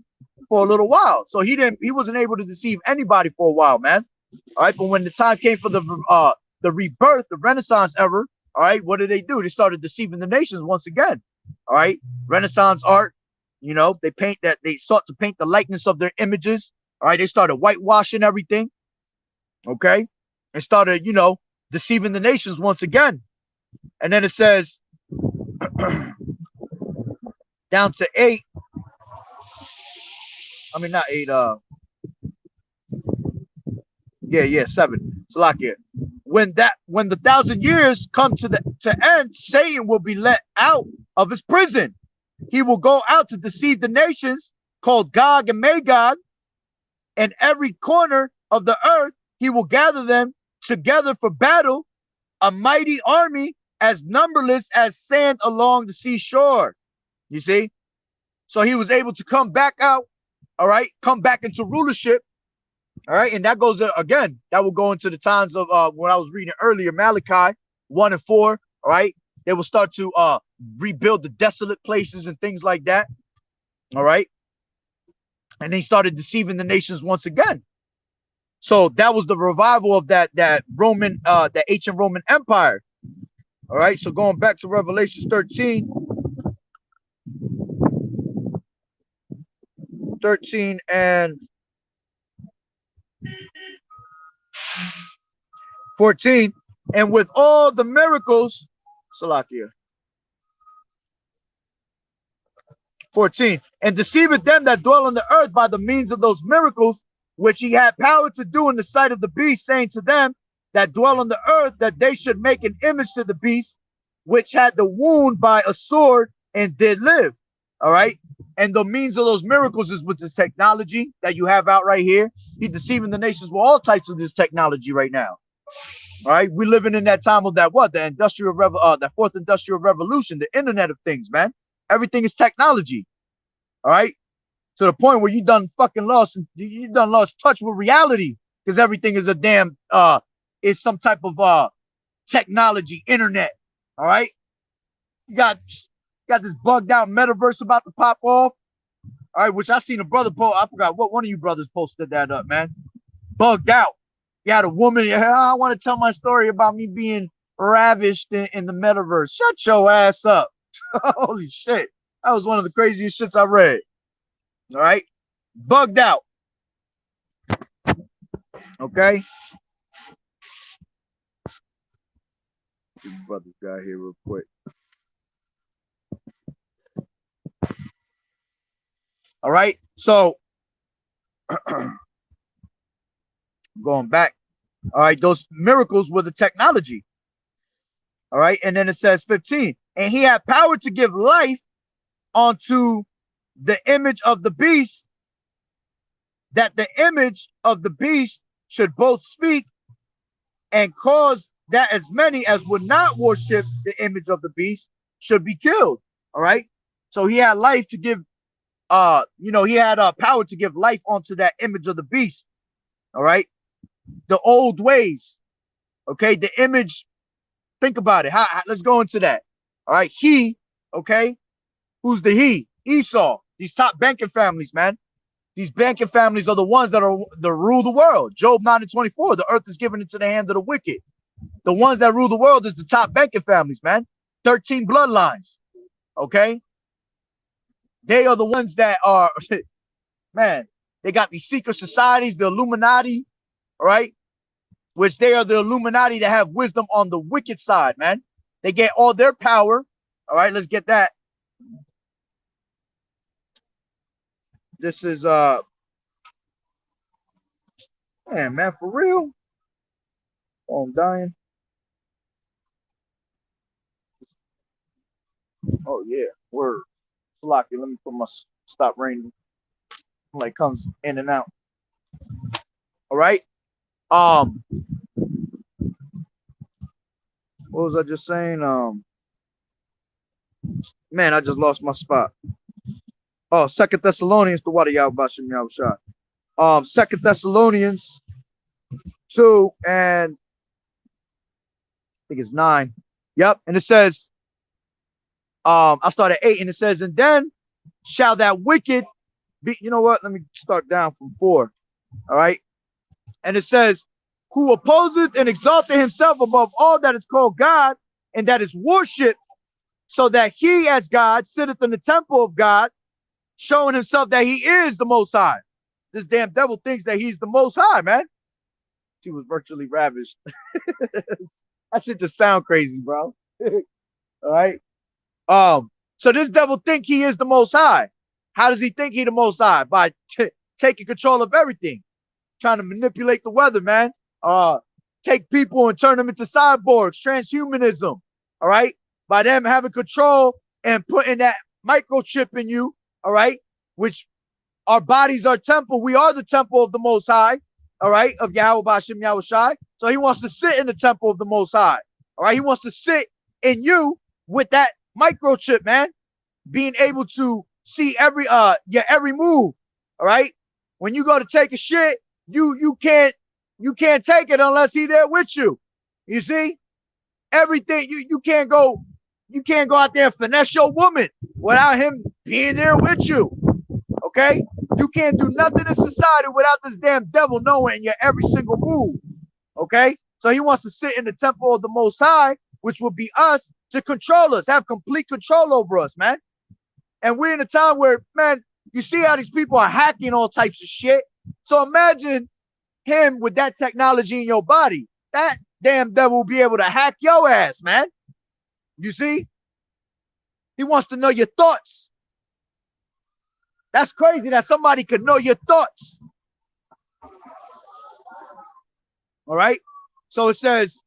for a little while. So he wasn't able to deceive anybody for a while, man. All right, but when the time came for the rebirth, the Renaissance era, all right, what did they do? They started deceiving the nations once again. All right, Renaissance art, You know, they sought to paint the likeness of their images. All right, they started whitewashing everything. Okay, and started, you know, deceiving the nations once again. And then it says down to 8. I mean, not 8. Yeah, 7. Salakia. When the 1,000 years come to end, Satan will be let out of his prison. He will go out to deceive the nations called Gog and Magog, and every corner of the earth he will gather them together for battle, a mighty army as numberless as sand along the seashore. You see? So he was able to come back out, all right, come back into rulership. All right, and that goes again. That will go into the times of when I was reading earlier, Malachi 1 and 4. All right, they will start to rebuild the desolate places and things like that. All right, and they started deceiving the nations once again. So that was the revival of that Roman, that ancient Roman Empire. All right, so going back to Revelation 13. 13 and 14, and with all the miracles, Salakia. 14, and deceiveth them that dwell on the earth by the means of those miracles which he had power to do in the sight of the beast, saying to them that dwell on the earth that they should make an image to the beast, which had the wound by a sword and did live. All right, and the means of those miracles is with this technology that you have out right here. He's deceiving the nations with all types of this technology right now. All right, we're living in that time of that that fourth industrial revolution, the internet of things, man. Everything is technology. All right, to the point where you done lost touch with reality, because everything is a damn is some type of technology, internet. All right, you got this bugged out metaverse about to pop off. All right, which I seen a brother post. I forgot what one of you brothers posted that up, man. Bugged out. You had a woman. I want to tell my story about me being ravished in the metaverse. Shut your ass up. Holy shit. That was one of the craziest shits I read. All right. Bugged out. Okay. This brother's guy here real quick. All right. So going back. All right. Those miracles were the technology. All right. And then it says 15. And he had power to give life onto the image of the beast, that the image of the beast should both speak and cause that as many as would not worship the image of the beast should be killed. All right. So he had life to give, he had power to give life onto that image of the beast. All right. The old ways. Okay. The image. Think about it. Let's go into that. All right. He, okay. Who's the he? Esau. These top banking families, man. These banking families are the ones that rule the world. Job 9:24. The earth is given into the hand of the wicked. The ones that rule the world is the top banking families, man. 13 bloodlines. Okay. They are the ones that are, man, they got these secret societies, the Illuminati, all right? Which they are the Illuminati that have wisdom on the wicked side, man. They get all their power. All right, let's get that. This is man, for real. Oh, I'm dying. Oh yeah, word. Slocky, let me put my stop raining. Like comes in and out. All right. What was I just saying? Man, I just lost my spot. Oh, 2 Thessalonians, the water Yahawah's shot. 2 Thessalonians 2 and I think it's 9. Yep, and it says, I started 8, and it says, and then shall that wicked be, you know what? Let me start down from 4. All right. And it says, who opposeth and exalteth himself above all that is called God and that is worshipped, so that he as God sitteth in the temple of God, showing himself that he is the Most High. This damn devil thinks that he's the Most High, man. She was virtually ravished. That shit just sound crazy, bro. All right. So this devil think he is the Most High. How does he think he the Most High? By taking control of everything, trying to manipulate the weather, man. Take people and turn them into cyborgs, transhumanism. All right. By them having control and putting that microchip in you. All right. Which our bodies are temple. We are the temple of the Most High. All right. Of Yahweh Bashim Yahushai. So he wants to sit in the temple of the Most High. All right. He wants to sit in you with that microchip, man. Being able to see your every move. All right. When you go to take a shit, you can't take it unless he's there with you. You see? Everything you can't go out there and finesse your woman without him being there with you. Okay? You can't do nothing in society without this damn devil knowing your every single move. Okay? So he wants to sit in the temple of the Most High, which will be us, to control us, have complete control over us, man. And we're in a time where, man, you see how these people are hacking all types of shit. So imagine him with that technology in your body. That damn devil will be able to hack your ass, man. You see? He wants to know your thoughts. That's crazy that somebody could know your thoughts. All right. So it says,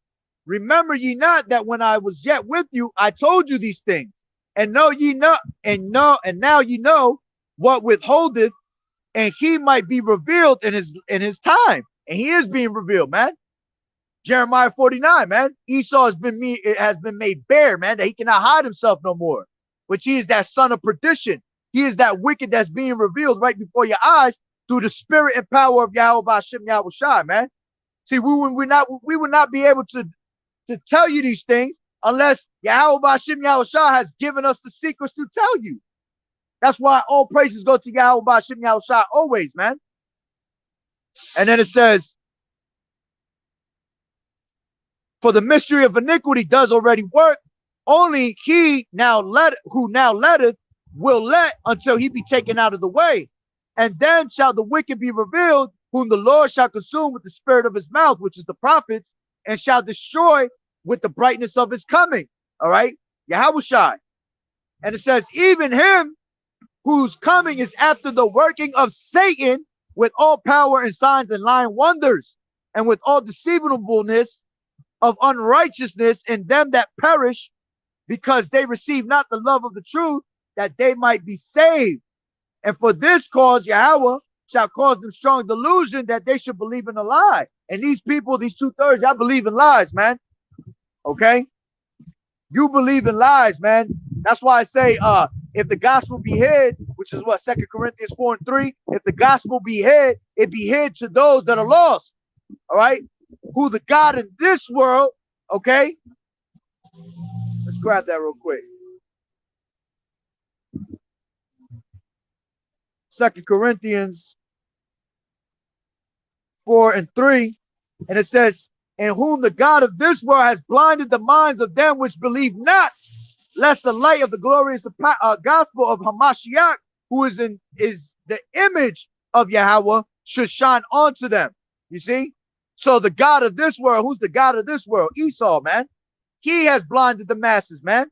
remember ye not that when I was yet with you, I told you these things, and know ye not, and now ye know what withholdeth, and he might be revealed in his time. And he is being revealed, man. Jeremiah 49, man. Esau has been made bare, man, that he cannot hide himself no more. Which he is that son of perdition. He is that wicked that's being revealed right before your eyes through the spirit and power of Yahweh Bashim Yahushai, man. See, we would not be able to tell you these things unless Yahweh Bashim Yahushai has given us the secrets to tell you. That's why all praises go to Yahweh Bashim Yahushai always, man. And then it says, for the mystery of iniquity does already work. Only he who now letteth will let until he be taken out of the way. And then shall the wicked be revealed, whom the Lord shall consume with the spirit of his mouth, which is the prophets, and shall destroy with the brightness of his coming. All right. Yahushai. And it says, even him whose coming is after the working of Satan with all power and signs and lying wonders, and with all deceivableness of unrighteousness in them that perish, because they receive not the love of the truth, that they might be saved. And for this cause Yahweh shall cause them strong delusion, that they should believe in a lie. And these people, these 2/3, y'all believe in lies, man. Okay? You believe in lies, man. That's why I say, if the gospel be hid, which is what 2 Corinthians 4:3, if the gospel be hid, it be hid to those that are lost. All right? Who the God in this world, okay? Let's grab that real quick. 2 Corinthians 4:3, and it says, in whom the God of this world has blinded the minds of them which believe not, lest the light of the glorious gospel of Hamashiach, who is the image of Yahweh, should shine onto them. You see? So the God of this world, who's the God of this world? Esau, man. He has blinded the masses, man.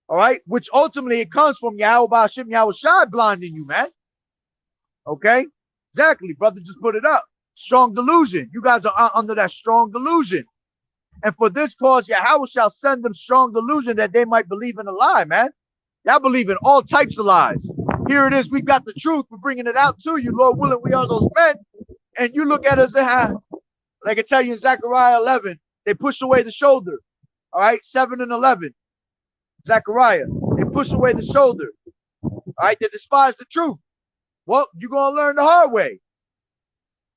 All right? Which ultimately it comes from Yahweh Bashim Yahushai blinding you, man. Okay? Exactly, brother. Just put it up. Strong delusion. You guys are under that strong delusion. And for this cause, Yahweh shall send them strong delusion, that they might believe in a lie, man. Y'all believe in all types of lies. Here it is. We got the truth. We're bringing it out to you. Lord willing, we are those men. And you look at us and like I tell you in Zechariah 11, they push away the shoulder. All right, 7 and 11. Zechariah, they push away the shoulder. All right, they despise the truth. Well, you're going to learn the hard way.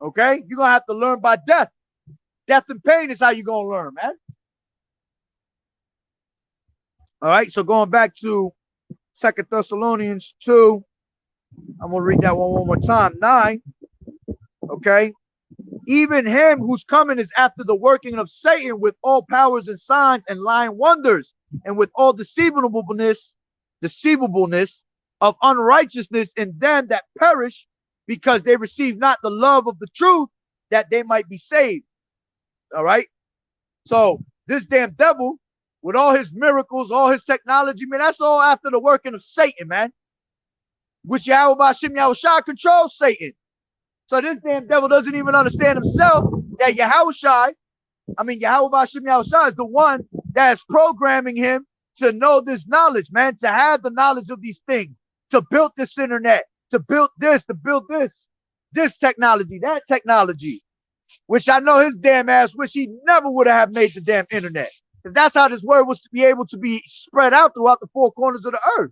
Okay, you're going to have to learn by death. Death and pain is how you're going to learn, man. All right, so going back to 2 Thessalonians 2, I'm going to read that one more time. 9. Okay. Even him whose coming is after the working of Satan with all powers and signs and lying wonders, and with all deceivableness, of unrighteousness in them that perish, because they receive not the love of the truth, that they might be saved. All right. So this damn devil, with all his miracles, all his technology, man, that's all after the working of Satan, man. Which Yahawah controls Satan. So this damn devil doesn't even understand himself that Yahweh is the one that is programming him to know this knowledge, man, to have the knowledge of these things, to build this internet, to build this technology, that technology, which I know his damn ass wish he never would have made the damn internet. If that's how this word was to be able to be spread out throughout the four corners of the earth,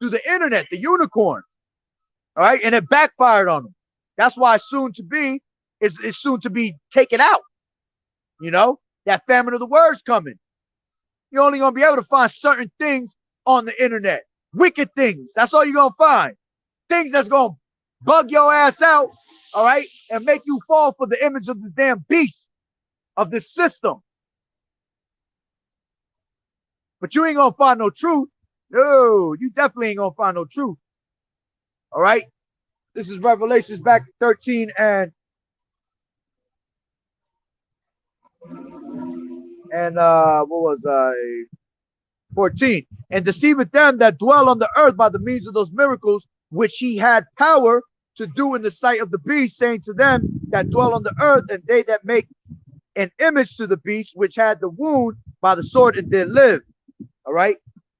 through the internet, the unicorn. All right, and it backfired on him. That's why soon to be is soon to be taken out. You know, that famine of the words coming. You're only gonna be able to find certain things on the internet. Wicked things. That's all you're gonna find. Things that's gonna bug your ass out, all right, and make you fall for the image of this damn beast of this system. But you ain't gonna find no truth. No, you definitely ain't gonna find no truth. All right. This is Revelations back 13 and what was I? 14. And deceiveth them that dwell on the earth by the means of those miracles which he had power to do in the sight of the beast, saying to them that dwell on the earth, and they that make an image to the beast which had the wound by the sword and did live. All right.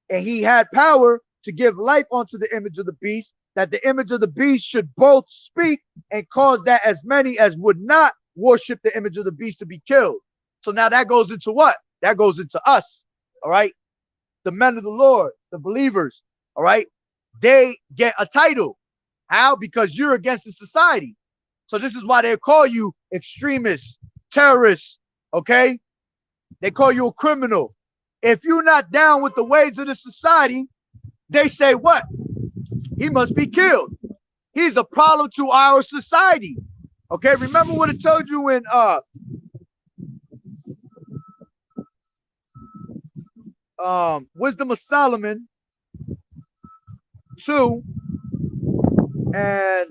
And he had power to give life unto the image of the beast, that the image of the beast should both speak and cause that as many as would not worship the image of the beast to be killed. So now that goes into what? That goes into us. All right. The men of the Lord, the believers. All right. They get a title. How? Because you're against the society. So this is why they call you extremists, terrorists. Okay. They call you a criminal. If you're not down with the ways of the society, they say what? He must be killed. He's a problem to our society. Okay, remember what it told you in Wisdom of Solomon 2 and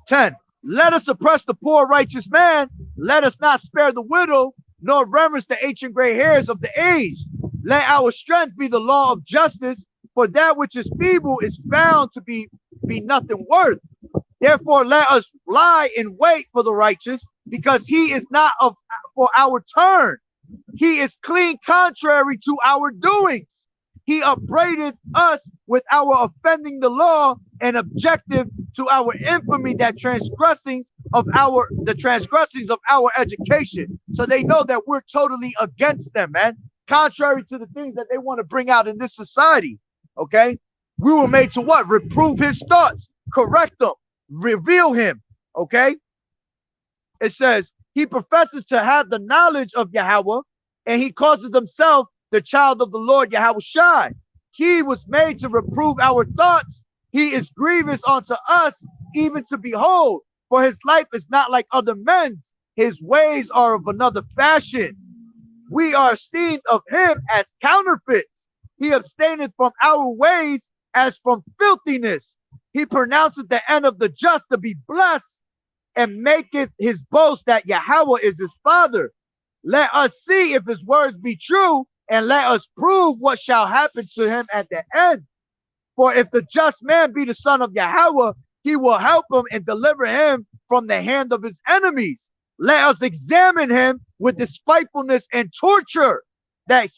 10. Let us oppress the poor righteous man. Let us not spare the widow, nor reverence the ancient gray hairs of the aged. Let our strength be the law of justice, for that which is feeble is found to be nothing worth. Therefore, let us lie in wait for the righteous, because he is not for our turn. He is clean contrary to our doings. He upbraideth us with our offending the law, and objective to our infamy, that the transgressings of our education. So they know that we're totally against them, man. Contrary to the things that they want to bring out in this society. Okay, we were made to what? Reprove his thoughts, correct them, reveal him. Okay, it says he professes to have the knowledge of Yahweh, and he causes himself the child of the Lord Yahawashi. He was made to reprove our thoughts. He is grievous unto us, even to behold, for his life is not like other men's. His ways are of another fashion. We are esteemed of him as counterfeits. He abstaineth from our ways as from filthiness. He pronounceth the end of the just to be blessed, and maketh his boast that Yahweh is his father. Let us see if his words be true, and let us prove what shall happen to him at the end. For if the just man be the son of Yahweh, he will help him and deliver him from the hand of his enemies. Let us examine him with despitefulness and torture, that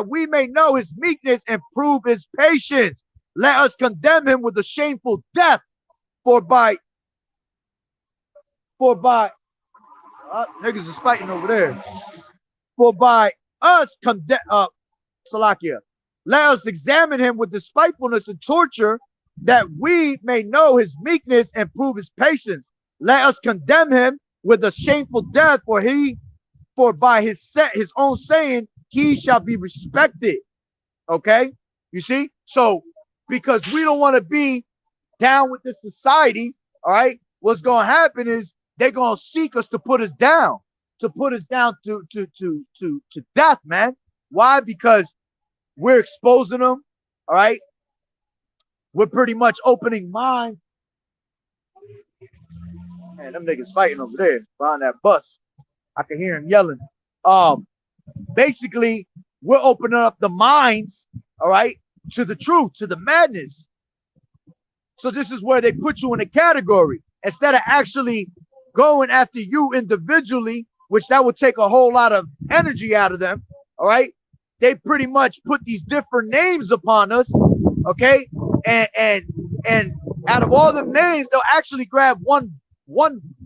we may know his meekness and prove his patience. Let us condemn him with a shameful death, for by niggas is fighting over there. For by us Salakia. Let us examine him with despitefulness and torture, that we may know his meekness and prove his patience. Let us condemn him with a shameful death, for by his own saying he shall be respected. Okay, you see. So because we don't want to be down with this society, all right, what's going to happen is they're going to seek us to put us down. to put us down to death, man. Why? Because we're exposing them. All right. We're pretty much opening minds. Man, them niggas fighting over there behind that bus. I can hear him yelling. Basically, we're opening up the minds, all right, to the truth, to the madness. So this is where they put you in a category instead of actually going after you individually, which that would take a whole lot of energy out of them. All right. They pretty much put these different names upon us. Okay. And out of all the names, they'll actually grab one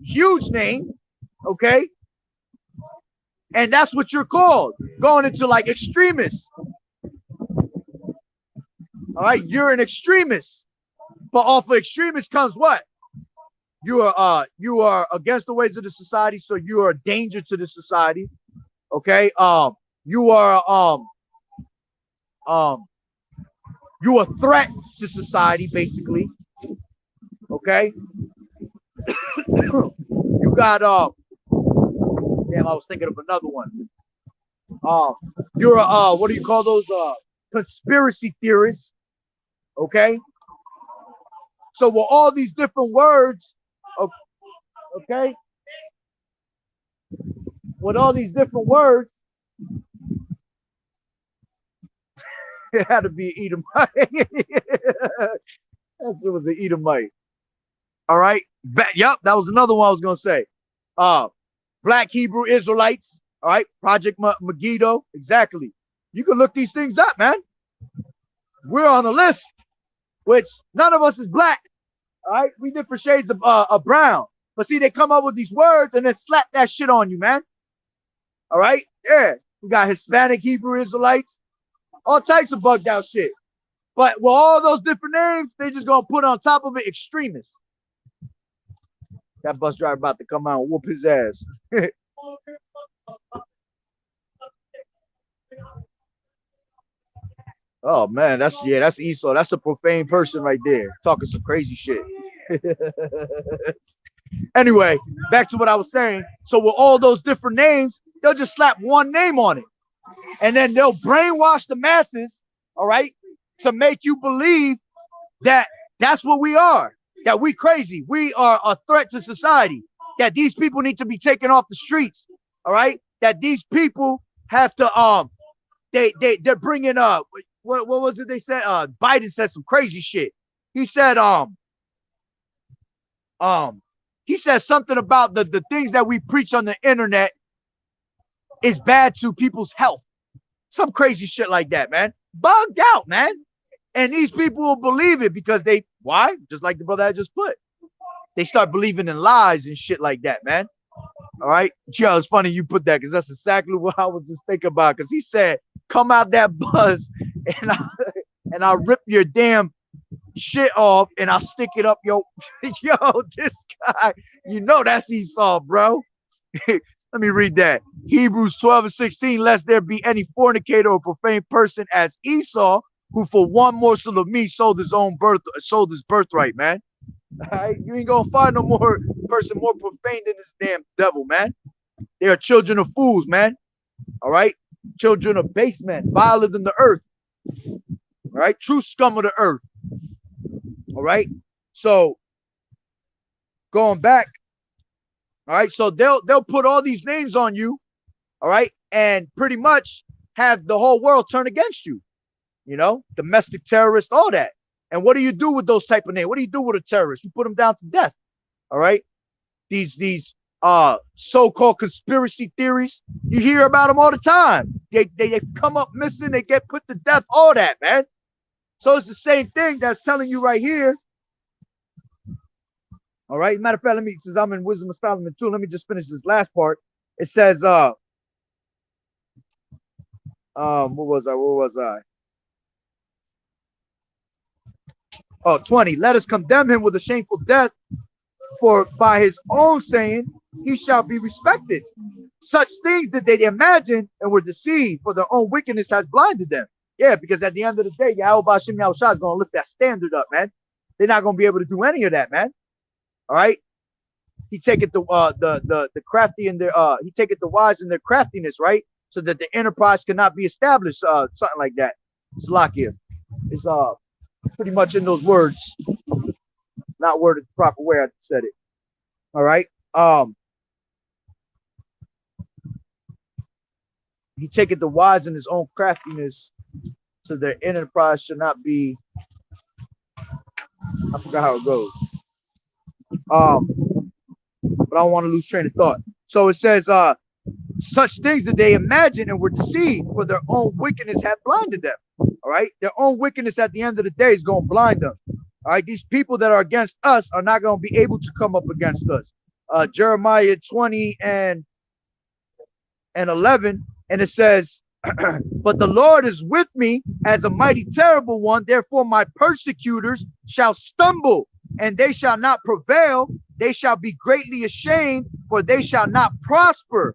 huge name. Okay. And that's what you're called, going into like extremists. All right. You're an extremist. But off of extremists comes what? You are against the ways of the society, so you are a danger to the society. Okay. You are you a threat to society, basically. Okay. You got damn, I was thinking of another one. You're a what do you call those conspiracy theorists? Okay. So with all these different words, okay, with all these different words, it had to be Edomite. It was an Edomite. All right. Yep, that was another one I was gonna say. Black Hebrew Israelites. All right. Project Megiddo. Exactly. You can look these things up, man. We're on a list, which none of us is black. All right. We different shades of brown. But see, they come up with these words and then slap that shit on you, man. All right. Yeah. We got Hispanic Hebrew Israelites. All types of bugged out shit. But with all those different names, they just gonna put on top of it extremists. That bus driver about to come out and whoop his ass. Oh man, that's Esau. That's a profane person right there, talking some crazy shit. Anyway, back to what I was saying. So with all those different names, they'll just slap one name on it. And then they'll brainwash the masses, all right, to make you believe that that's what we are, that we crazy. We are a threat to society, that these people need to be taken off the streets, all right, that these people have to, they're bringing up, what was it they said? Biden said some crazy shit. He said, he said something about the things that we preach on the internet is bad to people's health. Some crazy shit like that, man. Bugged out, man. And these people will believe it because why? Just like the brother I just put. They start believing in lies and shit like that, man. All right. Yo, it's funny you put that because that's exactly what I was just thinking about. Because he said, come out that bus and I'll rip your damn shit off and I'll stick it up yo. Yo, this guy, you know that's Esau, bro. Let me read that. Hebrews 12:16, lest there be any fornicator or profane person as Esau, who for one morsel of meat sold his birthright, man. All right? You ain't gonna find no more person more profane than this damn devil, man. They are children of fools, man. All right? Children of base men, viler than the earth. All right? True scum of the earth. All right? So going back. All right, so they'll put all these names on you, all right, and pretty much have the whole world turn against you. You know, domestic terrorist, all that. And what do you do with those type of names? What do you do with a terrorist? You put them down to death. All right. These so-called conspiracy theories, you hear about them all the time. They come up missing, they get put to death, all that, man. So it's the same thing that's telling you right here. All right. Matter of fact, since I'm in Wisdom of Solomon 2, let me just finish this last part. It says, where was I? Oh, 20. Let us condemn him with a shameful death, for by his own saying he shall be respected. Such things did they imagine and were deceived, for their own wickedness has blinded them. Yeah, because at the end of the day, Yahweh is going to lift that standard up, man. They're not going to be able to do any of that, man. All right. he taketh the crafty and their he taketh the wise in their craftiness, right? So that the enterprise cannot be established, something like that. Salakia. It's pretty much in those words, not worded the proper way I said it. All right. He taketh the wise in his own craftiness, so their enterprise should not be. I forgot how it goes. But I don't want to lose train of thought. So it says, such things that they imagine and were deceived, for their own wickedness had blinded them. All right. Their own wickedness at the end of the day is going to blind them. All right. These people that are against us are not going to be able to come up against us. Jeremiah 20 and 11. And it says, but the Lord is with me as a mighty terrible one. Therefore, my persecutors shall stumble, and they shall not prevail. They shall be greatly ashamed, for they shall not prosper.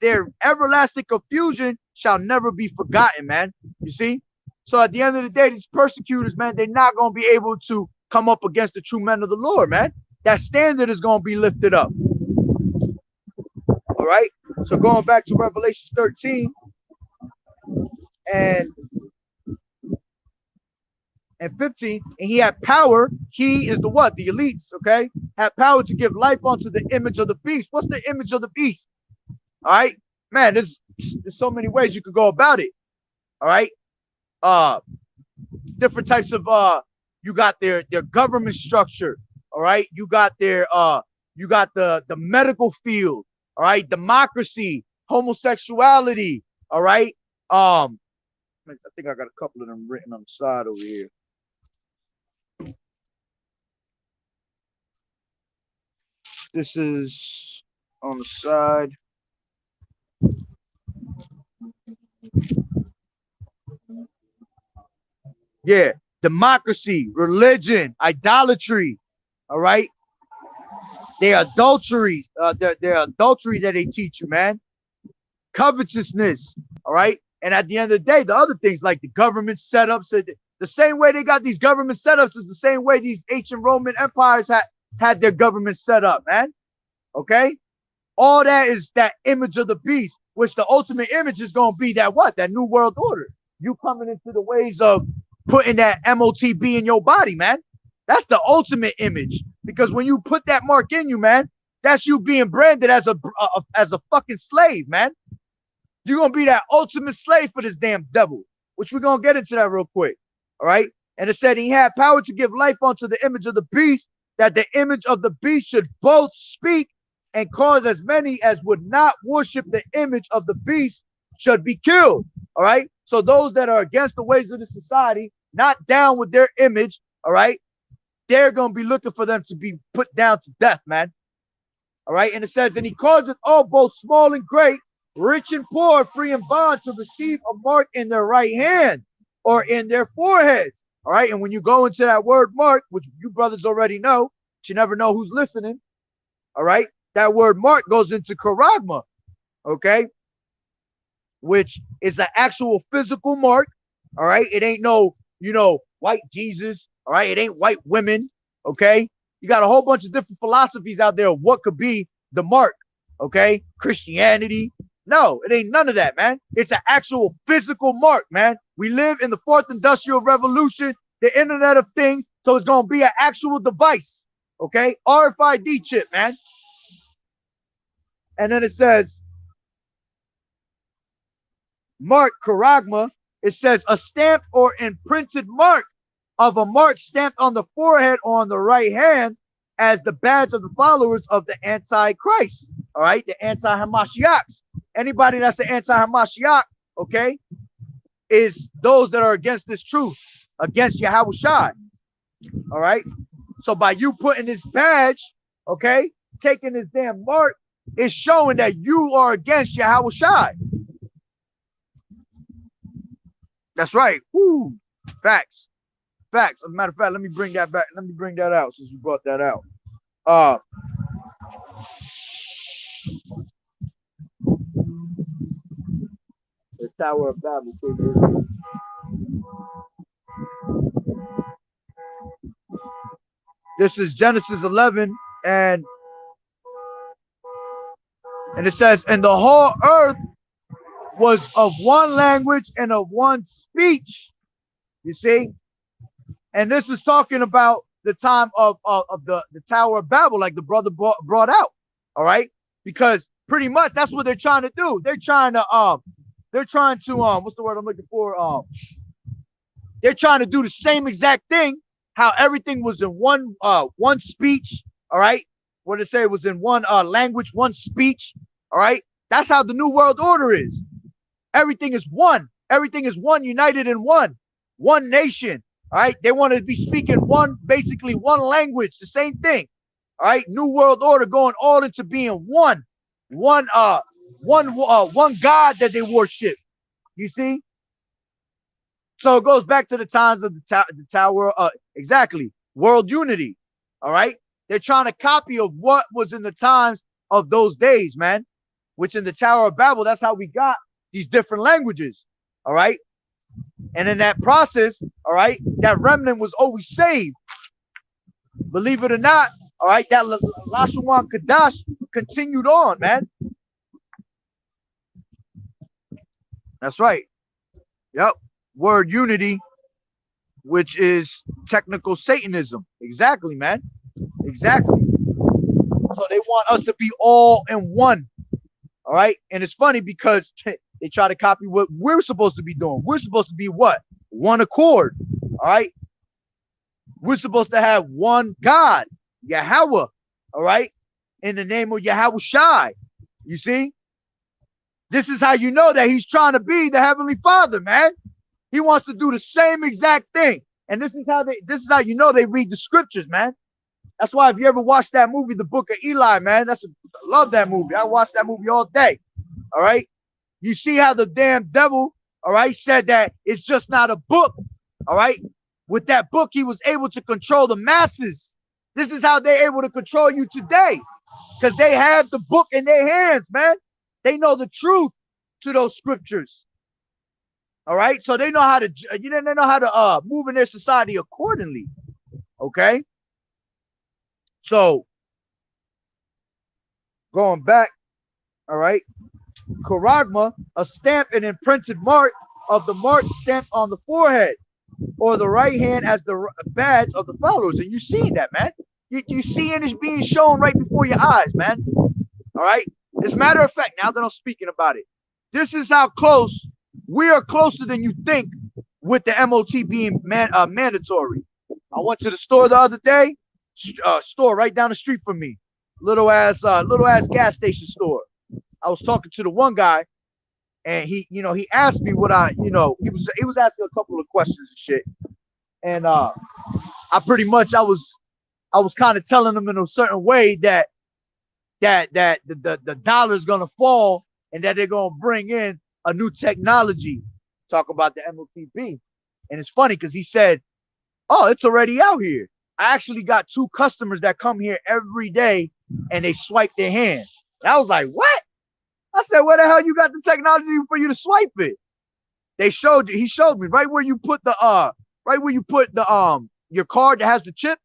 Their everlasting confusion shall never be forgotten, man. You see? So at the end of the day, these persecutors, man, they're not going to be able to come up against the true men of the Lord, man. That standard is going to be lifted up. All right? So going back to Revelation 13 and 15, and he had power. He is the what? The elites, okay? Had power to give life unto the image of the beast. What's the image of the beast? All right, man, there's so many ways you could go about it. All right. Different types of you got their government structure. All right, you got their you got the medical field. All right, democracy, homosexuality. All right. I think I got a couple of them written on the side over here. This is on the side. Yeah, democracy, religion, idolatry. All right. Their adultery, their adultery that they teach you, man. Covetousness. All right. And at the end of the day, the other things like the government setups, the same way they got these government setups is the same way these ancient Roman empires had their government set up, man. Okay. All that is that image of the beast, which the ultimate image is going to be that what? That new world order. You coming into the ways of putting that MOTB in your body, man. That's the ultimate image. Because when you put that mark in you, man, that's you being branded as a fucking slave, man. You're going to be that ultimate slave for this damn devil, which we're going to get into that real quick. All right. And it said he had power to give life unto the image of the beast, that the image of the beast should both speak and cause as many as would not worship the image of the beast should be killed. All right. So those that are against the ways of the society, not down with their image, all right, they're going to be looking for them to be put down to death, man. All right. And it says, and he causeth all, both small and great, rich and poor, free and bond, to receive a mark in their right hand or in their forehead. All right. And when you go into that word mark, which you brothers already know, but you never know who's listening. All right. That word mark goes into charagma. Okay. Which is an actual physical mark. All right. It ain't no, white Jesus. All right. It ain't white women. Okay. You got a whole bunch of different philosophies out there of what could be the mark. Okay. Christianity. No, it ain't none of that, man. It's an actual physical mark, man. We live in the fourth industrial revolution, the Internet of Things. So it's going to be an actual device. Okay. RFID chip, man. And then it says, mark, charagma. It says a stamp or imprinted mark of a mark stamped on the forehead or on the right hand as the badge of the followers of the Antichrist. All right, the anti-Hamashiachs. Anybody that's the anti-Hamashiach, okay, is those that are against this truth, against YAHAWAH'S. All right. So by you putting this badge, okay, taking this damn mark, it's showing that you are against YAHAWAH'S. That's right. Woo. Facts. Facts. As a matter of fact, let me bring that back. Let me bring that out since you brought that out. The Tower of Babel. This is Genesis 11 and And it says, and the whole earth was of one language and of one speech. You see? And this is talking about the time of the Tower of Babel, like the brother brought out. All right? Because pretty much that's what they're trying to do. They're trying to what's the word I'm looking for? They're trying to do the same exact thing, how everything was in one speech, all right? What did it say? It was in one language, one speech, all right? That's how the New World Order is. Everything is one. Everything is one, united in one nation, all right? They want to be speaking basically one language, the same thing, all right? New World Order going all into being one God that they worship. You see? So it goes back to the times of the Tower, exactly, world unity, all right? They're trying to copy of what was in the times of those days, man, which in the Tower of Babel, that's how we got these different languages, all right? And in that process, all right, that remnant was always saved. Believe it or not, all right, that Lashawan Kadash continued on, man. That's right. Yep. Word unity, which is technical Satanism. Exactly, man. Exactly. So they want us to be all in one. All right. And it's funny because they try to copy what we're supposed to be doing. We're supposed to be what? One accord. All right. We're supposed to have one God, Yahweh. All right. In the name of Yahweh Shai. You see? This is how you know that he's trying to be the Heavenly Father, man. He wants to do the same exact thing. And this is how you know they read the scriptures, man. That's why if you ever watch that movie, The Book of Eli, man, I love that movie. I watch that movie all day. All right. You see how the damn devil, all right, said that it's just not a book. All right. With that book, he was able to control the masses. This is how they're able to control you today. Because they have the book in their hands, man. They know the truth to those scriptures. All right. So they know how to, they know how to move in their society accordingly. Okay. So going back, all right, charagma, a stamp and imprinted mark of the mark stamped on the forehead or the right hand as the badge of the followers. And you see that, man. You see it is being shown right before your eyes, man. All right. As a matter of fact, now that I'm speaking about it, this is how close we are, closer than you think, with the MOT being mandatory. I went to the store the other day, store right down the street from me, little ass gas station store. I was talking to the one guy, and he asked me what he was asking a couple of questions and shit, and I was kind of telling him in a certain way that the dollar is gonna fall and that they're gonna bring in a new technology. Talk about the MOTB, and it's funny because he said, "Oh, it's already out here." I actually got 2 customers that come here every day and they swipe their hand. And I was like, "What?" I said, "Where the hell you got the technology for you to swipe it?" He showed me right where you put the your card that has the chip.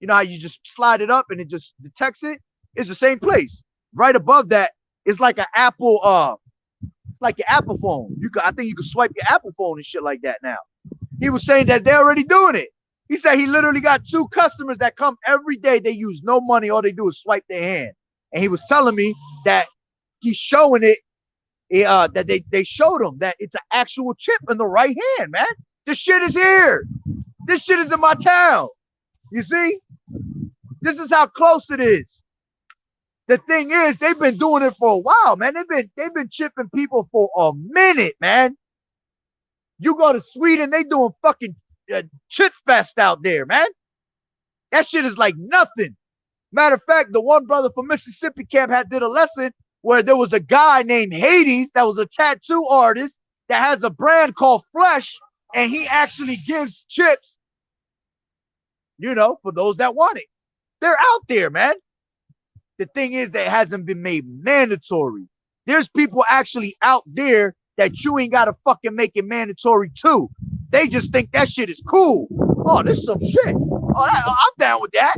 You know how you just slide it up and it just detects it? It's the same place. Right above that is like an Apple, it's like your Apple phone. I think you can swipe your Apple phone and shit like that now. He was saying that they're already doing it. He said he literally got 2 customers that come every day. They use no money. All they do is swipe their hand. And he was telling me that he's showing it, that they showed him that it's an actual chip in the right hand, man. This shit is here. This shit is in my town. You see? This is how close it is. The thing is, they've been doing it for a while, man. They've been chipping people for a minute, man. You go to Sweden, they doing fucking chip fest out there, man. That shit is like nothing. Matter of fact, the one brother from Mississippi camp did a lesson where there was a guy named Hades that was a tattoo artist that has a brand called Flesh, and he actually gives chips, for those that want it. They're out there, man. The thing is that it hasn't been made mandatory. There's people actually out there that you ain't got to fucking make it mandatory too. They just think that shit is cool. Oh, this is some shit. Oh, I'm down with that.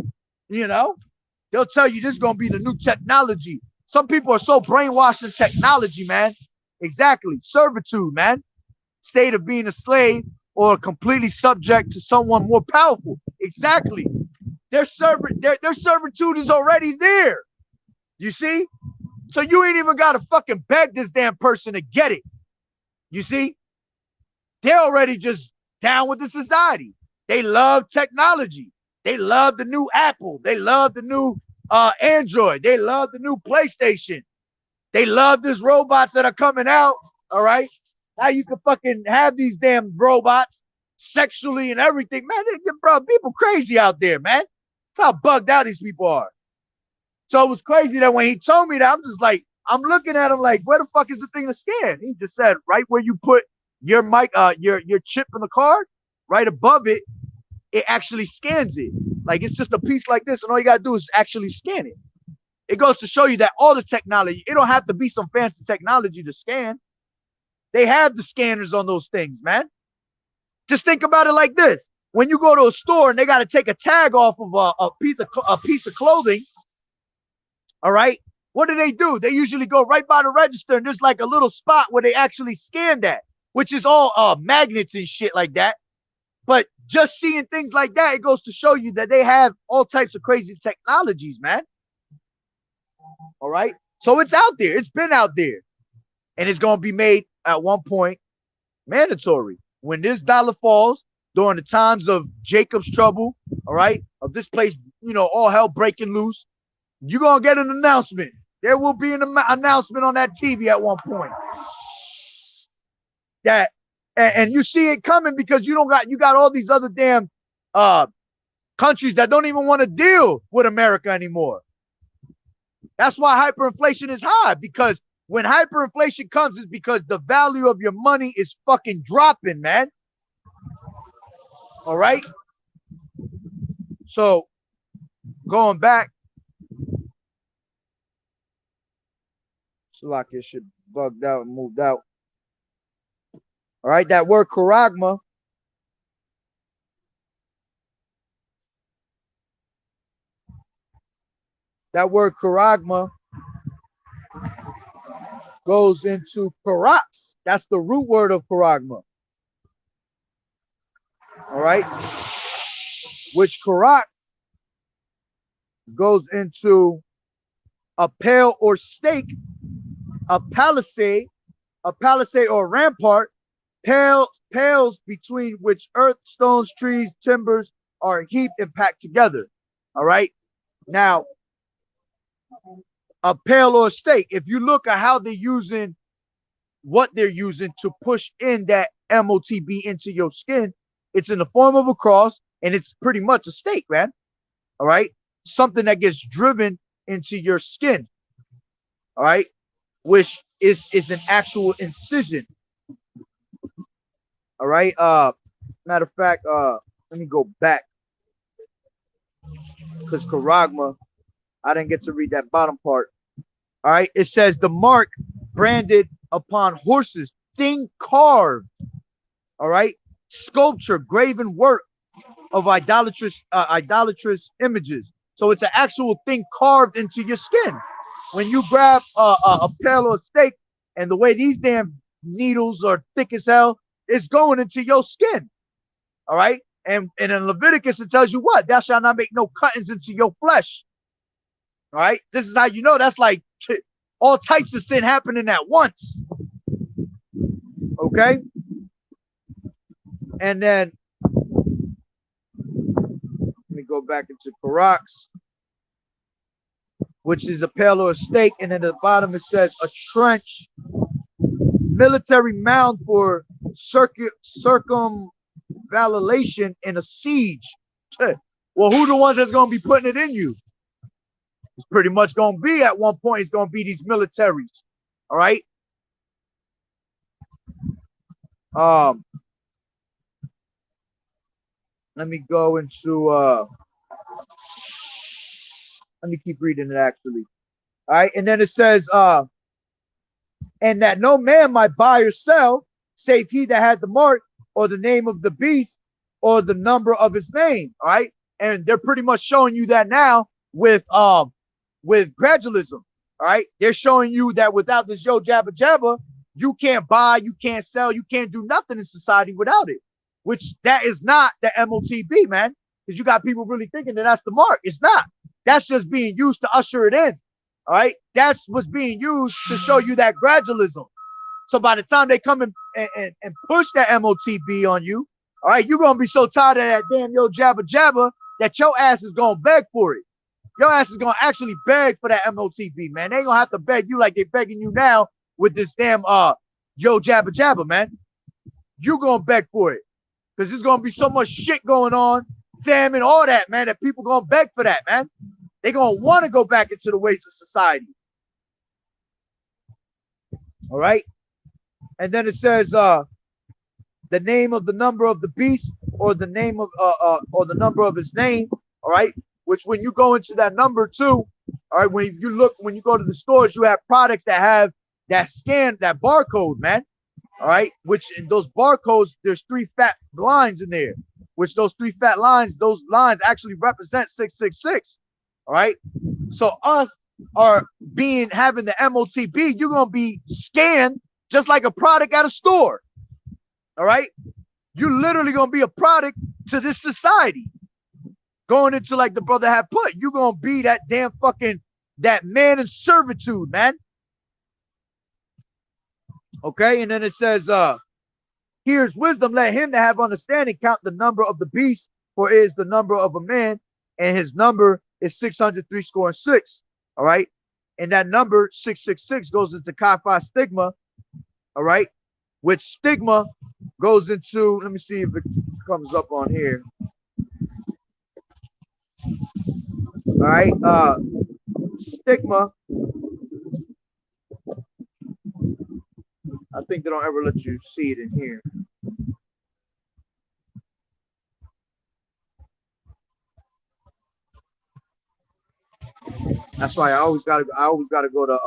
They'll tell you this is going to be the new technology. Some people are so brainwashed in technology, man. Exactly. Servitude, man. State of being a slave or completely subject to someone more powerful. Exactly. Their servitude is already there. You see? So you ain't even got to fucking beg this damn person to get it. You see? They're already just down with the society. They love technology. They love the new Apple. They love the new Android. They love the new PlayStation. They love these robots that are coming out. All right. Now you can fucking have these damn robots sexually and everything. Man, bro, people crazy out there, man. That's how bugged out these people are. So it was crazy that when he told me that, I'm just like, I'm looking at him like, where the fuck is the thing to scan? He just said, right where you put your mic, your chip in the card, right above it, it actually scans it. Like it's just a piece like this, and all you gotta do is actually scan it. It goes to show you that all the technology, it don't have to be some fancy technology to scan. They have the scanners on those things, man. Just think about it like this. When you go to a store and they got to take a tag off of a piece of clothing, all right, what do? They usually go right by the register, and there's like a little spot where they actually scan that, which is all magnets and shit like that. But just seeing things like that, it goes to show you that they have all types of crazy technologies, man. All right. So it's out there. It's been out there. And it's going to be made at one point mandatory. When this dollar falls during the times of Jacob's trouble, all right, of this place, you know, all hell breaking loose, you're going to get an announcement. There will be an announcement on that TV at one point. That, and you see it coming because you got all these other damn countries that don't even want to deal with America anymore. That's why hyperinflation is high, because when hyperinflation comes, it's because the value of your money is fucking dropping, man. All right. So going back, Shalakia should bugged out and moved out. All right, that word charagma. That word charagma goes into karax. That's the root word of charagma. All right. Which karax goes into a pale or stake, a palisade or rampart, pales between which earth, stones, trees, timbers are heaped and packed together. All right. Now, a pale or a stake, if you look at how they're using, what they're using to push in that MOTB into your skin, it's in the form of a cross, and it's pretty much a stake, man. All right. Something that gets driven into your skin. All right. Which is an actual incision. All right. Matter of fact, let me go back, because charagma, I didn't get to read that bottom part. All right. It says the mark branded upon horses, thing carved. All right. Sculpture, graven work of idolatrous images. So it's an actual thing carved into your skin. When you grab a pale or a stake, and the way these damn needles are thick as hell, it's going into your skin. All right. And in Leviticus, it tells you what? Thou shalt not make no cuttings into your flesh. All right. This is how you know that's like all types of sin happening at once. Okay. And then let me go back into karax, which is a pale or a stake. And then at the bottom it says a trench, military mound for circumvallation in a siege. Well, who the ones that's going to be putting it in you? It's pretty much going to be, at one point, it's going to be these militaries. All right. Let me go into let me keep reading it actually. All right. And then it says, and that no man might buy or sell, save he that had the mark, or the name of the beast, or the number of his name. All right. And they're pretty much showing you that now with gradualism. All right. They're showing you that without this yo jabba jabba, you can't buy, you can't sell, you can't do nothing in society without it. Which that is not the MOTB, man. Because you got people really thinking that that's the mark. It's not. That's just being used to usher it in. All right. That's what's being used to show you that gradualism. So by the time they come and push that MOTB on you, all right, you're gonna be so tired of that damn yo jabba jabba that your ass is gonna beg for it. Your ass is gonna actually beg for that MOTB, man. They ain't gonna have to beg you like they're begging you now with this damn yo jabba jabba, man. You gonna beg for it. Because there's gonna be so much shit going on, famine, all that, man, that people gonna beg for that, man. They're gonna want to go back into the ways of society. All right. And then it says the name of the number of the beast, or the name of or the number of his name. All right. Which when you go into that number too, all right, when you go to the stores, you have products that have that scan, that barcode, man. All right, which in those barcodes, there's 3 fat lines in there, which those 3 fat lines, those lines actually represent 666. All right. So us are having the MOTB, you're gonna be scanned just like a product at a store. All right. You literally gonna be a product to this society. Going into, like the brother had put, you're gonna be that damn fucking that man in servitude, man. Okay, and then it says, here's wisdom, let him that have understanding count the number of the beast, for it is the number of a man, and his number is 603 score and 6. All right, and that number 666 goes into Chi Phi stigma. All right, which stigma goes into, let me see if it comes up on here. All right, stigma, I think they don't ever let you see it in here. That's why I always gotta go to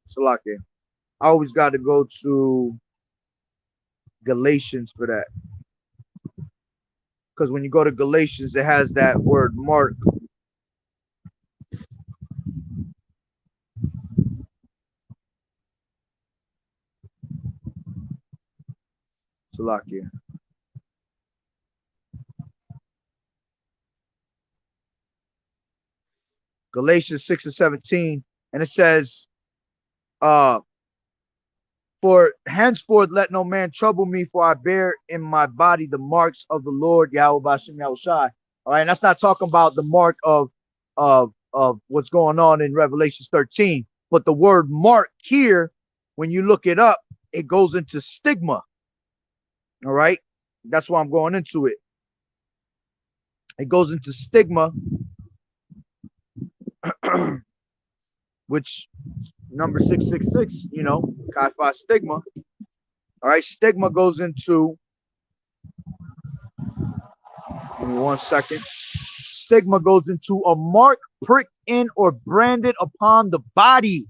Salakia. I always gotta go to Galatians for that. Because when you go to Galatians, it has that word mark. Salakia. Galatians 6 and 17, and it says, for henceforth let no man trouble me, for I bear in my body the marks of the Lord YAHAWAH'S. All right, and that's not talking about the mark of what's going on in Revelation 13, but the word mark here, when you look it up, it goes into stigma. All right, that's why I'm going into it. It goes into stigma, which number 666, you know, Chi Phi stigma. All right, stigma goes into, give me 1 second. Stigma goes into a mark pricked in or branded upon the body.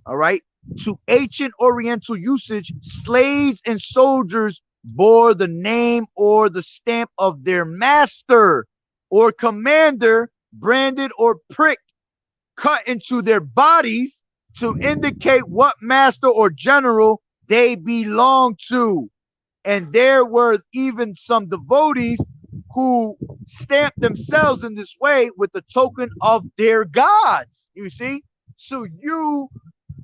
All right, to ancient Oriental usage, slaves and soldiers bore the name or the stamp of their master or commander, branded or pricked, cut into their bodies to indicate what master or general they belong to. And there were even some devotees who stamped themselves in this way with the token of their gods. You see? So you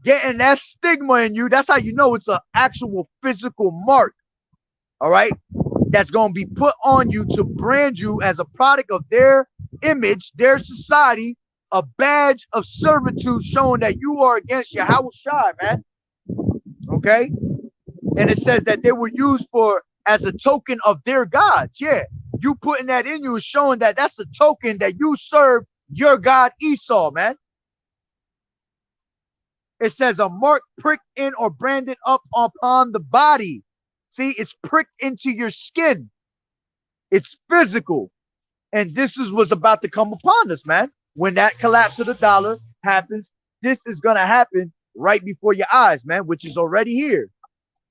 getting that stigma in you, that's how you know it's an actual physical mark. All right? That's going to be put on you to brand you as a product of their image, their society, a badge of servitude showing that you are against Yahawah, man. Okay? And it says that they were used for as a token of their gods. Yeah, you putting that in you is showing that that's a token that you serve your god Esau, man. It says a mark pricked in or branded up upon the body. See, it's pricked into your skin. It's physical. And this is what's about to come upon us, man. When that collapse of the dollar happens, this is going to happen right before your eyes, man, which is already here.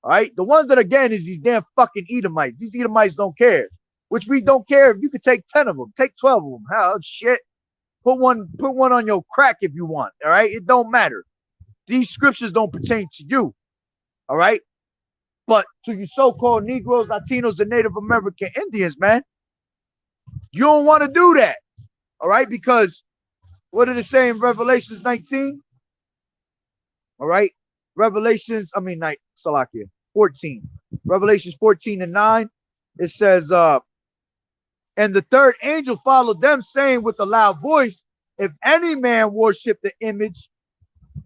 All right. The ones that are getting is these damn fucking Edomites. These Edomites don't care, which we don't care if you could take 10 of them, take 12 of them. Hell, shit. Put one on your crack if you want. All right. It don't matter. These scriptures don't pertain to you. All right. But to you so-called Negroes, Latinos, and Native American Indians, man, you don't want to do that. All right. Because what did it say in Revelations 19? All right. Revelations, I mean, Salakia, 14. Revelations 14:9. It says, and the third angel followed them, saying with a loud voice, if any man worship the image,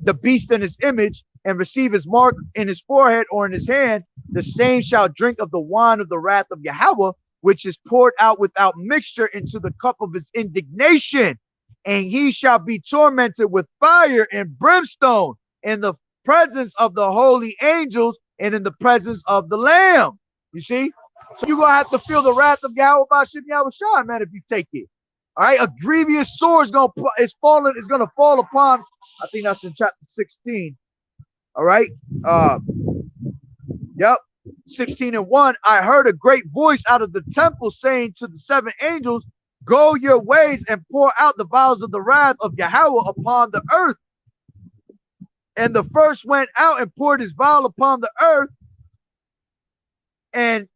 the beast in his image, and receive his mark in his forehead or in his hand, the same shall drink of the wine of the wrath of Yahweh, which is poured out without mixture into the cup of his indignation. And he shall be tormented with fire and brimstone in the presence of the holy angels and in the presence of the Lamb. You see? So you're going to have to feel the wrath of Yahweh Bashim Yahushua, man, if you take it. All right? A grievous sword is going to fall upon, I think that's in chapter 16. All right? Yep. 16:1. I heard a great voice out of the temple saying to the seven angels, go your ways and pour out the vials of the wrath of Yahweh upon the earth. And the first went out and poured his vial upon the earth, and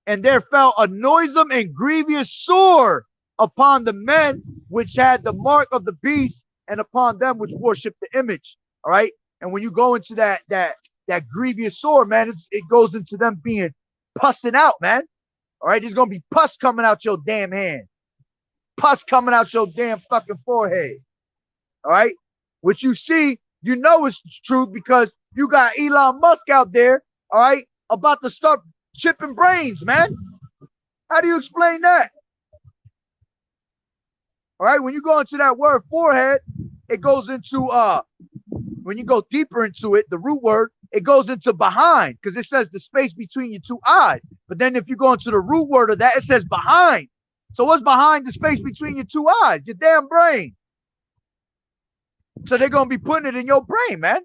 there fell a noisome and grievous sore upon the men which had the mark of the beast, and upon them which worship the image. All right. And when you go into that grievous sore, man, it goes into them being pussing out, man. All right. There's gonna be pus coming out your damn hand, pus coming out your damn fucking forehead. All right. What you see, you know it's truth, because you got Elon Musk out there, all right, about to start chipping brains, man. How do you explain that? All right, when you go into that word forehead, it goes into when you go deeper into it, the root word, it goes into behind, because it says the space between your two eyes. But then if you go into the root word of that, it says behind. So what's behind the space between your two eyes? Your damn brain. So they're going to be putting it in your brain, man.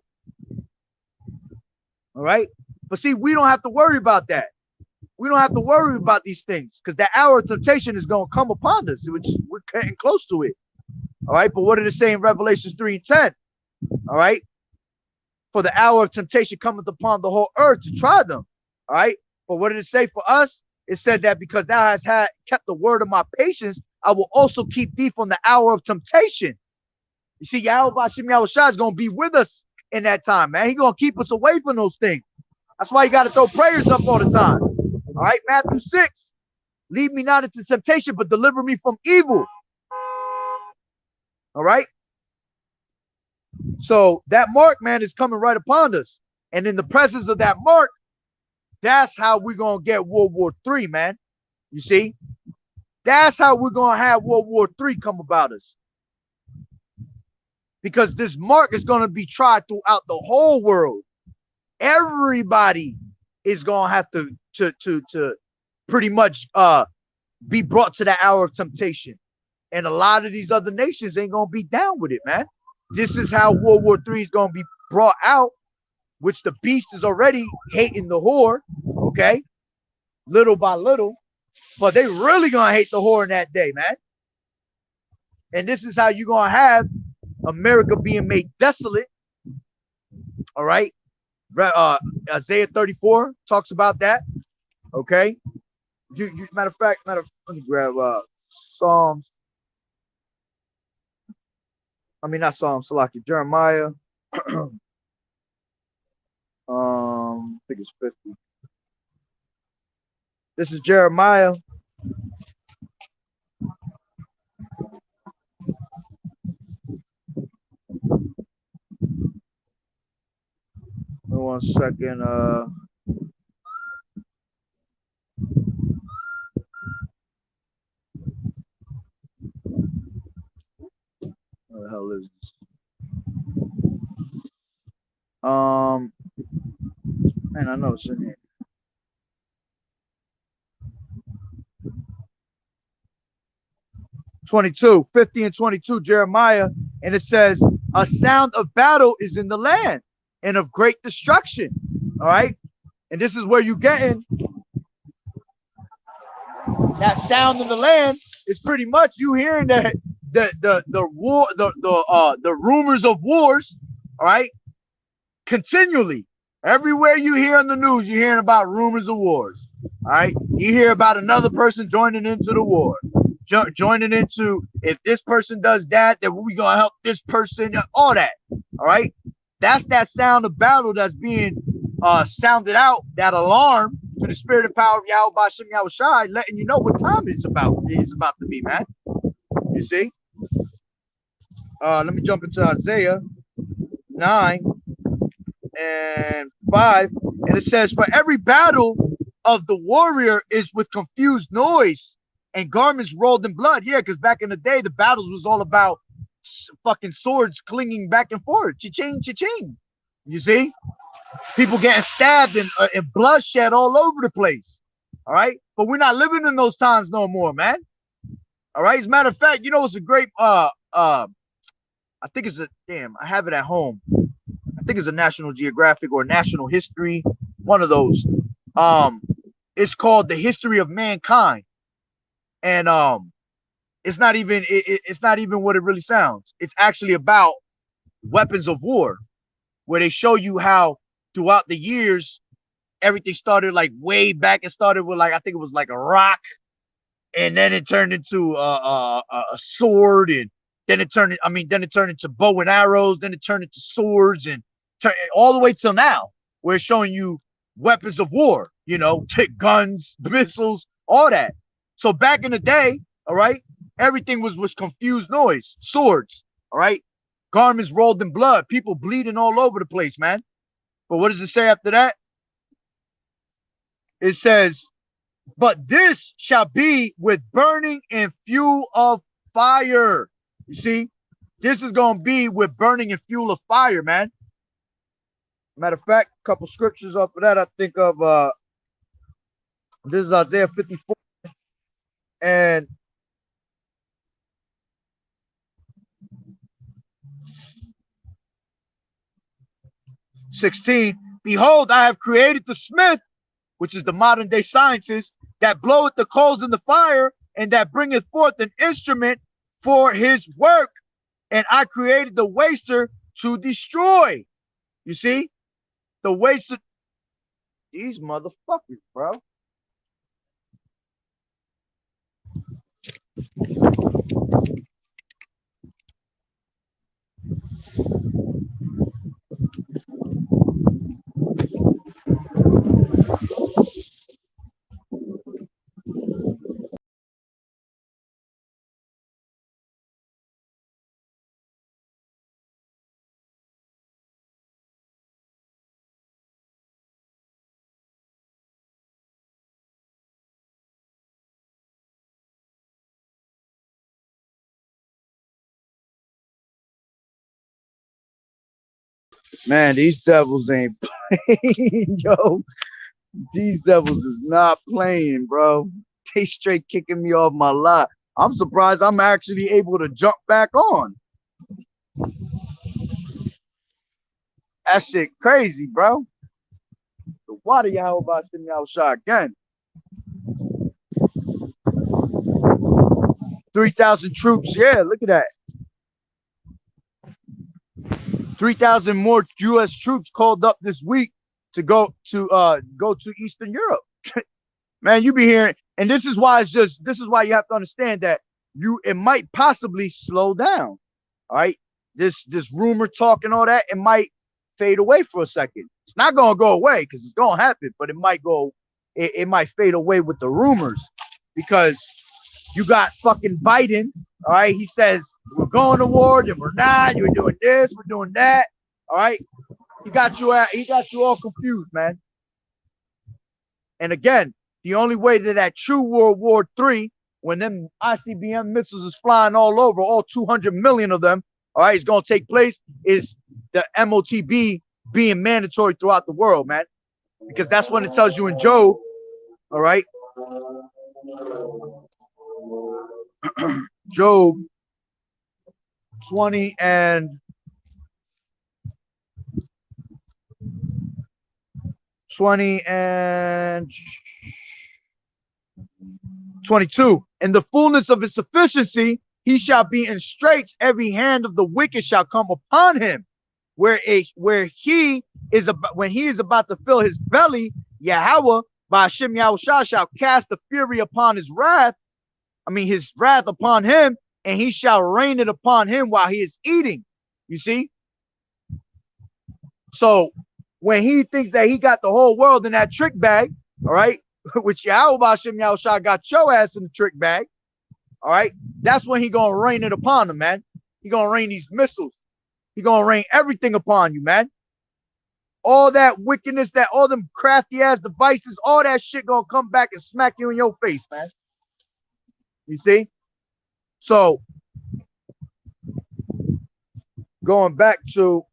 All right. But see, we don't have to worry about that. We don't have to worry about these things, because the hour of temptation is going to come upon us, which we're getting close to it. All right. But what did it say in Revelations 3:10? All right. For the hour of temptation cometh upon the whole earth to try them. All right. But what did it say for us? It said that because thou hast kept the word of my patience, I will also keep thee from the hour of temptation. You see, Yahweh Bashim Yahushua is going to be with us in that time, man. He's going to keep us away from those things. That's why you got to throw prayers up all the time. All right, Matthew 6. Lead me not into temptation, but deliver me from evil. All right. So that mark, man, is coming right upon us. And in the presence of that mark, that's how we're going to get World War III, man. You see? That's how we're going to have World War III come about us. Because this mark is going to be tried throughout the whole world. Everybody is going to have to pretty much be brought to the hour of temptation. And a lot of these other nations ain't going to be down with it, man. This is how World War III is going to be brought out, which the beast is already hating the whore, okay? Little by little. But they really going to hate the whore in that day, man. And this is how you're going to have America being made desolate. All right. Isaiah 34 talks about that. Okay. Matter of fact, let me grab Psalms. I mean, not Psalms, Salaki, Jeremiah. I think it's 50. This is Jeremiah. One second. What the hell is this? Man, I know it's in here. (22) 50 and 22, Jeremiah, and it says, a sound of battle is in the land and of great destruction. All right. And this is where you getting that sound in the land is pretty much you hearing that the rumors of wars, all right, continually. Everywhere you hear on the news, you're hearing about rumors of wars. All right, you hear about another person joining into the war, joining into, if this person does that, then we gonna help this person, all that. All right, that's that sound of battle that's being sounded out, that alarm to the spirit and power of Yahweh Bashem Yahweh Shai, letting you know what time it's about. It's about to be, man. You see? Let me jump into Isaiah 9 and 5, and it says, for every battle of the warrior is with confused noise and garments rolled in blood. Yeah, because back in the day, the battles was all about fucking swords clinging back and forth. Cha-ching, cha-ching. You see? People getting stabbed and bloodshed all over the place. All right? But we're not living in those times no more, man. All right? As a matter of fact, you know, it's a great, I think it's a, damn, I have it at home. I think it's a National Geographic or National History, one of those. It's called The History of Mankind, and it's not even it's not even what it really sounds. It's actually about weapons of war, where they show you how throughout the years everything started like way back. It started with, like, I think it was like a rock, and then it turned into a sword, and then it turned, then it turned into bow and arrows, then it turned into swords, and all the way till now, where it's showing you weapons of war, you know, guns, missiles, all that. So back in the day, all right, everything was confused noise, swords, all right, garments rolled in blood, people bleeding all over the place, man. But what does it say after that? It says, but this shall be with burning and fuel of fire. You see, this is going to be with burning and fuel of fire, man. Matter of fact, a couple scriptures off of that. I think of this is Isaiah 54 and 16. Behold, I have created the smith, which is the modern day scientist, that bloweth the coals in the fire, and that bringeth forth an instrument for his work. And I created the waster to destroy. You see? The waster. These motherfuckers, bro. Man, these devils ain't playing, yo. These devils is not playing, bro. They straight kicking me off my lot. I'm surprised I'm actually able to jump back on. That shit crazy, bro. The water y'all about to me outside again. 3,000 troops. Yeah, look at that. 3,000 more U.S. troops called up this week to go to Eastern Europe. Man, you be hearing, and this is why you have to understand that it might possibly slow down. All right, this rumor talk and all that, it might fade away for a second. It's not gonna go away because it's gonna happen, but it might fade away with the rumors, because you got fucking Biden. All right, he says we're going to war, then we're not. You're doing this, we're doing that. All right, he got you all confused, man. And again, the only way that true World War III, when them ICBM missiles is flying all over, all 200 million of them, all right, is going to take place, is the MOTB being mandatory throughout the world, man. Because that's when it tells you in Job, all right, Job 20 and 22. In the fullness of his sufficiency, he shall be in straits, every hand of the wicked shall come upon him. Where he is about, when he is about to fill his belly, Yahweh by Hashem Yahushua shall cast the fury upon his wrath. I mean his wrath upon him, and he shall rain it upon him while he is eating. You see? So when he thinks that he got the whole world in that trick bag, all right, which Yahweh by Hashem Yahushua got your ass in the trick bag, all right, that's when he gonna rain it upon him, man. He gonna rain these missiles. He gonna rain everything upon you, man. All that wickedness, that all them crafty ass devices, all that shit gonna come back and smack you in your face, man. You see? So going back to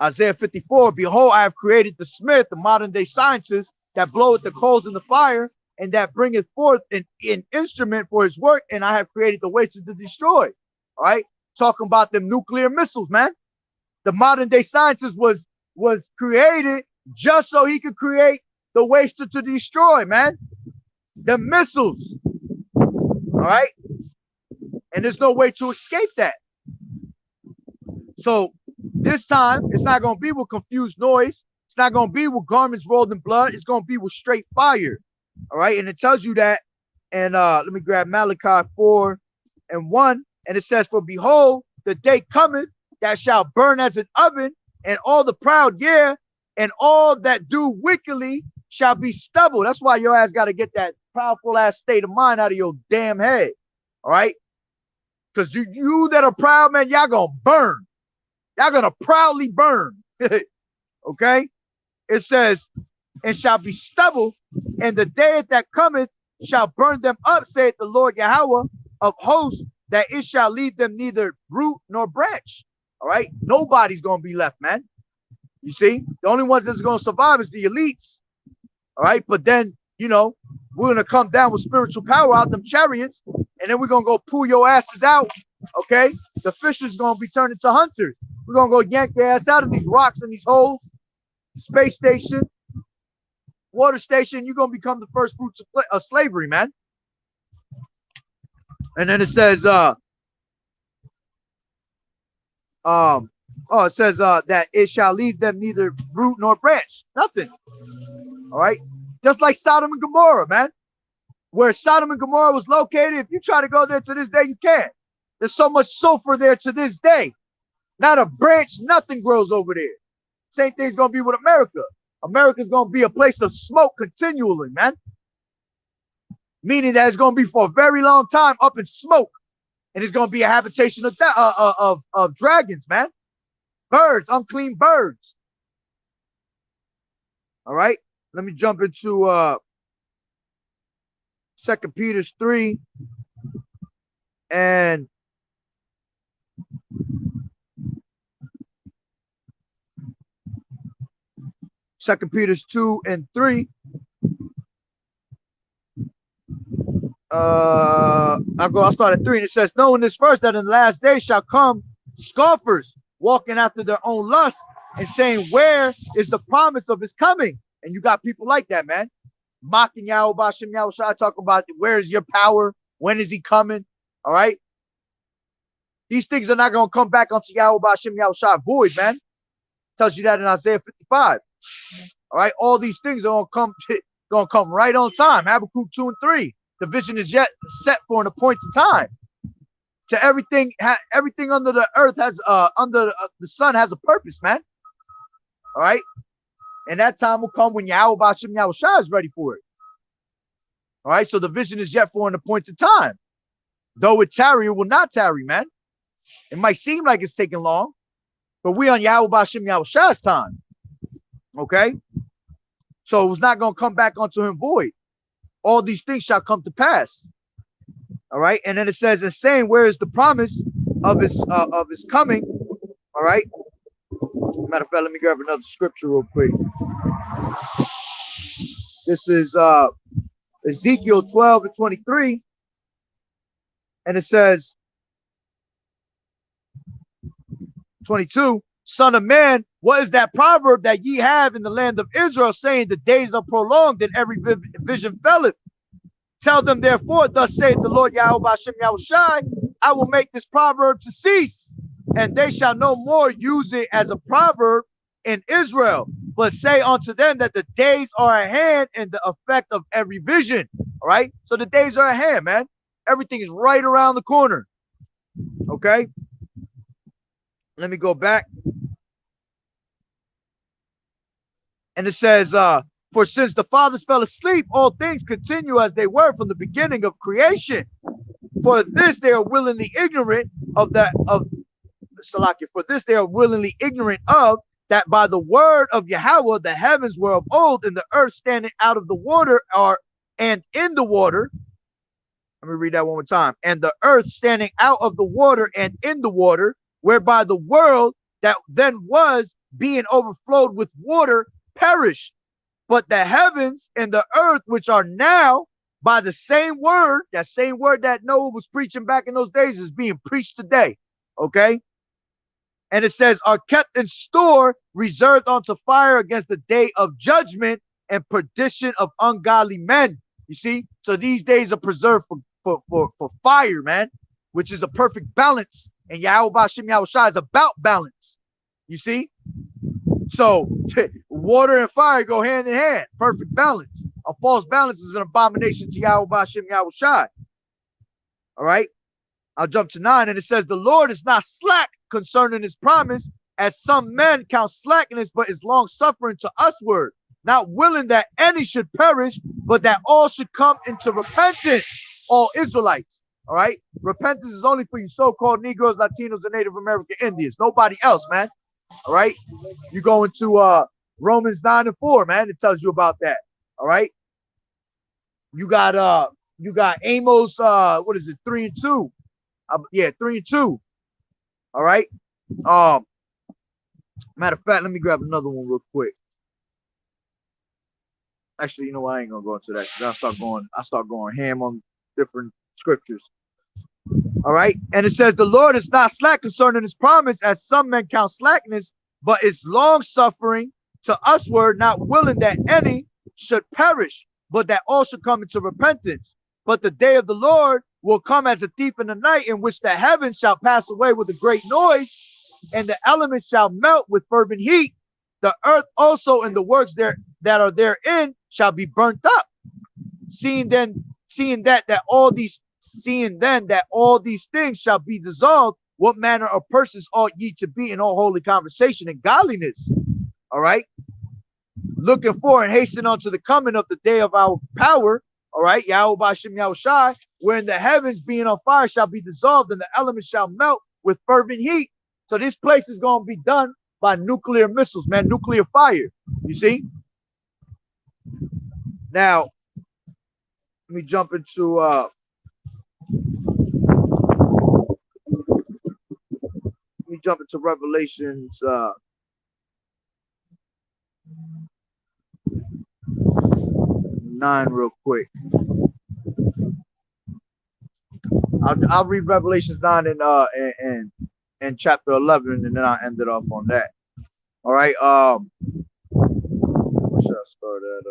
Isaiah 54, behold, I have created the smith, the modern day scientist, that bloweth the coals in the fire, and that bringeth forth an instrument for his work, and I have created the waster to destroy. All right, talking about them nuclear missiles, man. The modern day scientist was created just so he could create the waster to destroy, man. The missiles. All right, and there's no way to escape that. So this time, it's not going to be with confused noise. It's not going to be with garments rolled in blood. It's going to be with straight fire. All right. And it tells you that. And let me grab Malachi 4:1. And it says, for behold, the day cometh that shall burn as an oven, and all the proud, yeah, and all that do wickedly shall be stubble. That's why your ass got to get that powerful ass state of mind out of your damn head. All right. Because you that are proud, man, y'all going to burn. Y'all gonna proudly burn. Okay? It says, and shall be stubble, and the day that cometh shall burn them up, saith the Lord Yahweh of hosts, that it shall leave them neither root nor branch. All right? Nobody's gonna be left, man. You see? The only ones that's gonna survive is the elites. All right? But then, you know, we're gonna come down with spiritual power out them chariots, and then we're gonna go pull your asses out. Okay? The fishers gonna be turned into hunters. We're going to go yank their ass out of these rocks and these holes. Space station, water station. You're going to become the first fruits of slavery, man. And then it says, it says that it shall leave them neither root nor branch. Nothing. All right. Just like Sodom and Gomorrah, man. Where Sodom and Gomorrah was located, if you try to go there to this day, you can't. There's so much sulfur there to this day. Not a branch, nothing grows over there. Same thing's going to be with America. America's going to be a place of smoke continually, man. Meaning that it's going to be for a very long time up in smoke. And it's going to be a habitation of dragons, man. Birds, unclean birds. All right. Let me jump into 2 Peter 3 and 2 Peter 2 and 3. I'll start at 3, and it says, knowing this first, that in the last days shall come scoffers, walking after their own lust, and saying, where is the promise of his coming? And you got people like that, man, mocking Yahweh Bashem Yahushua, talking about where is your power? When is he coming? All right. These things are not going to come back onto Yahweh Bashem Yahushua void, man. Tells you that in Isaiah 55. All right, all these things are gonna come right on time. Habakkuk 2 and 3. The vision is yet set for an appointed time. To everything under the earth has under the sun has a purpose, man. All right, and that time will come when Yahweh Bashem Yahushua is ready for it. All right, so the vision is yet for an appointed time. Though it tarry, it will not tarry, man. It might seem like it's taking long, but we on Yahweh Bashem Yahushua's time. Okay, so it was not going to come back onto him void. All these things shall come to pass. All right, and then it says, and saying, where is the promise of his coming? All right. Matter of fact, let me grab another scripture real quick. This is Ezekiel 12 and 23, and it says 22. Son of man, what is that proverb that ye have in the land of Israel, saying the days are prolonged and every vision felleth? Tell them, therefore, thus saith the Lord Yahweh Hashem Yahushai, I will make this proverb to cease, and they shall no more use it as a proverb in Israel, but say unto them that the days are at hand and the effect of every vision. All right. So the days are at hand, man. Everything is right around the corner. Okay. Let me go back. And it says, for since the fathers fell asleep, all things continue as they were from the beginning of creation. For this they are willingly ignorant of that of Salakia. For this they are willingly ignorant of that by the word of Yahweh the heavens were of old, and the earth standing out of the water and in the water. Let me read that one more time. And the earth standing out of the water and in the water, whereby the world that then was being overflowed with water perished. But the heavens and the earth, which are now by the same word, that same word that Noah was preaching back in those days, is being preached today. Okay. And it says, are kept in store, reserved unto fire against the day of judgment and perdition of ungodly men. You see? So these days are preserved for fire, man, which is a perfect balance. And Yahweh Hashem Yahushua is about balance. You see? So water and fire go hand in hand. Perfect balance. A false balance is an abomination to Yahweh Hashem Yahushua. All right. I'll jump to 9, and it says, the Lord is not slack concerning his promise, as some men count slackness, but is long suffering to usward, not willing that any should perish, but that all should come into repentance, all Israelites. All right. Repentance is only for you so-called Negroes, Latinos, and Native American Indians. Nobody else, man. All right. You go into Romans 9:4, man. It tells you about that. All right. You got Amos, what is it, 3:2? Yeah, 3:2. All right. Matter of fact, let me grab another one real quick. Actually, you know what? I ain't gonna go into that because I start going ham on different scriptures. All right. And it says, the Lord is not slack concerning his promise, as some men count slackness, but is long suffering to usward, not willing that any should perish, but that all should come into repentance. But the day of the Lord will come as a thief in the night, in which the heavens shall pass away with a great noise, and the elements shall melt with fervent heat. The earth also and the works there that are therein shall be burnt up. Seeing then that all these things shall be dissolved, what manner of persons ought ye to be in all holy conversation and godliness? All right. Looking for and hasten unto the coming of the day of our power. All right. Yahweh Hashem Yahushai, wherein the heavens being on fire shall be dissolved, and the elements shall melt with fervent heat. So this place is going to be done by nuclear missiles, man, nuclear fire. You see? Now, let me jump into Revelations 9 real quick. I'll read Revelations 9 and chapter 11, and then I'll end it off on that. All right. Where should I start at?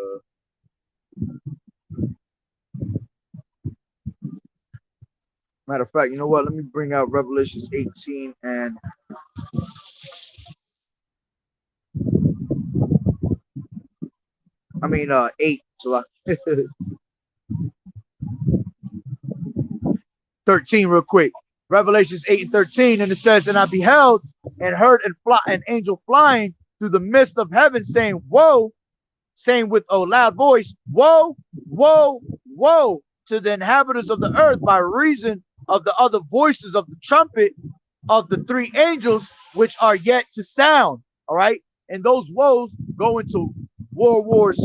Matter of fact, you know what? Let me bring out Revelations 18 and I mean 8. So 13 real quick. Revelations 8 and 13, and it says, and I beheld and heard an angel flying through the midst of heaven, saying, woe, saying with a loud voice, woe, woe, woe to the inhabitants of the earth, by reason of the other voices of the trumpet of the 3 angels which are yet to sound. All right. And those woes go into world wars,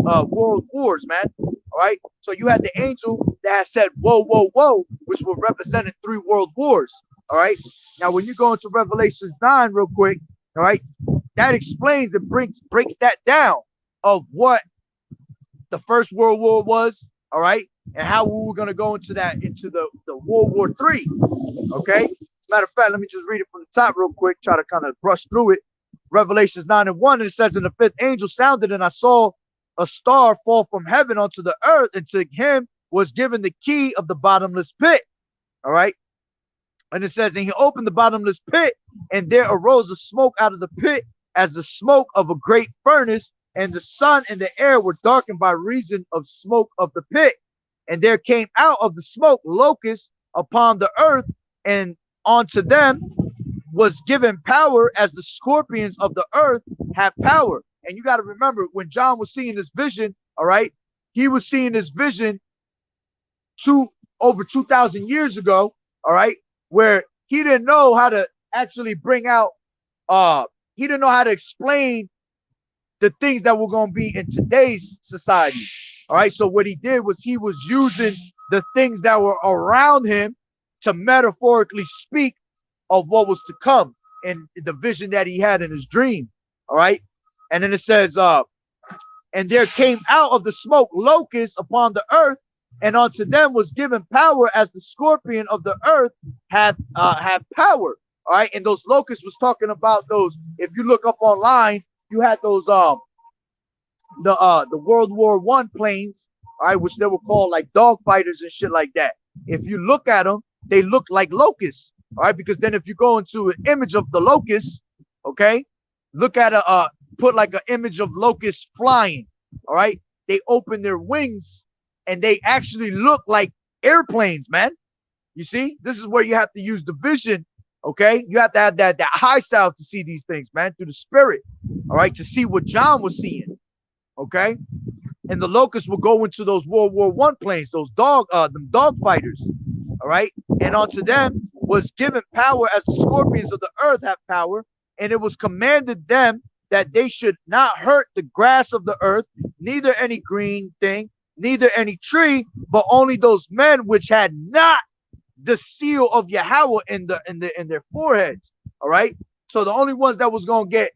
man. All right. So you had the angel that said, whoa, whoa, whoa, which were representing 3 world wars. All right. Now, when you go into Revelation 9 real quick, all right, that explains and breaks that down of what the first World War was. All right. And how we were going to go into the World War III. Okay. Matter of fact, let me just read it from the top real quick, try to kind of brush through it. Revelations 9 and 1, and it says, and the 5th angel sounded, and I saw a star fall from heaven unto the earth, and to him was given the key of the bottomless pit. All right. And it says, and he opened the bottomless pit, and there arose a smoke out of the pit as the smoke of a great furnace, and the sun and the air were darkened by reason of smoke of the pit. And there came out of the smoke locusts upon the earth, and unto them was given power as the scorpions of the earth have power. And you got to remember, when John was seeing this vision, all right, he was seeing this vision over 2,000 years ago, all right, where he didn't know how to actually bring out, he didn't know how to explain the things that were going to be in today's society. All right. So what he did was he was using the things that were around him to metaphorically speak of what was to come in the vision that he had in his dream. All right. And then it says, and there came out of the smoke locusts upon the earth, and unto them was given power as the scorpion of the earth have power. All right. And those locusts was talking about those. If you look up online, you had those the World War I planes, all right, which they were called like dog fighters and shit like that. If you look at them, they look like locusts. All right, because then if you go into an image of the locusts, okay, look at put like an image of locusts flying. All right, they open their wings and they actually look like airplanes, man. You see, this is where you have to use the vision. Okay, you have to have that high sound to see these things, man, through the spirit. All right, to see what John was seeing. Okay, and the locusts will go into those World War I planes, those dog fighters. All right, and unto them was given power as the scorpions of the earth have power, and it was commanded them that they should not hurt the grass of the earth, neither any green thing, neither any tree, but only those men which had not the seal of Yahweh in their foreheads. All right. So the only ones that was gonna get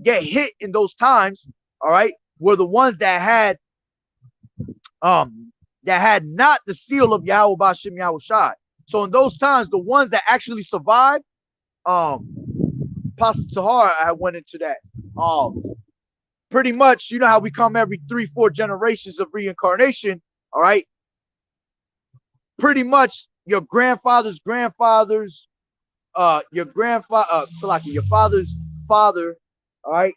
hit in those times, all right, were the ones that had not the seal of Yahweh Bashim Yahushai. So in those times, the ones that actually survived, Pastor Tahar, I went into that. Pretty much, you know how we come every 3-4 generations of reincarnation, all right? Pretty much your grandfather's grandfathers, your father's father, all right,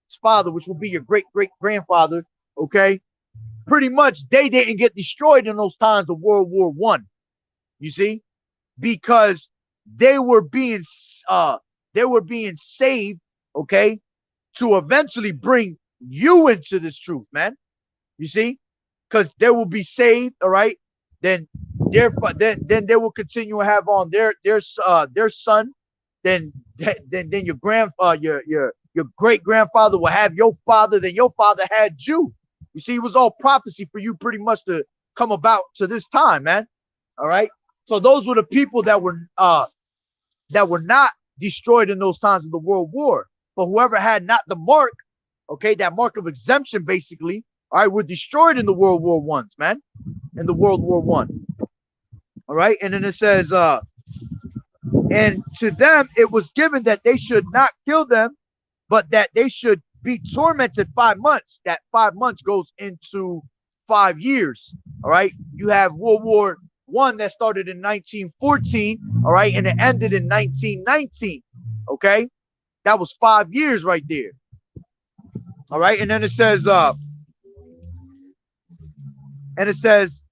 his father, which will be your great-great-grandfather, okay? Pretty much they didn't get destroyed in those times of World War I, you see, because they were being saved, okay, to eventually bring you into this truth, man. You see, because they will be saved, all right. Then they will continue to have on their son. Then your great grandfather will have your father. Then your father had you. You see, it was all prophecy for you, pretty much, to come about to this time, man. All right. So those were the people that were not destroyed in those times of the World War. But whoever had not the mark, okay, that mark of exemption, basically, all right, were destroyed in the World War Ones, man, in the World War I. All right, and then it says, and to them it was given that they should not kill them, but that they should be tormented 5 months. That 5 months goes into 5 years. All right, you have World War I that started in 1914, all right, and it ended in 1919. Okay, that was 5 years right there. All right, and then it says,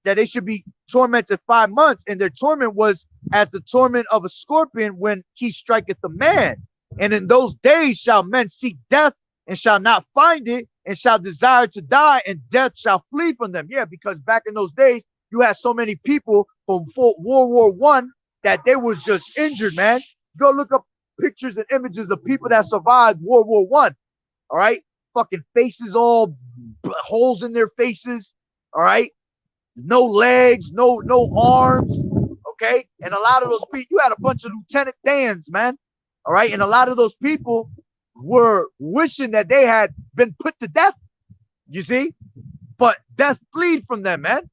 that they should be tormented 5 months, and their torment was as the torment of a scorpion when he striketh a man. And in those days shall men seek death and shall not find it, and shall desire to die, and death shall flee from them. Yeah, because back in those days, you had so many people from World War I that they was just injured, man. Go look up pictures and images of people that survived World War I. All right, fucking faces, all holes in their faces. All right, no legs, no arms. Okay, and a lot of those people, you had a bunch of Lieutenant Dans, man. All right, and a lot of those people were wishing that they had been put to death. You see, but death fled from them, man.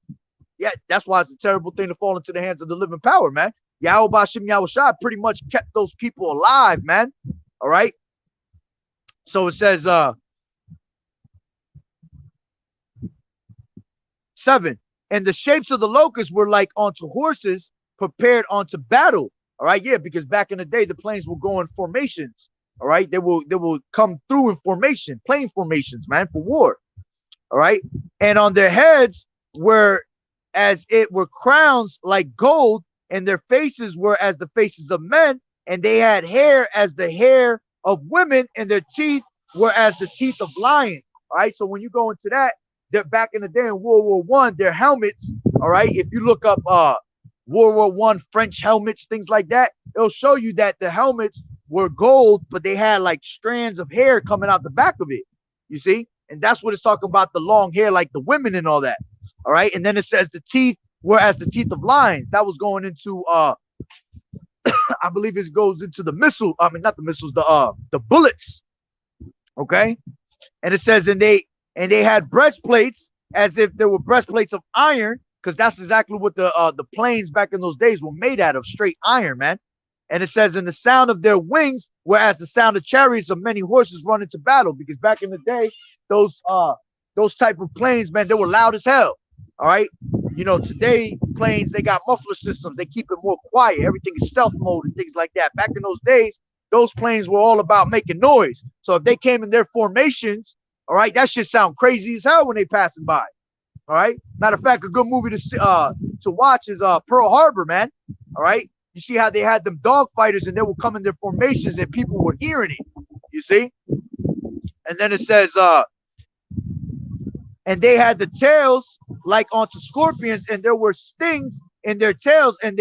Yeah, that's why it's a terrible thing to fall into the hands of the living power, man. Yahweh Bashim Yahushai pretty much kept those people alive, man. All right. So it says, 7. And the shapes of the locusts were like onto horses prepared onto battle. All right, yeah, because back in the day, the planes will go in formations. All right, they will come through in formation, plane formations, man, for war. All right, and on their heads were as it were crowns like gold, and their faces were as the faces of men, and they had hair as the hair of women, and their teeth were as the teeth of lions. All right, so when you go into that, they're back in the day in World War One, their helmets. All right, if you look up World War One French helmets, things like that, it'll show you that the helmets were gold, but they had like strands of hair coming out the back of it. You see, and that's what it's talking about, the long hair, like the women and all that. All right, and then it says the teeth were as the teeth of lions. That was going into I believe it goes into the missile. I mean, not the missiles, the bullets. Okay, and it says and they had breastplates as if there were breastplates of iron, because that's exactly what the planes back in those days were made out of, straight iron, man. And it says, in the sound of their wings, whereas the sound of chariots of many horses run into battle, because back in the day, those type of planes, man, they were loud as hell. All right, you know, today planes, they got muffler systems, they keep it more quiet, everything is stealth mode and things like that. Back in those days, those planes were all about making noise. So if they came in their formations, all right, that shit sound crazy as hell when they passing by. All right. Matter of fact, a good movie to watch is Pearl Harbor, man. All right. You see how they had them dog fighters and they would come in their formations and people were hearing it. You see? And then it says, and they had the tails like onto scorpions, and there were stings in their tails, and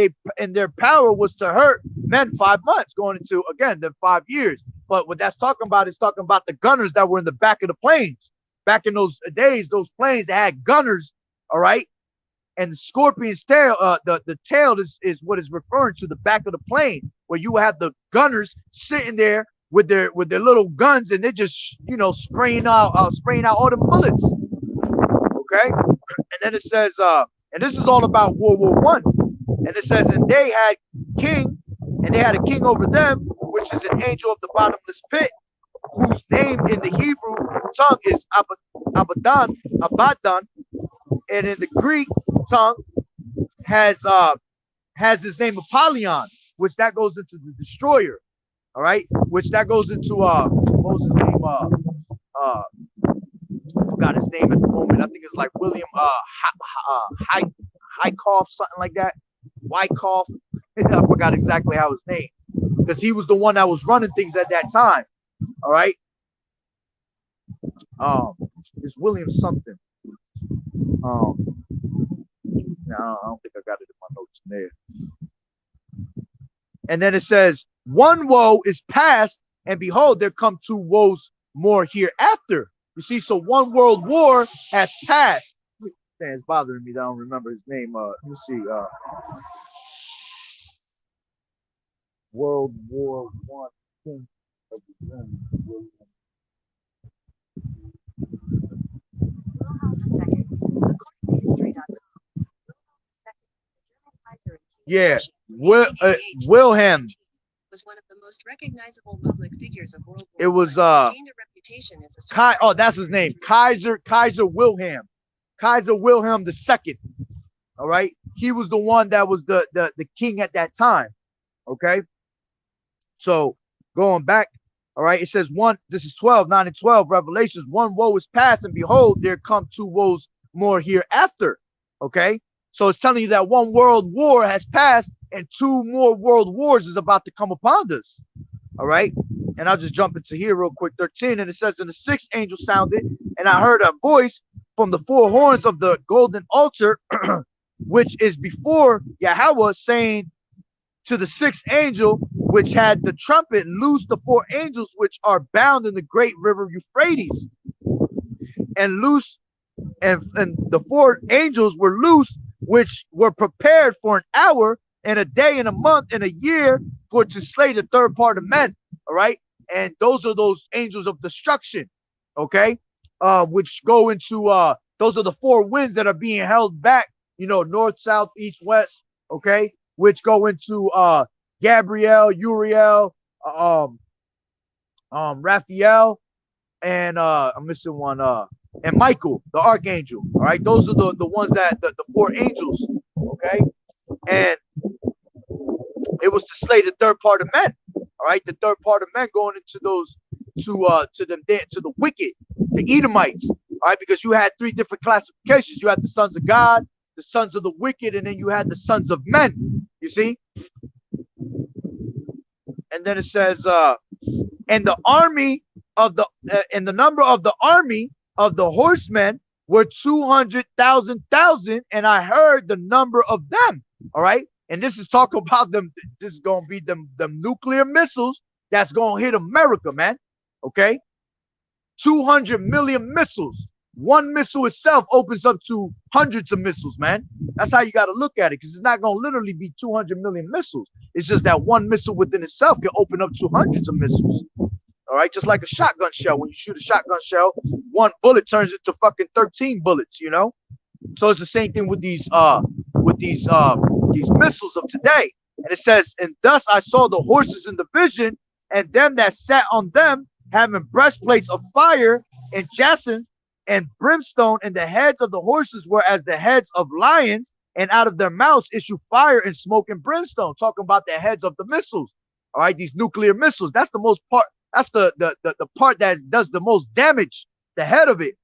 their power was to hurt men 5 months, going into again the 5 years. But what that's talking about is talking about the gunners that were in the back of the planes. Back in those days, those planes that had gunners, all right. And the scorpion's tail, the tail is what is referring to the back of the plane, where you have the gunners sitting there with their little guns, and they're just, you know, spraying out all the bullets. Okay, and then it says, and this is all about World War One, and it says, and they had a king over them, which is an angel of the bottomless pit, whose name in the Hebrew tongue is Abaddon, and in the Greek tongue has his name Apollyon, which that goes into the destroyer. All right, which that goes into what was his name? I forgot his name at the moment. I think it's like William Hykoff, something like that. Wyckoff. I forgot exactly how his name, because he was the one that was running things at that time. All right. It's William something. No, I don't think I got it in my notes in there. And then it says, one woe is past, and behold, there come 2 woes more hereafter. You see, so one world war has passed. It's bothering me that I don't remember his name. Let me see. World War One. King of the Germans. Yeah, Wilhelm was one of the most recognizable public figures of World War It was gained a reputation as a oh, that's his name, Kaiser Wilhelm II. All right, he was the one that was the king at that time. Okay, so going back, all right, it says one. This is 12, 9 and 12 Revelations. One woe is past, and behold, there come 2 woes more hereafter. Okay, so it's telling you that one world war has passed, and 2 more world wars is about to come upon us. All right, and I'll just jump into here real quick. 13, and it says, and the 6th angel sounded, and I heard a voice from the 4 horns of the golden altar, which is before Yahweh, saying to the 6th angel, which had the trumpet, loose the 4 angels which are bound in the great river Euphrates, and the 4 angels were loose, which were prepared for an hour and a day and a month and a year for to slay the 3rd part of men. All right, and those are those angels of destruction. Okay, which go into those are the 4 winds that are being held back, you know, north, south, east, west. Okay, which go into Gabriel, Uriel, Raphael, and I'm missing one, and Michael, the archangel. All right, those are the ones that the four angels. Okay, and it was to slay the third part of men. All right, the third part of men going into those to the wicked, the Edomites. All right, because you had three different classifications. You had the sons of God, the sons of the wicked, and then you had the sons of men. You see, and then it says, and the army of the and the number of the army of the horsemen were 200,000, and I heard the number of them. All right, and this is talking about them. This is gonna be them nuclear missiles that's gonna hit America, man. Okay, 200 million missiles. One missile itself opens up to hundreds of missiles, man. That's how you got to look at it, because it's not going to literally be 200 million missiles. It's just that one missile within itself can open up to hundreds of missiles. All right, just like a shotgun shell. When you shoot a shotgun shell, one bullet turns into fucking 13 bullets, you know? So it's the same thing with these missiles of today. And it says, and thus I saw the horses in the vision, and them that sat on them, having breastplates of fire and jacinth and brimstone, and the heads of the horses were as the heads of lions, and out of their mouths issue fire and smoke and brimstone. Talking about the heads of the missiles. All right, these nuclear missiles. That's the most part. That's the part that does the most damage. The head of it.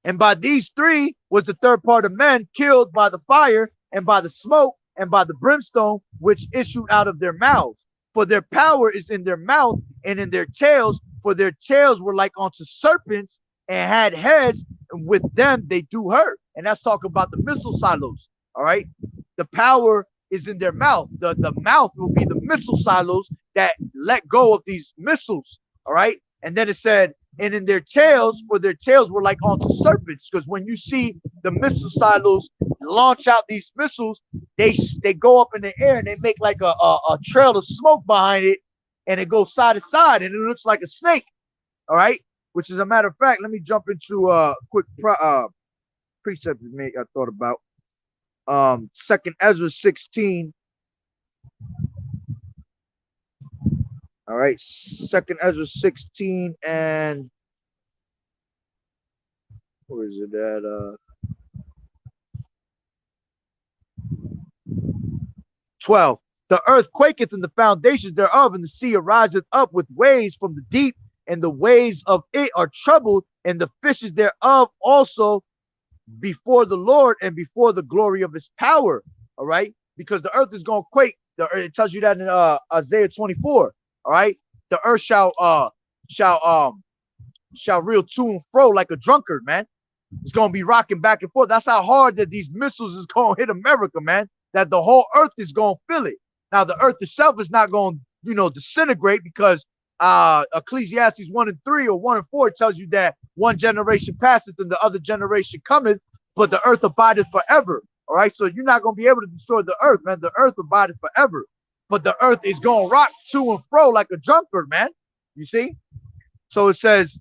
And by these three was the third part of men killed by the fire and by the smoke and by the brimstone which issued out of their mouths. For their power is in their mouth and in their tails. For their tails were like unto serpents, and had heads, and with them they do hurt. And that's talking about the missile silos. All right, the power is in their mouth. The mouth will be the missile silos that let go of these missiles. All right, and then it said, and in their tails, for their tails were like unto serpents. Because when you see the missile silos launch out these missiles, they go up in the air and they make like a trail of smoke behind it, and it goes side to side, and it looks like a snake. All right, which is a matter of fact. Let me jump into a quick precept I thought about. 2nd Ezra 16. All right, 2nd Ezra 16, and where is it at? 12. The earth quaketh in the foundations thereof, and the sea ariseth up with waves from the deep, and the waves of it are troubled, and the fishes thereof also before the Lord and before the glory of his power. All right, because the earth is going to quake. It tells you that in Isaiah 24. All right, the earth shall reel to and fro like a drunkard, man. It's going to be rocking back and forth. That's how hard that these missiles is going to hit America, man. That the whole earth is going to feel it. Now the earth itself is not going to, disintegrate, because Ecclesiastes 1 and 3 or 1 and 4 tells you that one generation passeth and the other generation cometh, but the earth abideth forever. All right, so you're not going to be able to destroy the earth, man. The earth abideth forever, but the earth is going to rock to and fro like a drunkard, man. You see? So it says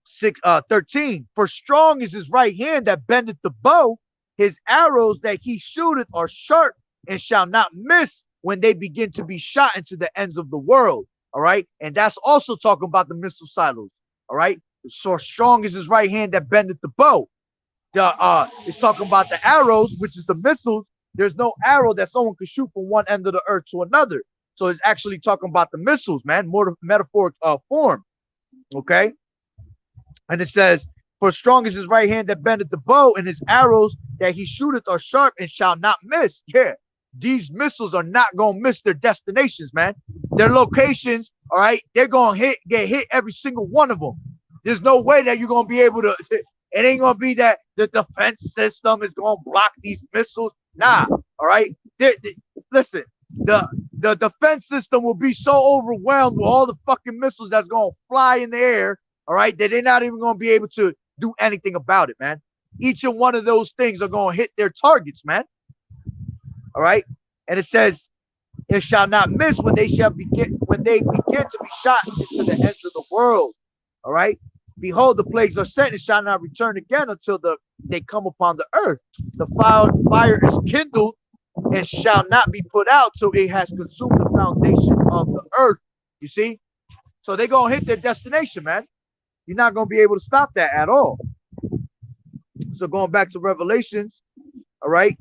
13, for strong is his right hand that bendeth the bow, his arrows that he shooteth are sharp and shall not miss when they begin to be shot into the ends of the world. All right, and that's also talking about the missile silos. All right, so strong is his right hand that bendeth the bow. It's talking about the arrows, which is the missiles. There's no arrow that someone could shoot from one end of the earth to another. So it's actually talking about the missiles, man, more metaphoric form. Okay, and it says, for strong is his right hand that bendeth the bow, and his arrows that he shooteth are sharp and shall not miss. Yeah, these missiles are not going to miss their destinations, man. Their locations, all right, they're going to get hit every single one of them. There's no way that you're going to be able to, it ain't going to be that the defense system is going to block these missiles. Nah, all right. Listen, the defense system will be so overwhelmed with all the fucking missiles that's going to fly in the air, all right, that they're not even going to be able to do anything about it, man. Each and one of those things are going to hit their targets, man. All right, and it says, it shall not miss when they begin to be shot into the ends of the world. All right, behold, the plagues are set and shall not return again until they come upon the earth. The fire is kindled and shall not be put out till it has consumed the foundation of the earth. You see, so they're gonna hit their destination, man. You're not going to be able to stop that at all. So going back to Revelations, all right,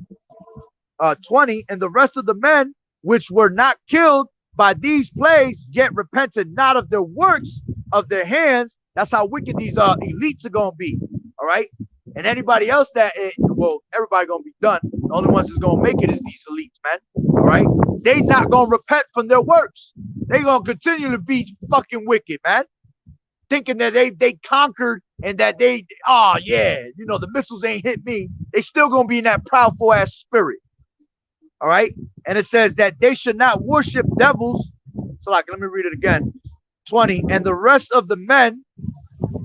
20, and the rest of the men which were not killed by these plagues yet repented not of their works of their hands. That's how wicked these elites are going to be. All right. And anybody else well, everybody going to be done. The only ones that's going to make it is these elites, man. All right. They not going to repent from their works. They going to continue to be fucking wicked, man. Thinking that they conquered and that yeah, you know, the missiles ain't hit me. They still going to be in that proudful ass spirit. All right. And it says that they should not worship devils. So like, let me read it again. 20, and the rest of the men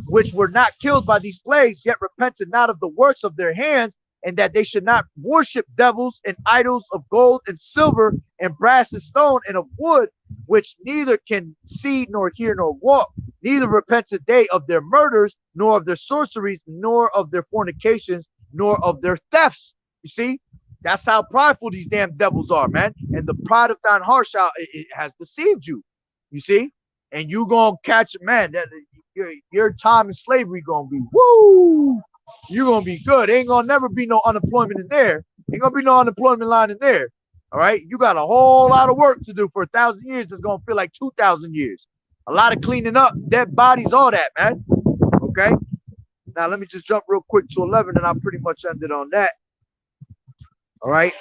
which were not killed by these plagues yet repented not of the works of their hands, and that they should not worship devils and idols of gold and silver and brass and stone and of wood, which neither can see nor hear nor walk. Neither repented they of their murders, nor of their sorceries, nor of their fornications, nor of their thefts. You see, that's how prideful these damn devils are, man. And the pride of thine heart it has deceived you. You see, and you gonna catch, man, that your time in slavery gonna be woo. You're gonna be good. Ain't gonna never be no unemployment in there. Ain't gonna be no unemployment line in there. All right, you got a whole lot of work to do for 1,000 years. That's gonna feel like 2,000 years. A lot of cleaning up, dead bodies, all that, man. Okay. Now let me just jump real quick to 11, and I pretty much ended on that. All right.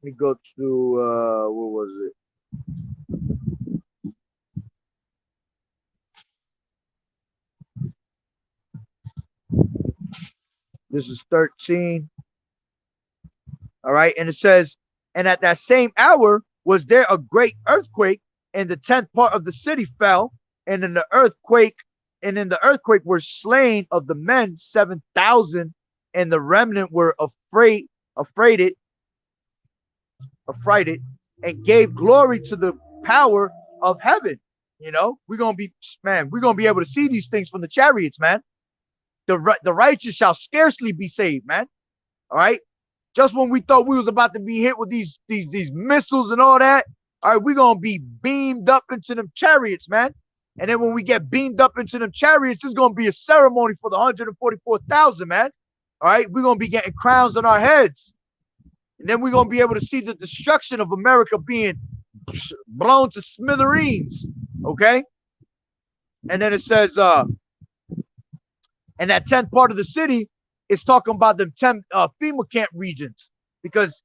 Let me go to what was it? This is 13. All right, and it says, and at that same hour was there a great earthquake, and the 10th part of the city fell, and in the earthquake were slain of the men 7,000, and the remnant were affrighted, and gave glory to the power of heaven. You know, we're gonna be able to see these things from the chariots, man. The righteous shall scarcely be saved, man. All right. Just when we thought we was about to be hit with these missiles and all that, all right, we're gonna be beamed up into them chariots, man. And then when we get beamed up into them chariots, there's gonna be a ceremony for the 144,000, man. All right, we're gonna be getting crowns on our heads. And then we're going to be able to see the destruction of America being blown to smithereens. Okay. And then it says, and that 10th part of the city is talking about the 10 FEMA camp regions, because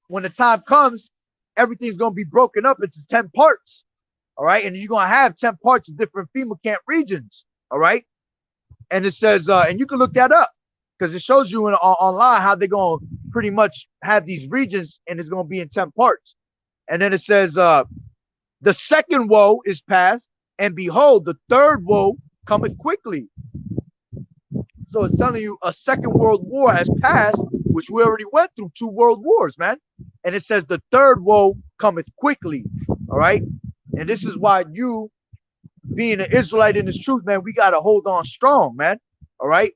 when the time comes, everything's going to be broken up into 10 parts. All right. And you're going to have 10 parts of different FEMA camp regions. All right. And it says, and you can look that up, because it shows you online how they're going to pretty much have these regions, and it's going to be in 10 parts. And then it says, the second woe is past, and behold, the third woe cometh quickly. So it's telling you a second world war has passed, which we already went through 2 world wars, man. And it says the third woe cometh quickly. All right. And this is why you, being an Israelite in this truth, man, we got to hold on strong, man. All right.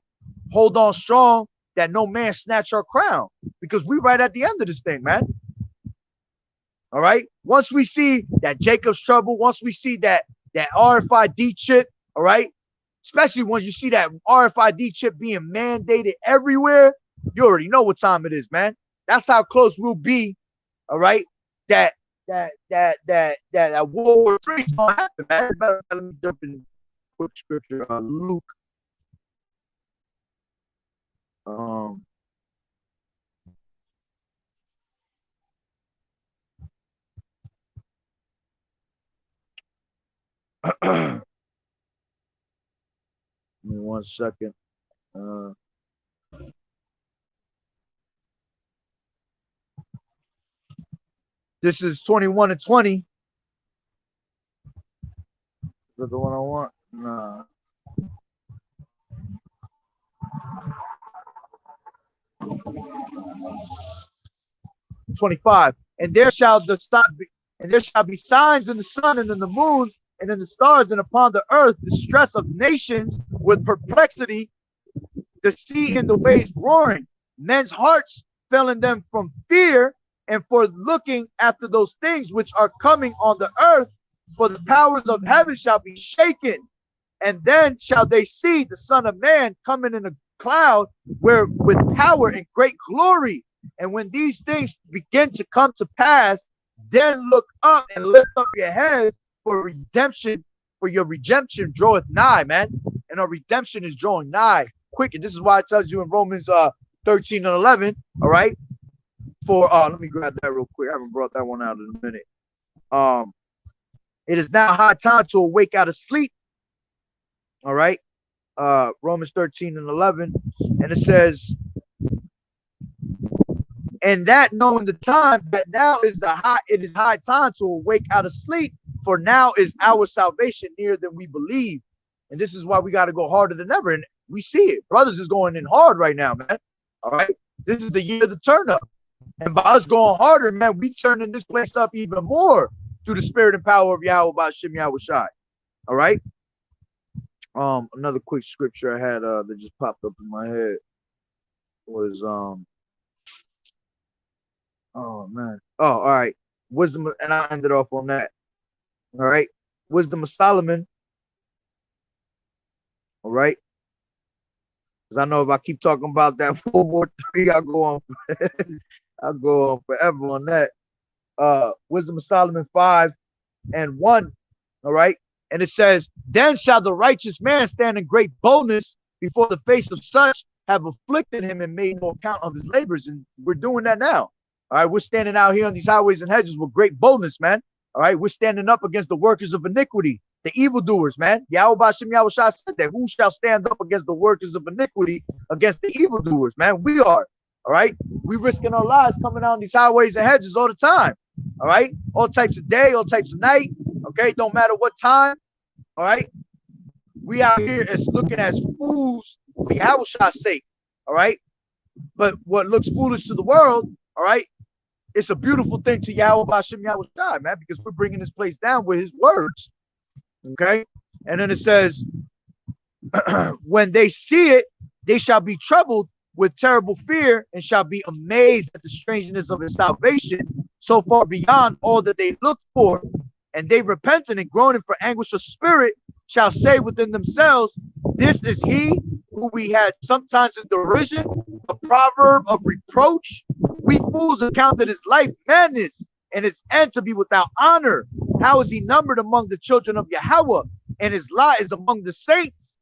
Hold on strong, that no man snatch our crown, because we right at the end of this thing, man. All right. Once we see that Jacob's trouble, once we see that RFID chip, all right, especially when you see that RFID chip being mandated everywhere, you already know what time it is, man. That's how close we'll be. All right. That World War III is gonna happen, man. Let me jump in quick scripture. Luke. Give me 1 second. This is 21 and 20. Is that the one I want? Nah. 25. And there shall be signs in the sun and in the moon and in the stars, and upon the earth distress of nations with perplexity, the sea and the waves roaring. Men's hearts fell in them from fear, and for looking after those things which are coming on the earth, for the powers of heaven shall be shaken. And then shall they see the Son of Man coming in a cloud where with power and great glory. And when these things begin to come to pass, then look up and lift up your heads, for redemption, for your redemption draweth nigh, man. And our redemption is drawing nigh quick. And this is why it tells you in Romans 13 and 11, all right? For let me grab that real quick. I haven't brought that one out in a minute. It is now high time to awake out of sleep. All right. Romans 13 and 11. And it says, and that knowing the time, that now is it is high time to awake out of sleep, for now is our salvation nearer than we believe. And this is why we got to go harder than ever. And we see it. Brothers is going in hard right now, man. All right. This is the year of the turn up. And by us going harder, man, we turning this place up even more through the spirit and power of YAHAWAH'S Yahawashi. All right. Another quick scripture I had that just popped up in my head was oh man. Oh, all right. Wisdom, and I ended off on that. All right. Wisdom of Solomon. All right. Because I know if I keep talking about that World War III, I'll go on I'll go on forever on that. Wisdom of Solomon 5 and 1. All right. And it says, then shall the righteous man stand in great boldness before the face of such have afflicted him and made no account of his labors. And we're doing that now. All right. We're standing out here on these highways and hedges with great boldness, man. All right. We're standing up against the workers of iniquity, the evildoers, man. YAHAWAH'S Yahawashi said that. Who shall stand up against the workers of iniquity, against the evildoers, man? We are. All right. We risking our lives coming out on these highways and hedges all the time. All right. All types of day, all types of night. Okay. Don't matter what time. All right. We out here as looking as fools for Yahawah's sake. All right. But what looks foolish to the world, all right, it's a beautiful thing to YAHAWAH'S Yahawashi, man, because we're bringing this place down with his words. Okay. And then it says, when they see it, they shall be troubled with terrible fear and shall be amazed at the strangeness of his salvation, so far beyond all that they looked for. And they repenting and groaning for anguish of spirit shall say within themselves, this is he who we had sometimes in derision, a proverb of reproach. We fools accounted his life madness and his end to be without honor. How is he numbered among the children of Yahweh, and his lot is among the saints?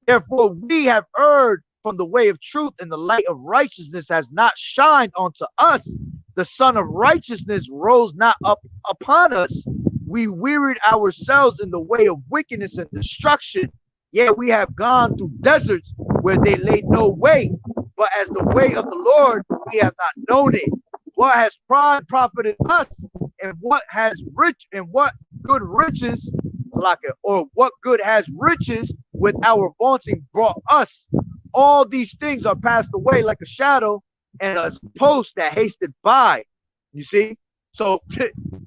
Therefore we have erred from the way of truth, and the light of righteousness has not shined unto us. The Son of Righteousness rose not up upon us. We wearied ourselves in the way of wickedness and destruction. Yeah, we have gone through deserts where they laid no way, but as the way of the Lord, we have not known it. What has pride profited us, and what good riches, or what good has riches with our vaunting brought us? All these things are passed away like a shadow and a post that hasted by. You see? So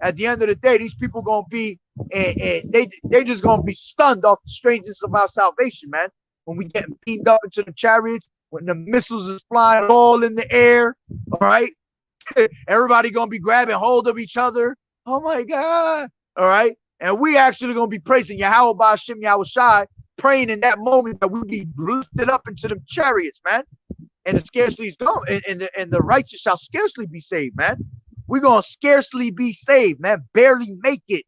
at the end of the day, these people gonna be, and they just gonna be stunned off the strangeness of our salvation, man. When we get beamed up into the chariots, when the missiles is flying all in the air, all right? Everybody gonna be grabbing hold of each other. Oh my God. All right. And we actually gonna be praising YAHAWAH'S Yahawashi, praying in that moment that we be lifted up into them chariots, man. And it scarcely is gone, and the righteous shall scarcely be saved, man. We're gonna scarcely be saved, man. Barely make it.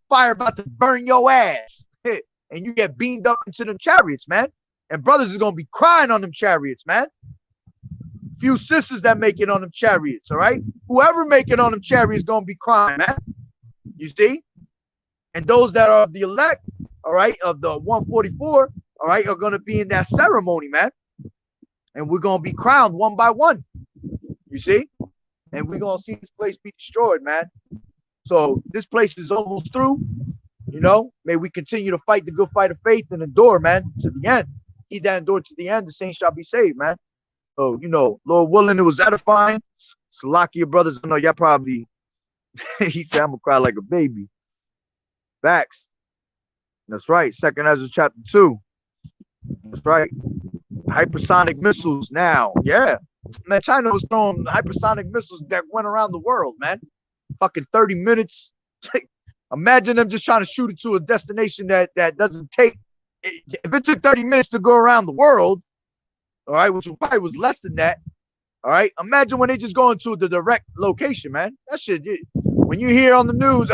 Fire about to burn your ass. And you get beamed up into them chariots, man. And brothers is gonna be crying on them chariots, man. Few sisters that make it on them chariots, all right? Whoever make it on them chariots is gonna be crying, man. You see? And those that are of the elect, all right, of the 144, all right, are gonna be in that ceremony, man. And we're gonna be crowned one by one. You see? And we're gonna see this place be destroyed, man. So this place is almost through. You know, may we continue to fight the good fight of faith and endure, man, to the end. He that endured to the end, the saints shall be saved, man. So, you know, Lord willing, it was edifying. Salakia brothers, I know y'all probably, he said, I'm gonna cry like a baby. Facts. That's right. 2nd Ezra chapter 2. That's right. Hypersonic missiles now. Yeah. Man, China was throwing hypersonic missiles that went around the world, man. Fucking 30 minutes. Imagine them just trying to shoot it to a destination that doesn't take. If it took 30 minutes to go around the world, all right, which probably was less than that, all right. Imagine when they just go into the direct location, man. That shit. When you hear on the news,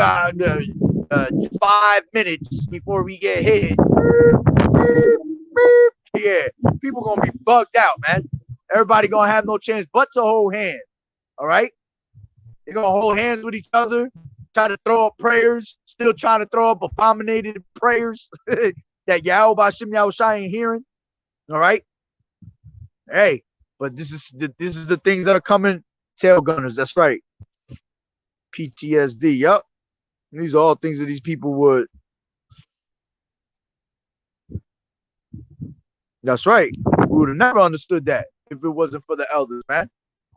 5 minutes before we get hit, yeah, people gonna be bugged out, man. Everybody gonna have no chance but to hold hands. All right, they're gonna hold hands with each other, try to throw up prayers, still trying to throw up abominated prayers that Yahweh Bashim Yahushai ain't hearing. All right, hey, but this is the things that are coming. Tail gunners, that's right. PTSD, yup. These are all things that these people would. That's right. We would have never understood that if it wasn't for the elders, man.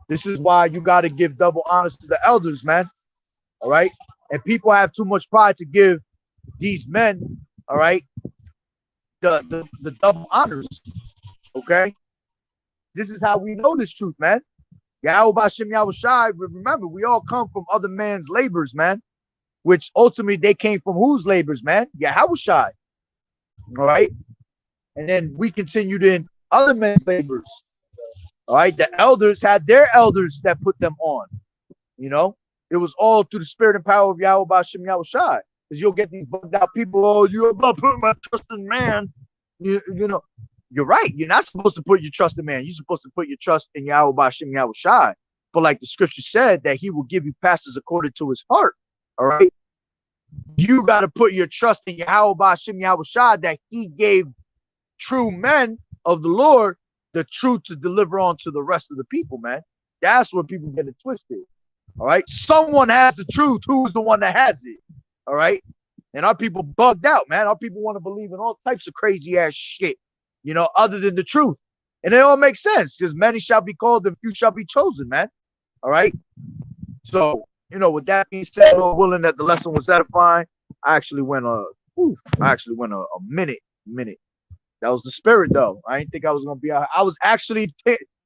This is why you got to give double honors to the elders, man. All right. And people have too much pride to give these men, all right, the double honors. Okay. This is how we know this truth, man. Yahweh Bashim Yahushai, remember, we all come from other man's labors, man. Which ultimately they came from whose labors, man? Yahushai. All right. And then we continued in other men's labors. All right. The elders had their elders that put them on. You know, it was all through the spirit and power of Yahweh Bashim Yahushai. Because you'll get these bugged out people, oh, you're about putting my trust in man. You know, you're right. You're not supposed to put your trust in man. You're supposed to put your trust in Yahweh Bashim Yahushai. But like the scripture said, that he will give you pastors according to his heart. All right. You got to put your trust in Yahweh Bashim Yahushai, that he gave true men of the Lord the truth to deliver on to the rest of the people, man. That's where people get it twisted. All right. Someone has the truth. Who's the one that has it? All right. And our people bugged out, man. Our people want to believe in all types of crazy ass shit, you know, other than the truth. And it all makes sense because many shall be called and few shall be chosen, man. All right. So, you know, with that being said, Lord willing that the lesson was edifying, I actually went a minute. That was the spirit, though. I didn't think I was gonna be out. I was actually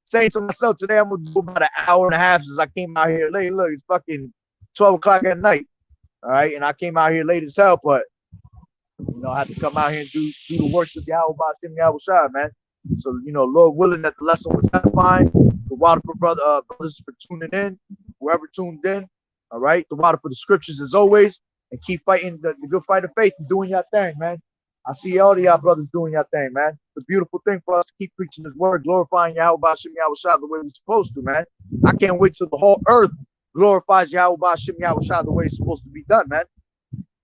saying to myself today, I'm gonna do about an hour and a half since I came out here late. Look, it's fucking 12 o'clock at night. All right, and I came out here late as hell, but you know, I had to come out here and do the works of Yahweh Bashim Yahushai, man. So, you know, Lord willing that the lesson was edifying. The water for brothers for tuning in, whoever tuned in. All right, the water for the scriptures as always, and keep fighting the good fight of faith and doing your thing, man. I see all of y'all brothers doing your thing, man. It's a beautiful thing for us to keep preaching His word, glorifying Yahweh Bashim Yahushai the way we're supposed to, man. I can't wait till the whole earth glorifies Yahweh Bashim Yahushai the way it's supposed to be done, man.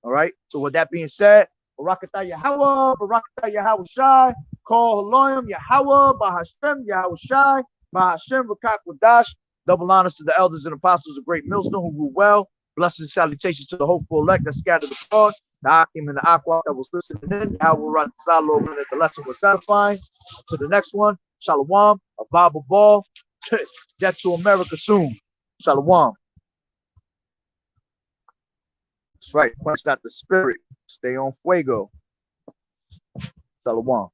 All right. So with that being said, Barakatah Yahweh, Barakatah Yahushai, Call Haloyim Yahweh, Bahashem Yahushai, Bahashem Rakak Wadash. Double honors to the elders and apostles of Great Millstone who rule well. Blessings and salutations to the hopeful elect that scattered abroad. The Akim and the Aqua that was listening in. I will run Salo when the lesson was satisfying. To the next one, Shalom, a Bible ball. Get to America soon. Shalom. That's right. Quench not the spirit. Stay on fuego. Shalom.